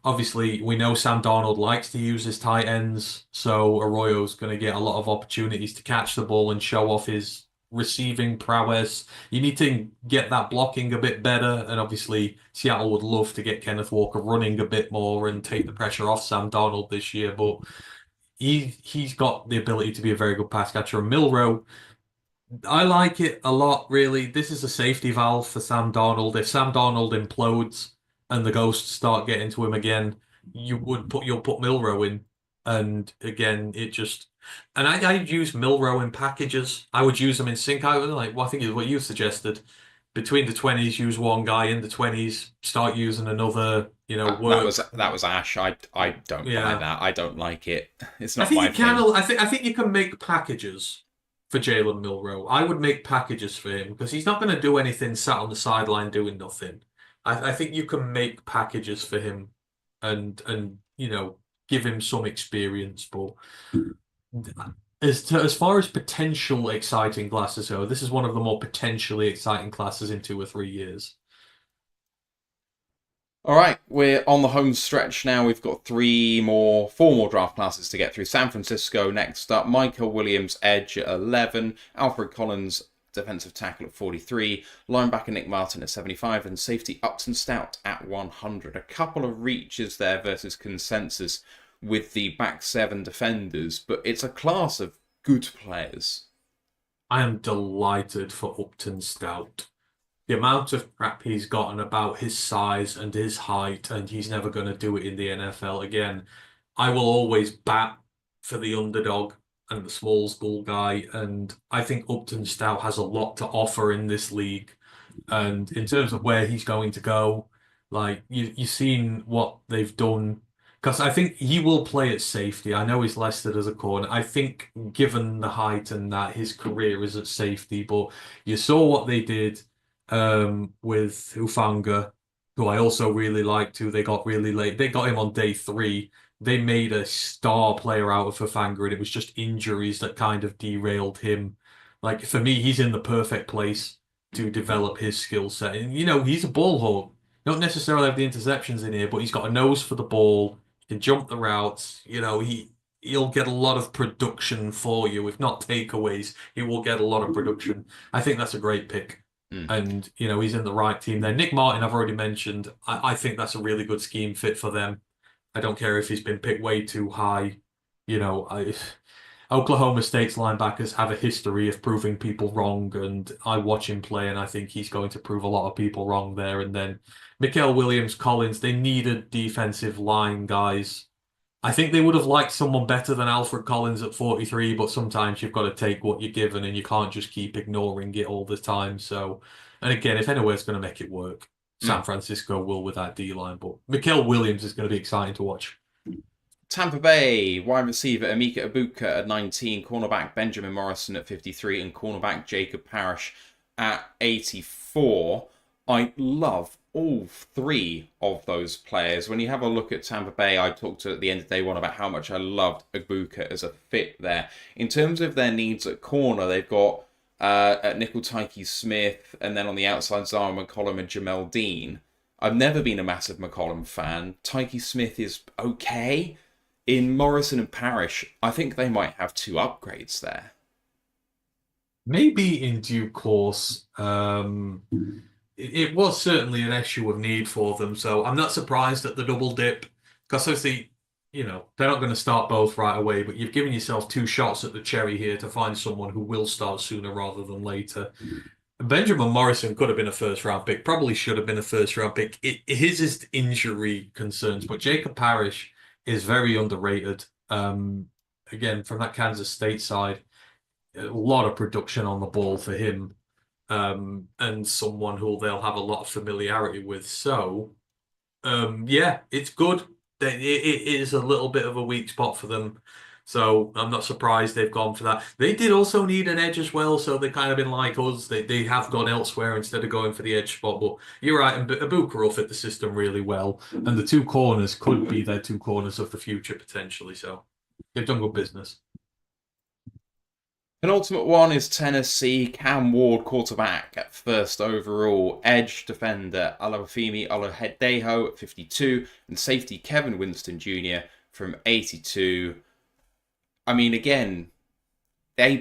Speaker 1: Obviously, we know Sam Darnold likes to use his tight ends, so Arroyo's going to get a lot of opportunities to catch the ball and show off his receiving prowess. You need to get that blocking a bit better, and obviously Seattle would love to get Kenneth Walker running a bit more and take the pressure off Sam Darnold this year, but he's got the ability to be a very good pass catcher. And Milroe, I like it a lot, really. This is a safety valve for Sam Darnold. If Sam Darnold implodes and the ghosts start getting to him again, you'll put Milroe in. And again, and I'd use Milroe in packages. I would use them in sync. I think is what you suggested. Between the 20s, use one guy. In the 20s, start using another. Work.
Speaker 2: That was Ash. I don't like that. I don't like it. It's not my thing.
Speaker 1: I think you can make packages for Jalen Milroe. I would make packages for him because he's not going to do anything sat on the sideline doing nothing. I think you can make packages for him and give him some experience. But as far as potential exciting classes go, this is one of the more potentially exciting classes in 2 or 3 years.
Speaker 2: All right, we're on the home stretch now. We've got 4 more draft classes to get through. San Francisco next up. Michael Williams, edge at 11. Alfred Collins, defensive tackle at 43. Linebacker Nick Martin at 75. And safety Upton Stout at 100. A couple of reaches there versus consensus with the back 7 defenders. But it's a class of good players.
Speaker 1: I am delighted for Upton Stout. The amount of crap he's gotten about his size and his height, and he's never going to do it in the NFL again. I will always bat for the underdog and the small school guy, and I think Upton Stout has a lot to offer in this league. And in terms of where he's going to go, like you've seen what they've done, because I think he will play at safety. I know he's listed as a corner. I think given the height and that, his career is at safety, but you saw what they did with Hufanga, who I also really liked, who they got really late. They got him on day 3. They made a star player out of Hufanga, and it was just injuries that kind of derailed him. Like, for me, he's in the perfect place to develop his skill set. And, he's a ball hawk. Don't necessarily have the interceptions in here, but he's got a nose for the ball. He can jump the routes. He'll get a lot of production for you. If not takeaways, he will get a lot of production. I think that's a great pick. And, he's in the right team there. Nick Martin, I've already mentioned. I think that's a really good scheme fit for them. I don't care if he's been picked way too high. Oklahoma State's linebackers have a history of proving people wrong, and I watch him play, and I think he's going to prove a lot of people wrong there. And then Mikael Williams, Collins, they needed defensive line guys. I think they would have liked someone better than Alfred Collins at 43, but sometimes you've got to take what you're given and you can't just keep ignoring it all the time. So, and again, if anywhere's going to make it work, San Francisco will with that D-line, but Mikael Williams is going to be exciting to watch.
Speaker 2: Tampa Bay, wide receiver Emeka Ibuka at 19, cornerback Benjamin Morrison at 53, and cornerback Jacob Parrish at 84. I love all 3 of those players. When you have a look at Tampa Bay, I talked at the end of day 1 about how much I loved Ibuka as a fit there. In terms of their needs at corner, they've got at nickel Tyke Smith, and then on the outside Zara McCollum and Jamel Dean. I've never been a massive McCollum fan. Tyke Smith is okay. In Morrison and Parrish, I think they might have 2 upgrades there.
Speaker 1: maybe in due course. It was certainly an issue of need for them, so I'm not surprised at the double dip because obviously, they're not going to start both right away, but you've given yourself two shots at the cherry here to find someone who will start sooner rather than later. Benjamin Morrison could have been a first round pick, probably should have been a first round pick. His is injury concerns, but Jacob Parrish is very underrated. Again, from that Kansas State side, a lot of production on the ball for him, and someone who they'll have a lot of familiarity with. So, yeah, it's good. It is a little bit of a weak spot for them. So I'm not surprised they've gone for that. They did also need an edge as well, so they kind of been like us. They have gone elsewhere instead of going for the edge spot. But you're right, and Ibuka will fit the system really well. And the two corners could be their two corners of the future potentially. So they've done good business.
Speaker 2: Penultimate one is Tennessee. Cam Ward, quarterback at first overall. Edge defender Olufemi Olohedeho at 52. And safety Kevin Winston Jr. from 82. I mean, again, A+.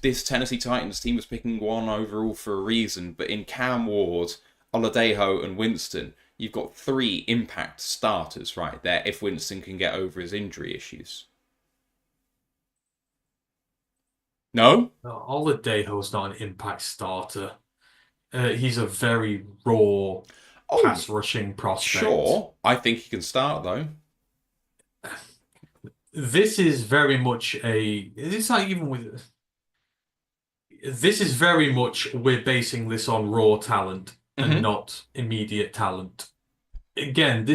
Speaker 2: This Tennessee Titans team was picking one overall for a reason. But in Cam Ward, Oladejo, and Winston, you've got three impact starters right there if Winston can get over his injury issues. No?
Speaker 1: Oladejo's not an impact starter. He's a very raw
Speaker 2: Oh,
Speaker 1: pass rushing prospect.
Speaker 2: sure. I think he can start, though.
Speaker 1: This is very much it's not even with. This is very much we're basing this on raw talent and not immediate talent. Again,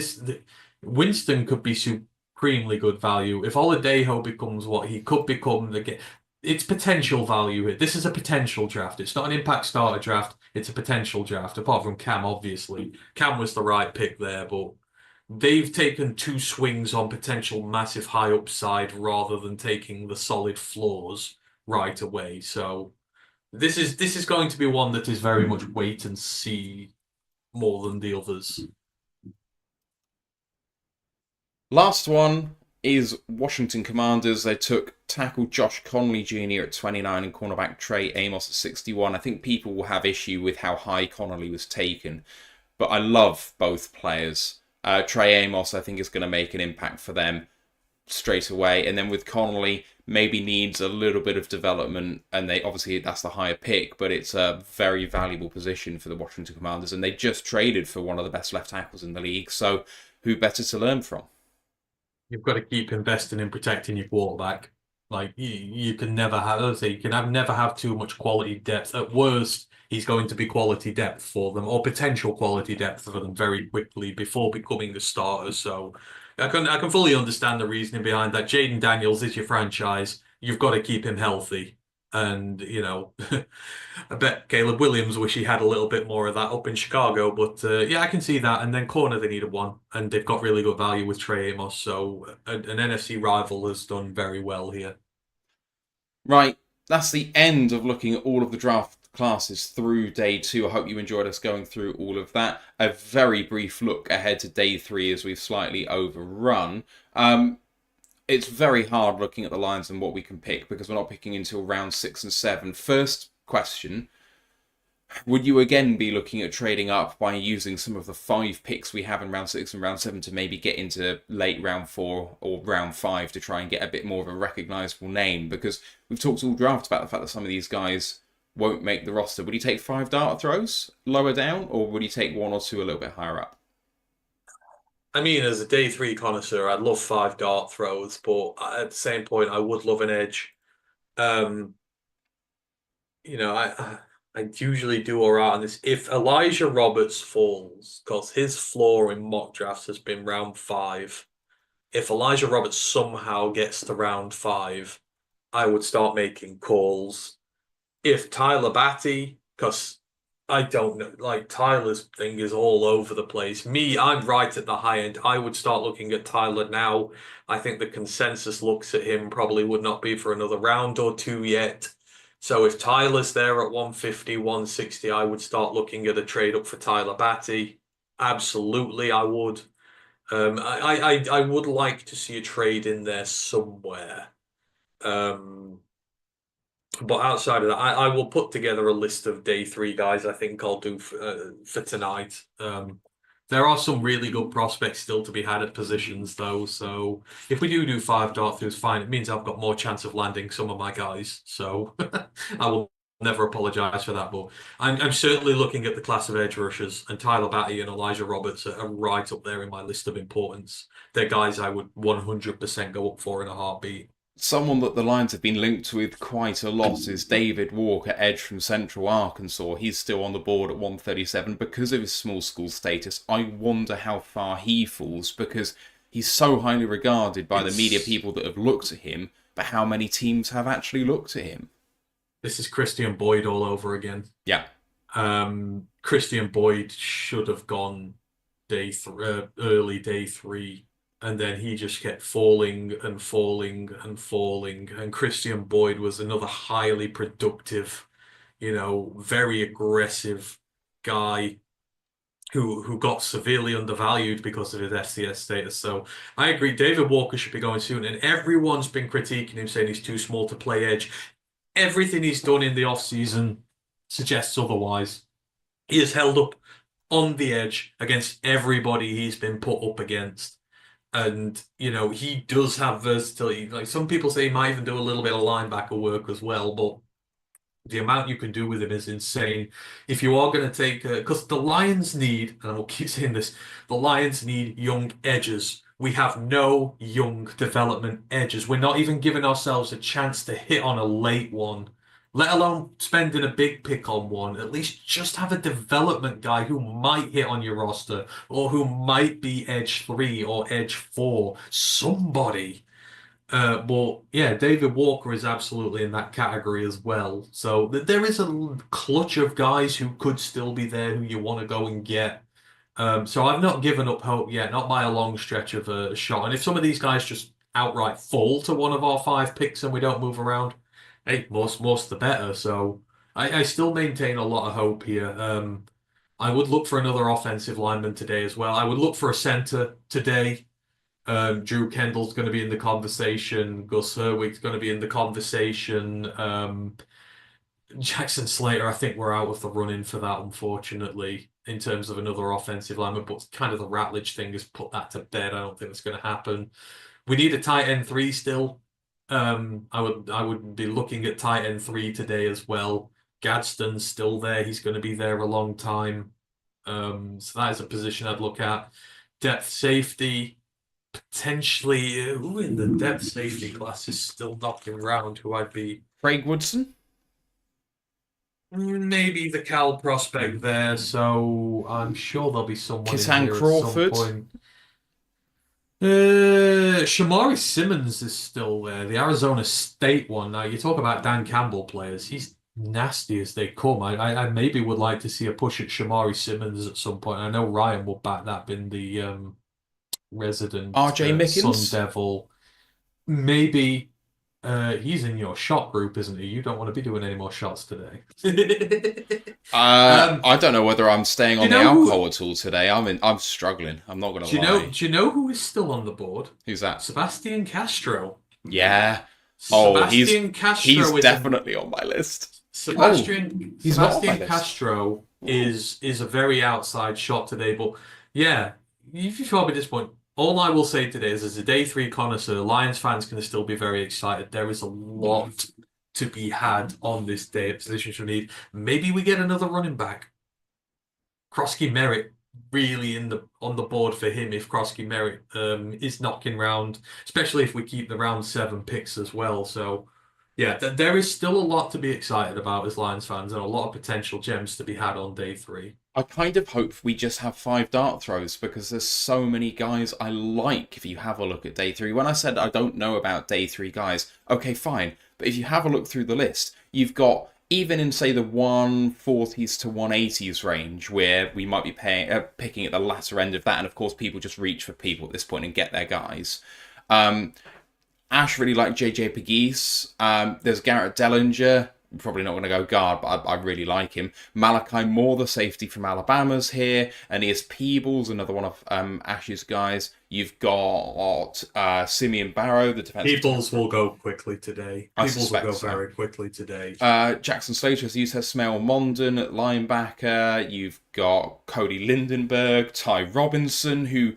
Speaker 1: Winston could be supremely good value if Oladejo becomes what he could become. Again, it's potential value here. This is a potential draft. It's not an impact starter draft. It's a potential draft. Apart from Cam, obviously, Cam was the right pick there, but they've taken two swings on potential massive high upside rather than taking the solid flaws right away. So this is going to be one that is very much wait and see more than the others.
Speaker 2: Last one is Washington Commanders. They took tackle Josh Conley Jr. at 29 and cornerback Trey Amos at 61. I think people will have issue with how high Conley was taken, but I love both players. Trey Amos, I think, is going to make an impact for them straight away. And then with Conley, maybe needs a little bit of development. And they obviously, that's the higher pick, but it's a very valuable position for the Washington Commanders. And they just traded for one of the best left tackles in the league. So who better to learn from?
Speaker 1: You've got to keep investing in protecting your quarterback. Like you can never have, let's say, you can never have too much quality depth. At worst, he's going to be quality depth for them or potential quality depth for them very quickly before becoming the starter. So I can fully understand the reasoning behind that. Jaden Daniels is your franchise. You've got to keep him healthy. And, I bet Caleb Williams wish he had a little bit more of that up in Chicago. But yeah, I can see that. And then corner, they needed one. And they've got really good value with Trey Amos. So an NFC rival has done very well here.
Speaker 2: Right, that's the end of looking at all of the draft classes through day two. I hope you enjoyed us going through all of that. A very brief look ahead to day three as we've slightly overrun. It's very hard looking at the lines and what we can pick because we're not picking until round 6 and 7. First question, would you again be looking at trading up by using some of the 5 picks we have in round 6 and round 7 to maybe get into late round 4 or round 5 to try and get a bit more of a recognisable name? Because we've talked all draft about the fact that some of these guys won't make the roster. Would you take 5 dart throws lower down, or would you take 1 or 2 a little bit higher up?
Speaker 1: I mean, as a day 3 connoisseur, I'd love 5 dart throws, but at the same point, I would love an edge. Um, I usually do all right on this. If Elijah Roberts falls, because his floor in mock drafts has been round 5, if Elijah Roberts somehow gets to round 5, I would start making calls. If Tyler Batty, because I don't know, like Tyler's thing is all over the place. I'm right at the high end. I would start looking at Tyler now. I think the consensus looks at him probably would not be for another round or 2 yet. So if Tyler's there at 150, 160, I would start looking at a trade up for Tyler Batty. Absolutely, I would. I would like to see a trade in there somewhere. But outside of that, I will put together a list of day three guys I think I'll do for tonight. There are some really good prospects still to be had at positions, though. So if we do five dart throughs, fine. It means I've got more chance of landing some of my guys. So I will never apologise for that. But I'm certainly looking at the class of edge rushers, and Tyler Batty and Elijah Roberts are right up there in my list of importance. They're guys I would 100% go up for in a heartbeat.
Speaker 2: Someone that the Lions have been linked with quite a lot is David Walker, edge from Central Arkansas. He's still on the board at 137 because of his small school status. I wonder how far he falls because he's so highly regarded by the media people that have looked at him, but how many teams have actually looked at him?
Speaker 1: This is Christian Boyd all over again.
Speaker 2: Yeah.
Speaker 1: Christian Boyd should have gone early day three, and then he just kept falling and falling and falling. And Christian Boyd was another highly productive, very aggressive guy who got severely undervalued because of his FCS status. So I agree, David Walker should be going soon, and everyone's been critiquing him, saying he's too small to play edge. Everything he's done in the offseason suggests otherwise. He has held up on the edge against everybody he's been put up against. And, he does have versatility. Like some people say he might even do a little bit of linebacker work as well, but the amount you can do with him is insane. If you are going to take, because the Lions need, and I will keep saying this, the Lions need young edges. We have no young development edges. We're not even giving ourselves a chance to hit on a late one, let alone spending a big pick on one. At least just have a development guy who might hit on your roster or who might be edge 3 or edge 4. Somebody. But yeah, David Walker is absolutely in that category as well. So there is a clutch of guys who could still be there who you want to go and get. So I've not given up hope yet, not by a long stretch of a shot. And if some of these guys just outright fall to one of our 5 picks and we don't move around, hey, most the better. So I still maintain a lot of hope here. I would look for another offensive lineman today as well. I would look for a center today. Drew Kendall's going to be in the conversation. Gus Herwig's going to be in the conversation. Jackson Slater, I think we're out of the running for that, unfortunately, in terms of another offensive lineman. But kind of the Ratledge thing has put that to bed. I don't think it's going to happen. We need a tight end 3 still. I would be looking at tight end 3 today as well. Gadsden's still there. He's going to be there a long time. So that is a position I'd look at. Depth safety. Potentially, who in the depth safety class is still knocking around who I'd be?
Speaker 2: Craig Woodson?
Speaker 1: Maybe the Cal prospect there, so I'm sure there'll be someone
Speaker 2: Kisan
Speaker 1: in here
Speaker 2: Crawford?
Speaker 1: at some point. Shamari Simmons is still there, the Arizona State one. Now, you talk about Dan Campbell players, he's nasty as they come. I maybe would like to see a push at Shamari Simmons at some point. I know Ryan will back that in the resident
Speaker 2: RJ Mickens?
Speaker 1: Sun Devil. Maybe he's in your shot group, isn't he? You don't want to be doing any more shots today.
Speaker 2: I don't know whether I'm staying on the alcohol at all today. I'm struggling. I'm not going to lie.
Speaker 1: Do you know who is still on the board?
Speaker 2: Who's that?
Speaker 1: Sebastian Castro.
Speaker 2: Yeah.
Speaker 1: Sebastian Castro
Speaker 2: he's definitely on my list.
Speaker 1: Sebastian Castro is a very outside shot today, but yeah, you've probably at this point. All I will say today is, as a day 3 connoisseur, Lions fans can still be very excited. There is a lot to be had on this day at positions we need. Maybe we get another running back. Krosky Merritt really on the board for him if Krosky Merritt is knocking round, especially if we keep the round 7 picks as well. So yeah, there is still a lot to be excited about as Lions fans and a lot of potential gems to be had on day 3.
Speaker 2: I kind of hope we just have 5 dart throws because there's so many guys I like if you have a look at day 3. When I said I don't know about day 3 guys, okay, fine. But if you have a look through the list, you've got, even in, say, the 140s to 180s range, where we might be picking at the latter end of that, and of course people just reach for people at this point and get their guys. Ash really liked JJ Pegues. There's Garrett Dellinger. probably not going to go guard, but I really like him. Malachi Moore, the safety from Alabama's here. Aeneas Peebles, another one of Ash's guys. You've got Simeon Barrow, the defensive
Speaker 1: Peoples
Speaker 2: tackle.
Speaker 1: will go quickly today.
Speaker 2: I
Speaker 1: Peoples will
Speaker 2: suspect
Speaker 1: go
Speaker 2: so.
Speaker 1: very quickly today.
Speaker 2: Jackson Slater, as you said, Smell Mondon at linebacker. You've got Cody Lindenberg, Ty Robinson, who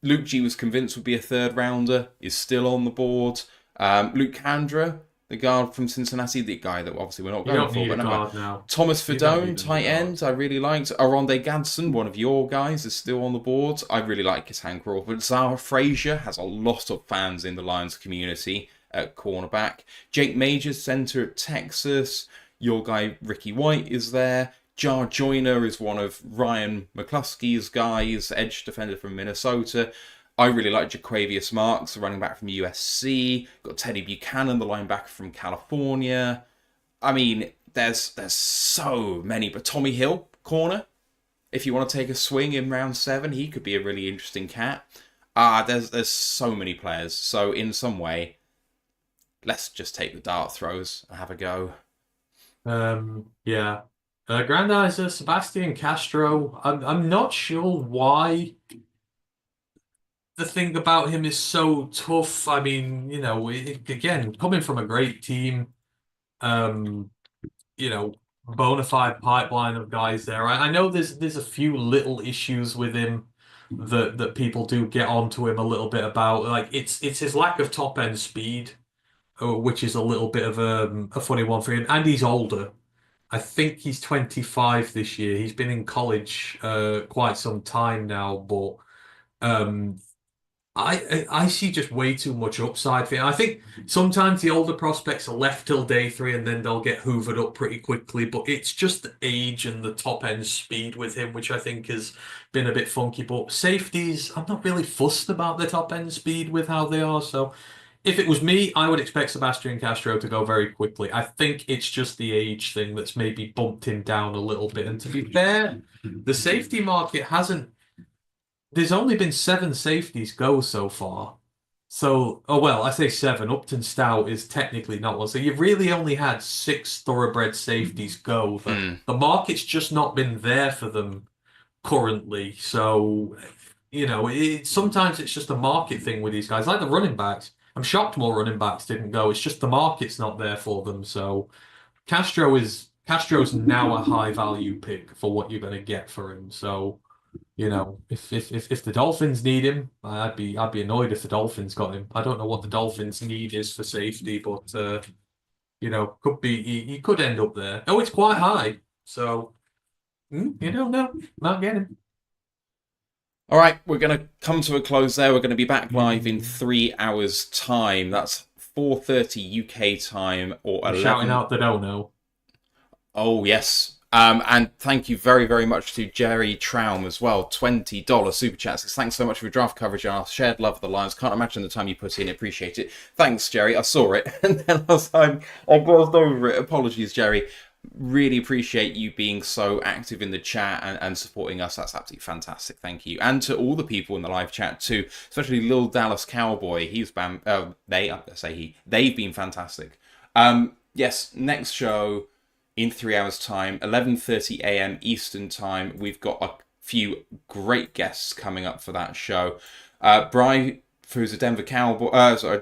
Speaker 2: Luke G was convinced would be a third rounder, is still on the board. Luke Kandra, the guard from Cincinnati, the guy that obviously we're not
Speaker 1: You
Speaker 2: going
Speaker 1: don't
Speaker 2: for,
Speaker 1: need
Speaker 2: but
Speaker 1: a
Speaker 2: no
Speaker 1: guard now.
Speaker 2: Thomas
Speaker 1: You don't
Speaker 2: Fidone,
Speaker 1: need a
Speaker 2: tight
Speaker 1: guard.
Speaker 2: end, I really liked. Aronde Gadsden, one of your guys, is still on the board. I really like Kisan Crawford. Zara Frazier has a lot of fans in the Lions community at cornerback. Jake Majors, center at Texas. Your guy Ricky White is there. Jar Joyner is one of Ryan McCluskey's guys, edge defender from Minnesota. I really like Jaquavius Marks, the running back from USC. Got Teddy Buchanan, the linebacker from California. I mean, there's so many. But Tommy Hill, corner. If you want to take a swing in round 7, he could be a really interesting cat. There's so many players. So in some way, let's just take the dart throws and have a go.
Speaker 1: Yeah. Grandizer Sebastian Castro. I'm not sure why the thing about him is so tough. I mean, again, coming from a great team, um, bona fide pipeline of guys there. I know there's a few little issues with him that people do get onto him a little bit about. Like it's his lack of top end speed, which is a little bit of a funny one for him. And he's older. I think he's 25 this year. He's been in college quite some time now, but um, I see just way too much upside for him. I think sometimes the older prospects are left till day 3 and then they'll get hoovered up pretty quickly. But it's just the age and the top end speed with him, which I think has been a bit funky. But safeties, I'm not really fussed about the top end speed with how they are. So if it was me, I would expect Sebastian Castro to go very quickly. I think it's just the age thing that's maybe bumped him down a little bit. And to be fair, the safety market hasn't. There's only been 7 safeties go so far. So, oh well, I say 7. Upton Stout is technically not one. So you've really only had 6 thoroughbred safeties go. The market's just not been there for them currently. So, sometimes it's just a market thing with these guys. Like the running backs. I'm shocked more running backs didn't go. It's just the market's not there for them. So Castro's now a high value pick for what you're going to get for him. So. If the Dolphins need him, I'd be annoyed if the Dolphins got him. I don't know what the Dolphins need is for safety, but could be he could end up there. Oh, it's quite high, so you don't know. Might get him.
Speaker 2: All right, we're going to come to a close there. We're going to be back live in 3 hours' time. That's 4:30 UK time or 11.
Speaker 1: Shouting out the don't know.
Speaker 2: Oh yes. And thank you very, very much to Jerry Traum as well. $20 super chats. Thanks so much for your draft coverage and our shared love of the Lions. Can't imagine the time you put in. Appreciate it. Thanks, Jerry. I saw it. And then last time I glossed over it. Apologies, Jerry. Really appreciate you being so active in the chat and supporting us. That's absolutely fantastic. Thank you. And to all the people in the live chat too, especially Lil Dallas Cowboy. They've been fantastic. Yes, next show in 3 hours' time, 11:30 a.m. Eastern time. We've got a few great guests coming up for that show. Bry, who's a Denver Cowboy,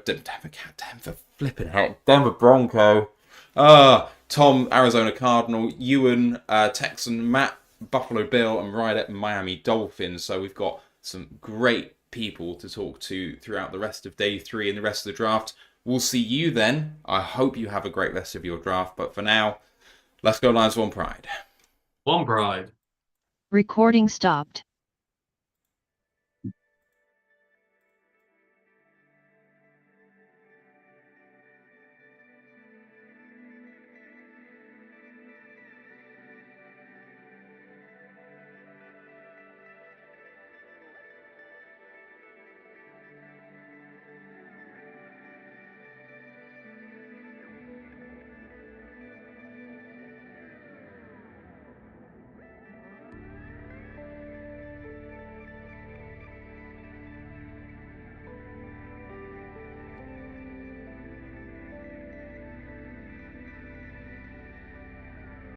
Speaker 2: Denver flipping heck, Denver Bronco. Tom, Arizona Cardinal, Ewan, Texan, Matt, Buffalo Bill, and Ryder, Miami Dolphins. So we've got some great people to talk to throughout the rest of day 3 and the rest of the draft. We'll see you then. I hope you have a great rest of your draft. But for now, let's go Lions, one pride.
Speaker 1: One pride.
Speaker 3: Recording stopped.